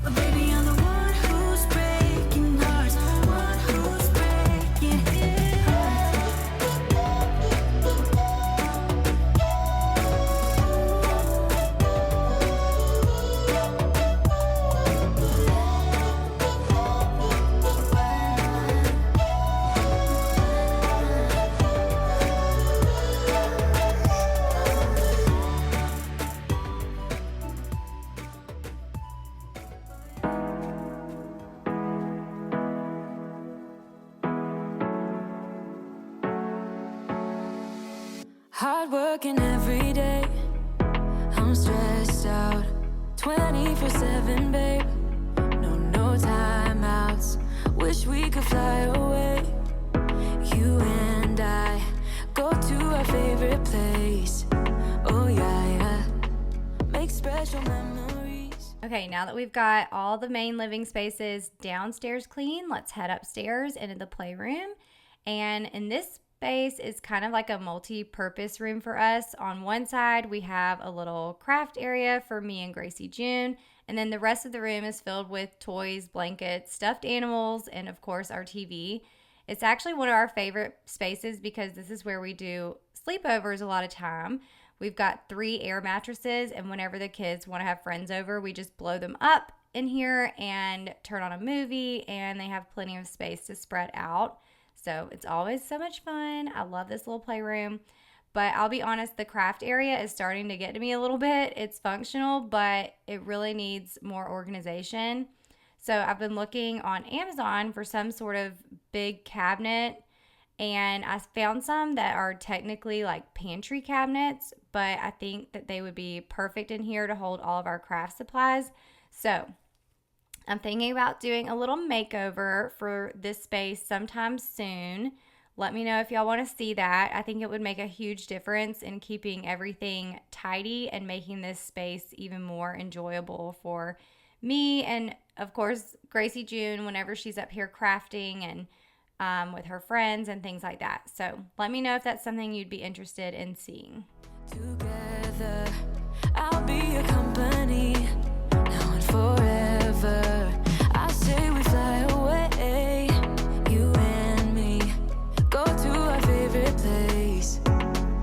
But baby, I'm the one who's breaking hearts, the one who's breaking hearts. Hard working every day. I'm stressed out 24/7, babe. No timeouts. Wish we could fly away. You and I go to our favorite place. Oh yeah. Make special memories. Okay, now that we've got all the main living spaces downstairs clean, let's head upstairs into the playroom. And in this space is kind of like a multi-purpose room for us. On one side, we have a little craft area for me and Gracie June, and then the rest of the room is filled with toys, blankets, stuffed animals, and of course our TV. It's actually one of our favorite spaces because this is where we do sleepovers a lot of time. We've got 3 air mattresses, and whenever the kids want to have friends over, we just blow them up in here and turn on a movie, and they have plenty of space to spread out. So it's always so much fun. I love this little playroom. But I'll be honest, the craft area is starting to get to me a little bit. It's functional, but it really needs more organization. So I've been looking on Amazon for some sort of big cabinet, and I found some that are technically like pantry cabinets, but I think that they would be perfect in here to hold all of our craft supplies. So I'm thinking about doing a little makeover for this space sometime soon. Let me know if y'all want to see that. I think it would make a huge difference in keeping everything tidy and making this space even more enjoyable for me and, of course, Gracie June whenever she's up here crafting and with her friends and things like that. So let me know if that's something you'd be interested in seeing. Together, I'll be your company now and forever. I say we fly away, you and me, go to our favorite place.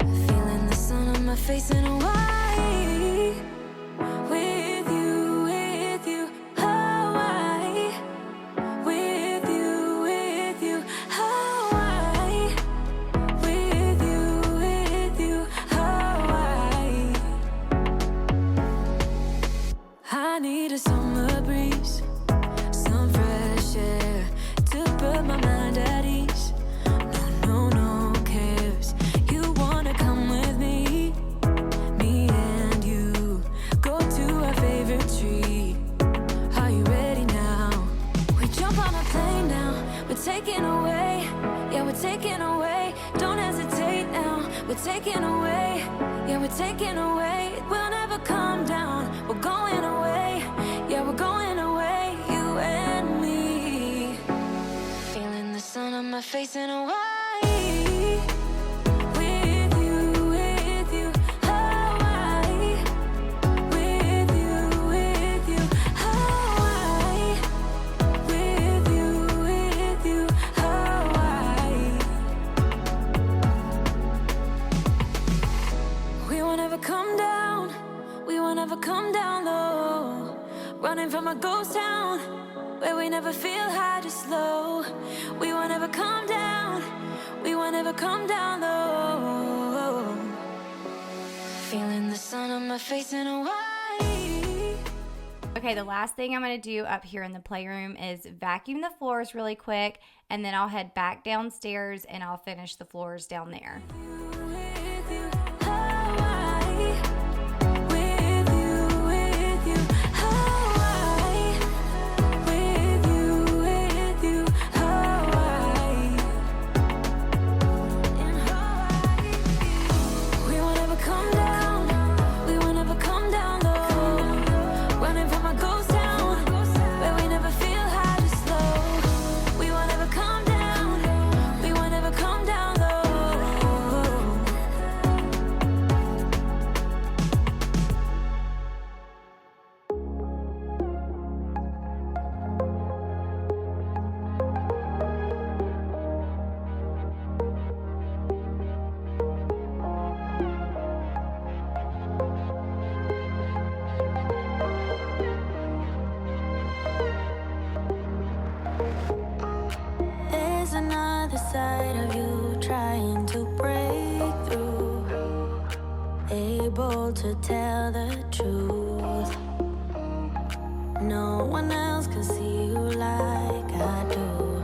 Feeling the sun on my face in Hawaii. With you, Hawaii. With you, Hawaii. With you, Hawaii. I need a summer breeze, some fresh air to put my mind at ease. No cares. You wanna come with me? we're taking away, yeah, we're taking away. We'll never come down, we're going away, yeah, we're going away, you and me. Feeling the sun on my face in Hawaii. With you, Hawaii. With you, Hawaii. With you, Hawaii. We won't ever come down, we won't ever come down low. Running from a ghost town where we never feel high, just low. We won't ever come down, we won't ever come down low. Feeling the sun on my face in Hawaii. Okay, the last thing I'm going to do up here in the playroom is vacuum the floors really quick, and then I'll head back downstairs and I'll finish the floors down there. With you, Hawaii. With you, Hawaii. With you, Hawaii. In Hawaii. We won't ever come down, we won't ever come down low. Running from a ghost town where we never feel high, just low. We won't ever come down, we won't ever come down low. There's another side of you trying to break through, able to tell the truth. No one else can see you like I do.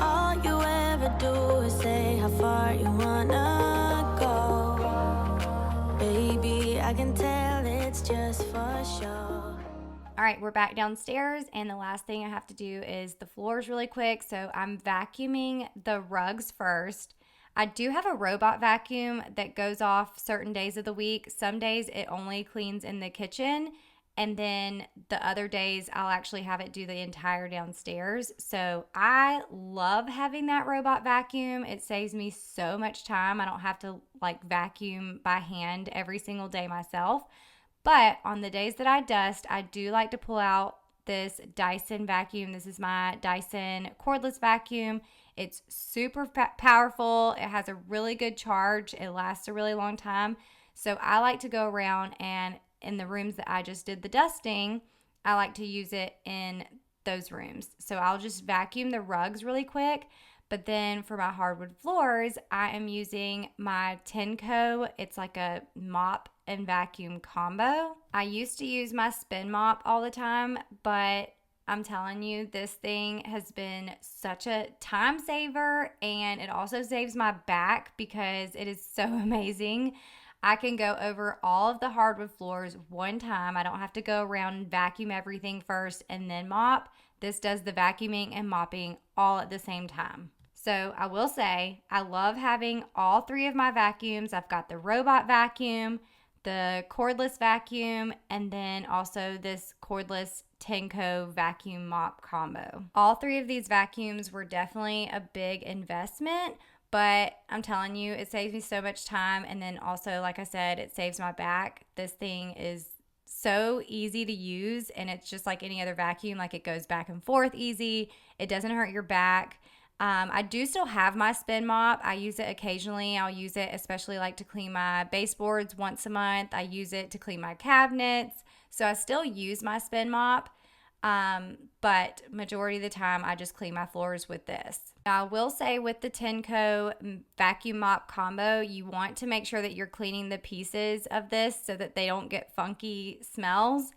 All you ever do is say how far you wanna go. Baby, I can tell it's just for show. All right, we're back downstairs, and the last thing I have to do is the floors really quick. So I'm vacuuming the rugs first. I do have a robot vacuum that goes off certain days of the week. Some days it only cleans in the kitchen, and then the other days I'll actually have it do the entire downstairs. So I love having that robot vacuum. It saves me so much time. I don't have to like vacuum by hand every single day myself. But on the days that I dust, I do like to pull out this Dyson vacuum. This is my Dyson cordless vacuum. It's super powerful. It has a really good charge. It lasts a really long time. So I like to go around, and in the rooms that I just did the dusting, I like to use it in those rooms. So I'll just vacuum the rugs really quick. But then for my hardwood floors, I am using my Tenco. It's like a mop and vacuum combo. I used to use my spin mop all the time, but I'm telling you, this thing has been such a time saver, and it also saves my back because it is so amazing. I can go over all of the hardwood floors one time. I don't have to go around and vacuum everything first and then mop. This does the vacuuming and mopping all at the same time. So I will say I love having all three of my vacuums. I've got the robot vacuum, the cordless vacuum, and then also this cordless Tenco vacuum mop combo. All three of these vacuums were definitely a big investment, but I'm telling you, it saves me so much time. And then also, like I said, it saves my back. This thing is so easy to use, and it's just like any other vacuum. Like, it goes back and forth easy. It doesn't hurt your back. I do still have my spin mop. I use it occasionally. I'll use it especially like to clean my baseboards once a month. I use it to clean my cabinets. So I still use my spin mop. But majority of the time I just clean my floors with this. Now, I will say with the Tenco vacuum mop combo, you want to make sure that you're cleaning the pieces of this so that they don't get funky smells.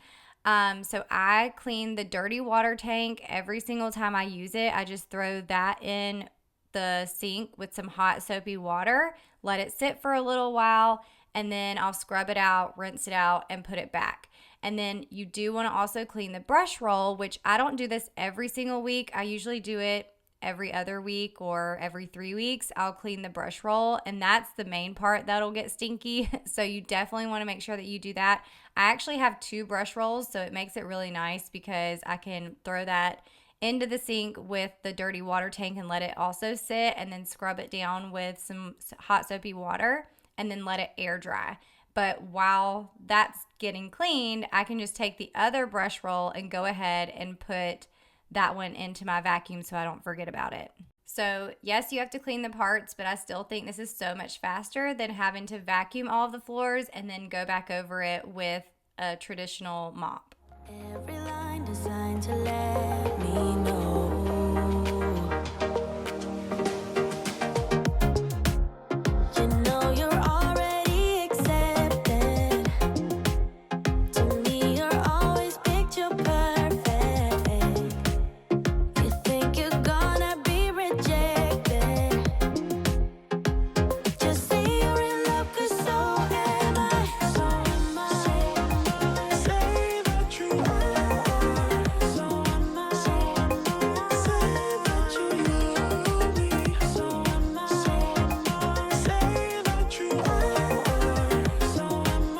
So I clean the dirty water tank every single time I use it. I just throw that in the sink with some hot soapy water, let it sit for a little while, and then I'll scrub it out, rinse it out, and put it back. And then you do want to also clean the brush roll, which I don't do this every single week. I usually do it every other week or every 3 weeks, I'll clean the brush roll, and that's the main part that'll get stinky. So you definitely want to make sure that you do that. I actually have 2 brush rolls, so it makes it really nice because I can throw that into the sink with the dirty water tank and let it also sit, and then scrub it down with some hot soapy water and then let it air dry. But while that's getting cleaned, I can just take the other brush roll and go ahead and put that one into my vacuum so I don't forget about it. So yes, you have to clean the parts, but I still think this is so much faster than having to vacuum all of the floors and then go back over it with a traditional mop. Every line designed to let me know. You know you're already accepted. To me, you're always picture perfect. You think you're gonna be rejected. Just say you're in love, 'cause so am I. So am I. Say that you are. So am I. Say that you love me. So am I. Say that you are. So am I.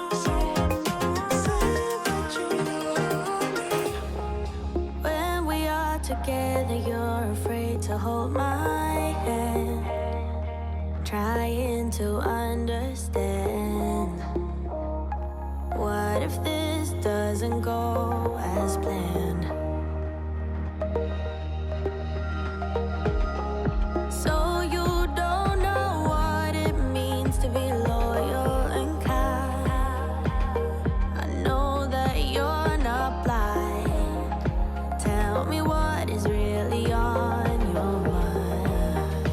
Say that you love me. When we are together, you're afraid to hold my hand, trying to understand. What if this doesn't go as planned? So you don't know what it means to be loyal and kind. I know that you're not blind. Tell me what is really on your mind.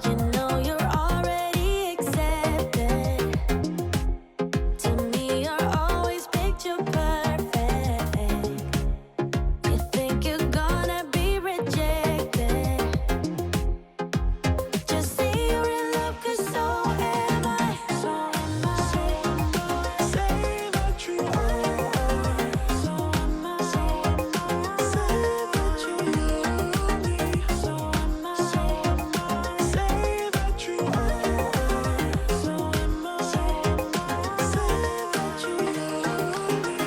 You know you're already accepted. To me, you're always picture perfect. You think you're gonna be rejected. Just say you're in love, 'cause so am I. So am I. Say that you are. So am I. Say that you love me. So am I. Say that you are. So am I. Say that you love me.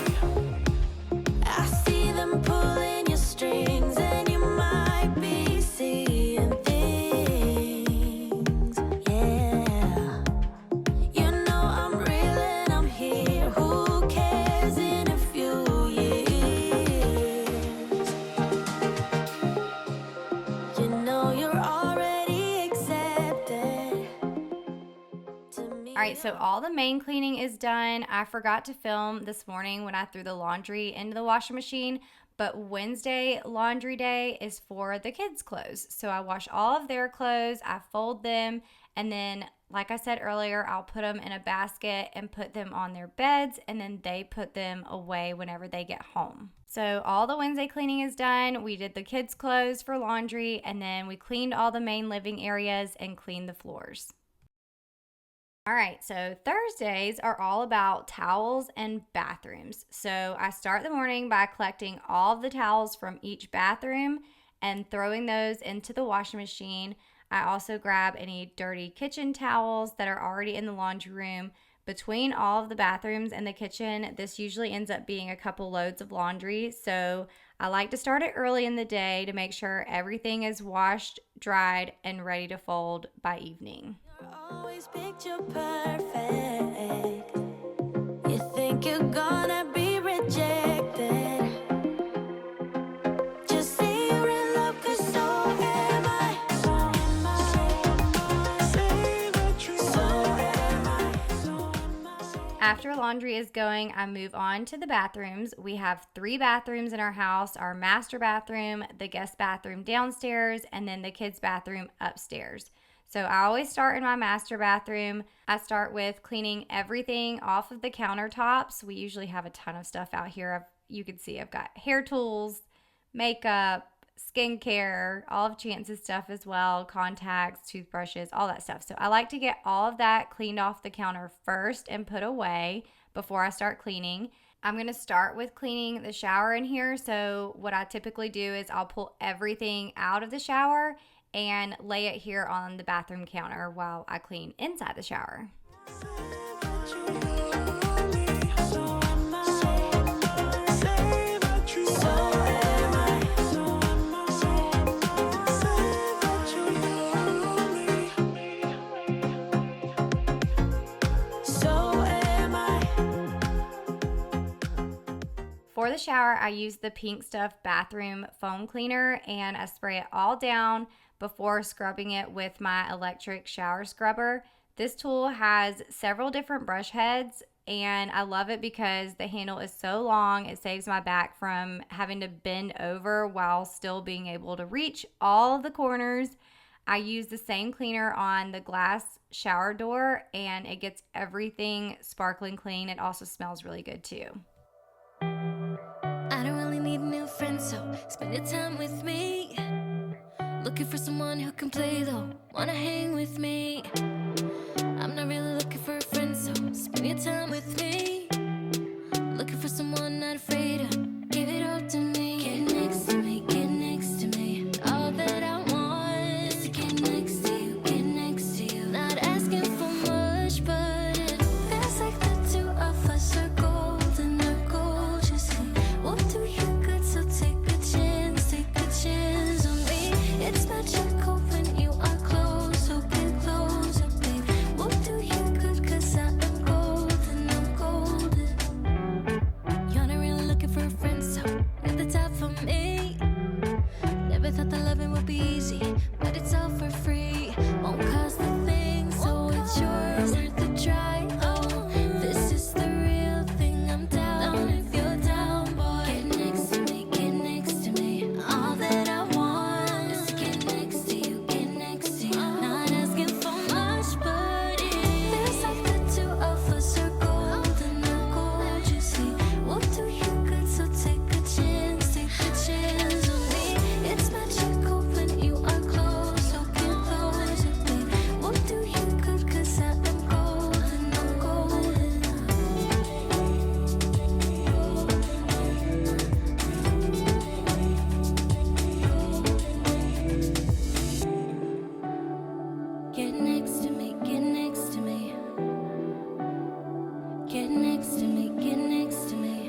I see them pulling your strings, and you might be seeing things. Yeah. You know I'm real and I'm here. Who cares in a few years? You know you're already accepted. To me, All right, so all the main cleaning is done. I forgot to film this morning when I threw the laundry into the washing machine, but Wednesday laundry day is for the kids' clothes. So I wash all of their clothes, I fold them, and then, like I said earlier, I'll put them in a basket and put them on their beds, and then they put them away whenever they get home. So all the Wednesday cleaning is done. We did the kids' clothes for laundry, and then we cleaned all the main living areas and cleaned the floors. All right, so Thursdays are all about towels and bathrooms. So I start the morning by collecting all of the towels from each bathroom and throwing those into the washing machine. I also grab any dirty kitchen towels that are already in the laundry room. Between all of the bathrooms and the kitchen, this usually ends up being a couple loads of laundry. So I like to start it early in the day to make sure everything is washed, dried, and ready to fold by evening. you're always picture perfect. You think you're gonna be rejected. Just say you're in love, 'cause so am I. So am I. Say that you So are. am I. So am I. After laundry is going, I move on to the bathrooms. We have 3 bathrooms in our house: our master bathroom, the guest bathroom downstairs, and then the kids' bathroom upstairs. So I always start in my master bathroom. I start with cleaning everything off of the countertops. We usually have a ton of stuff out here. You can see I've got hair tools, makeup, skincare, all of Chance's stuff as well, contacts, toothbrushes, all that stuff. So I like to get all of that cleaned off the counter first and put away before I start cleaning. I'm going to start with cleaning the shower in here. So what I typically do is I'll pull everything out of the shower and lay it here on the bathroom counter while I clean inside the shower. For the shower, I use the Pink Stuff bathroom foam cleaner and I spray it all down before scrubbing it with my electric shower scrubber. This tool has several different brush heads and I love it because the handle is so long. It saves my back from having to bend over while still being able to reach all of the corners. I use the same cleaner on the glass shower door and it gets everything sparkling clean. It also smells really good too. I don't really need a new friend, so spend your time with me. Looking for someone who can play though, wanna hang with me. I'm not really looking for a friend, so spend your time with me. Looking for someone not afraid to give it all to me. Get next to me, get next to me. All that I want is to get next to you, get next to you. Not asking for much, but it feels like the two of us are golden, are gorgeous. We'll do you good, so take a chance on me. It's magical when you are close, so get closer, babe. We'll do you good, cause I am golden, I'm golden. You're not really looking for a friend, so at the top for me. Never thought that loving would be easy, but it's all for free. Won't cost a thing, so it's yours, worth the try. Oh, this is the real thing, I'm down if you're down, boy. Get next to me, get next to me. All that I want is to get next to you, get next to you. Not asking for much, but it feels like the two of us are golden, are gorgeous. We'll do you good, so take a chance on me. It's magical when you are close, so get closer, babe. We'll do you good, cause I am golden, I'm golden. Get next to me, get next to me. Get next to me, get next to me.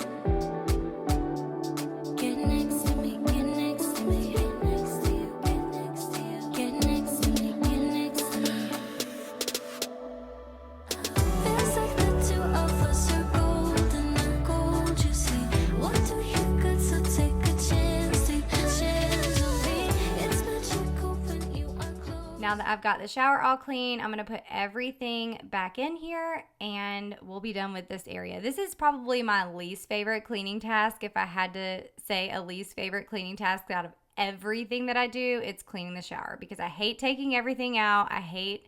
Get next to me, get next to me. Get next to you, get next to you. Get next to me, get next to me. Feels like the two of us are golden, are gorgeous. We'll do you good, so take a chance on me. It's magical when you are close. Now that I've got the shower all clean, I'm going to put everything back in here and we'll be done with this area. This is probably my least favorite cleaning task. If I had to say a least favorite cleaning task out of everything that I do, it's cleaning the shower because I hate taking everything out. I hate,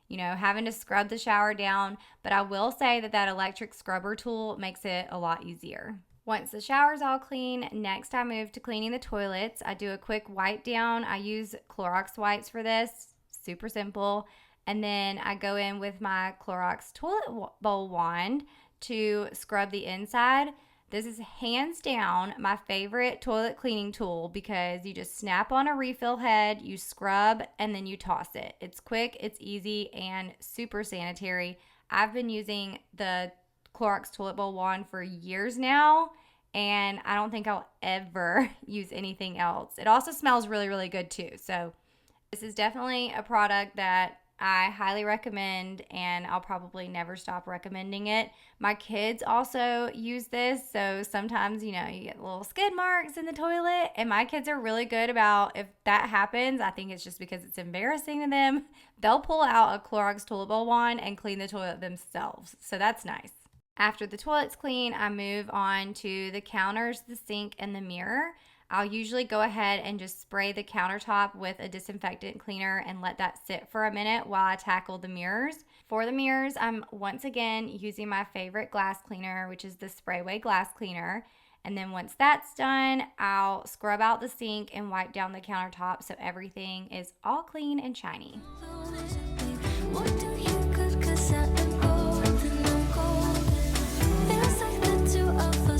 having to scrub the shower down, but I will say that that electric scrubber tool makes it a lot easier. Once the shower's all clean, next I move to cleaning the toilets. I do a quick wipe down. I use Clorox wipes for this, super simple. And then I go in with my Clorox toilet bowl wand to scrub the inside. This is hands down my favorite toilet cleaning tool because you just snap on a refill head, you scrub, and then you toss it. It's quick, it's easy, and super sanitary. I've been using the Clorox toilet bowl wand for years now, and I don't think I'll ever use anything else. It also smells really, really good too. So this is definitely a product that I highly recommend, and I'll probably never stop recommending it. My kids also use this, so sometimes, you get little skid marks in the toilet, and my kids are really good about, if that happens, I think it's just because it's embarrassing to them, they'll pull out a Clorox toilet bowl wand and clean the toilet themselves, so that's nice. After the toilet's clean, I move on to the counters, the sink, and the mirror. I'll usually go ahead and just spray the countertop with a disinfectant cleaner and let that sit for a minute while I tackle the mirrors. For the mirrors, I'm once again using my favorite glass cleaner, which is the Sprayway glass cleaner. And then once that's done, I'll scrub out the sink and wipe down the countertop so everything is all clean and shiny. What do you good, 'cause I am golden, I'm golden. Feels like the two of us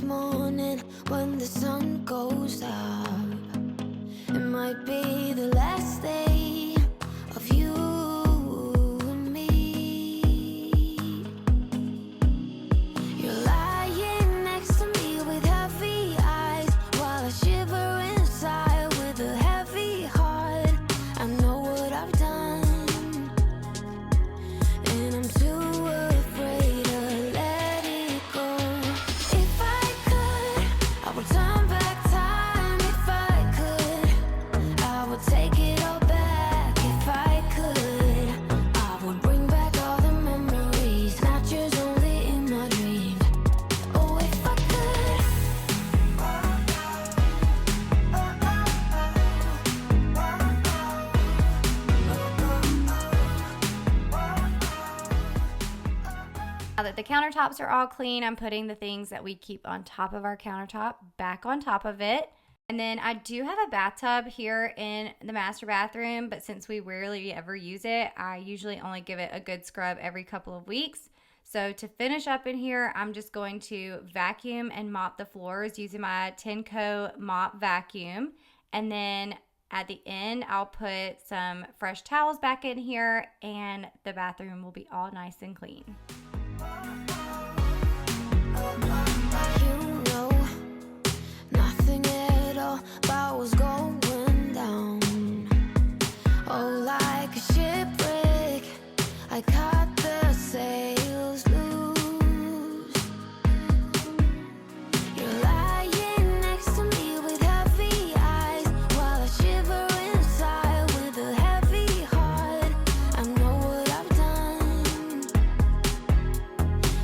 morning when the sun goes up. It might be the last day of you and me. You're lying next to me with heavy eyes while I shiver inside with a heavy heart. I know what I've done, and I'm too afraid to let it go. If I could, I would turn back time. If I could, I would take it all back. If I could, I would bring back all the memories, not yours, only in my dreams. Oh, if I could. Now that the countertops are all clean, I'm putting the things that we keep on top of our countertop back on top of it. And then I do have a bathtub here in the master bathroom, but since we rarely ever use it, I usually only give it a good scrub every couple of weeks. So to finish up in here, I'm just going to vacuum and mop the floors using my Tenco mop vacuum. And then at the end, I'll put some fresh towels back in here and the bathroom will be all nice and clean. You know nothing at all about what's going down. Oh, like a shipwreck, I caught the sails loose. You're lying next to me with heavy eyes while I shiver inside with a heavy heart. I know what I've done,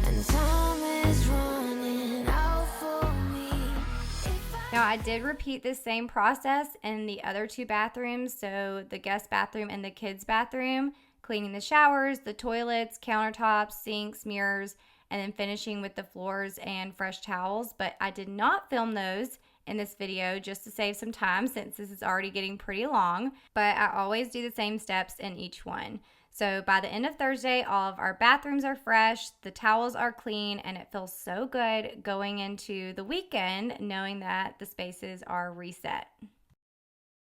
and time is running out for me. Now I did repeat this same process in the other two bathrooms, so the guest bathroom and the kids bathroom, cleaning the showers, the toilets, countertops, sinks, mirrors, and then finishing with the floors and fresh towels. But I did not film those in this video just to save some time since this is already getting pretty long, but I always do the same steps in each one. So by the end of Thursday, all of our bathrooms are fresh, the towels are clean, and it feels so good going into the weekend knowing that the spaces are reset.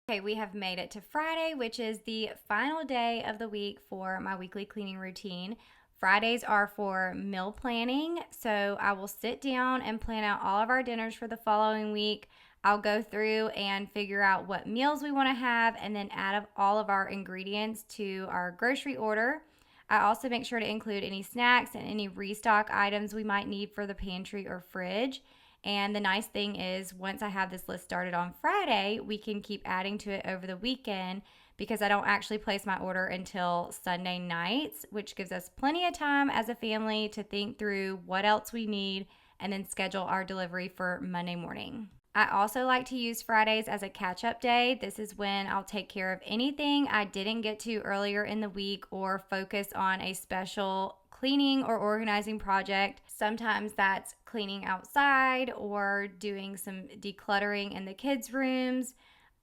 Okay, we have made it to Friday, which is the final day of the week for my weekly cleaning routine. Fridays are for meal planning, so I will sit down and plan out all of our dinners for the following week. I'll go through and figure out what meals we want to have and then add up all of our ingredients to our grocery order. I also make sure to include any snacks and any restock items we might need for the pantry or fridge. And the nice thing is, once I have this list started on Friday, we can keep adding to it over the weekend because I don't actually place my order until Sunday nights, which gives us plenty of time as a family to think through what else we need and then schedule our delivery for Monday morning. I also like to use Fridays as a catch-up day. This is when I'll take care of anything I didn't get to earlier in the week or focus on a special cleaning or organizing project. Sometimes that's cleaning outside or doing some decluttering in the kids' rooms,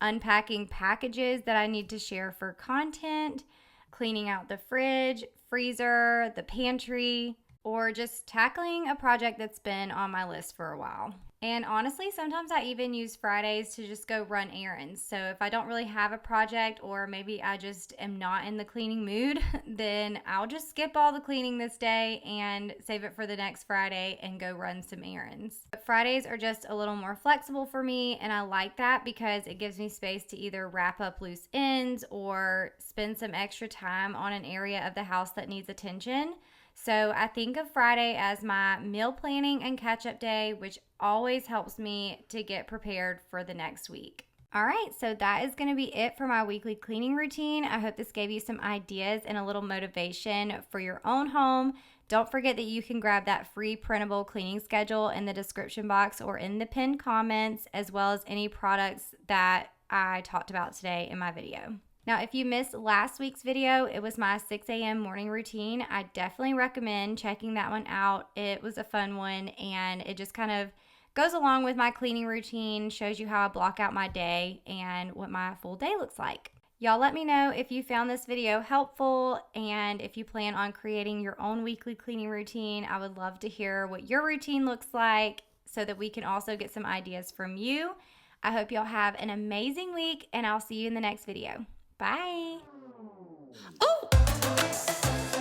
unpacking packages that I need to share for content, cleaning out the fridge, freezer, the pantry, or just tackling a project that's been on my list for a while. And honestly, sometimes I even use Fridays to just go run errands. So if I don't really have a project or maybe I just am not in the cleaning mood, then I'll just skip all the cleaning this day and save it for the next Friday and go run some errands. But Fridays are just a little more flexible for me, and I like that because it gives me space to either wrap up loose ends or spend some extra time on an area of the house that needs attention. So I think of Friday as my meal planning and catch-up day, which always helps me to get prepared for the next week. All right, so that is going to be it for my weekly cleaning routine. I hope this gave you some ideas and a little motivation for your own home. Don't forget that you can grab that free printable cleaning schedule in the description box or in the pinned comments, as well as any products that I talked about today in my video. Now, if you missed last week's video, it was my 6 a.m. morning routine. I definitely recommend checking that one out. It was a fun one, and it just kind of goes along with my cleaning routine, shows you how I block out my day and what my full day looks like. Y'all let me know if you found this video helpful, and if you plan on creating your own weekly cleaning routine. I would love to hear what your routine looks like. so that we can also get some ideas from you. I hope y'all have an amazing week, and I'll see you in the next video. Bye. Ooh.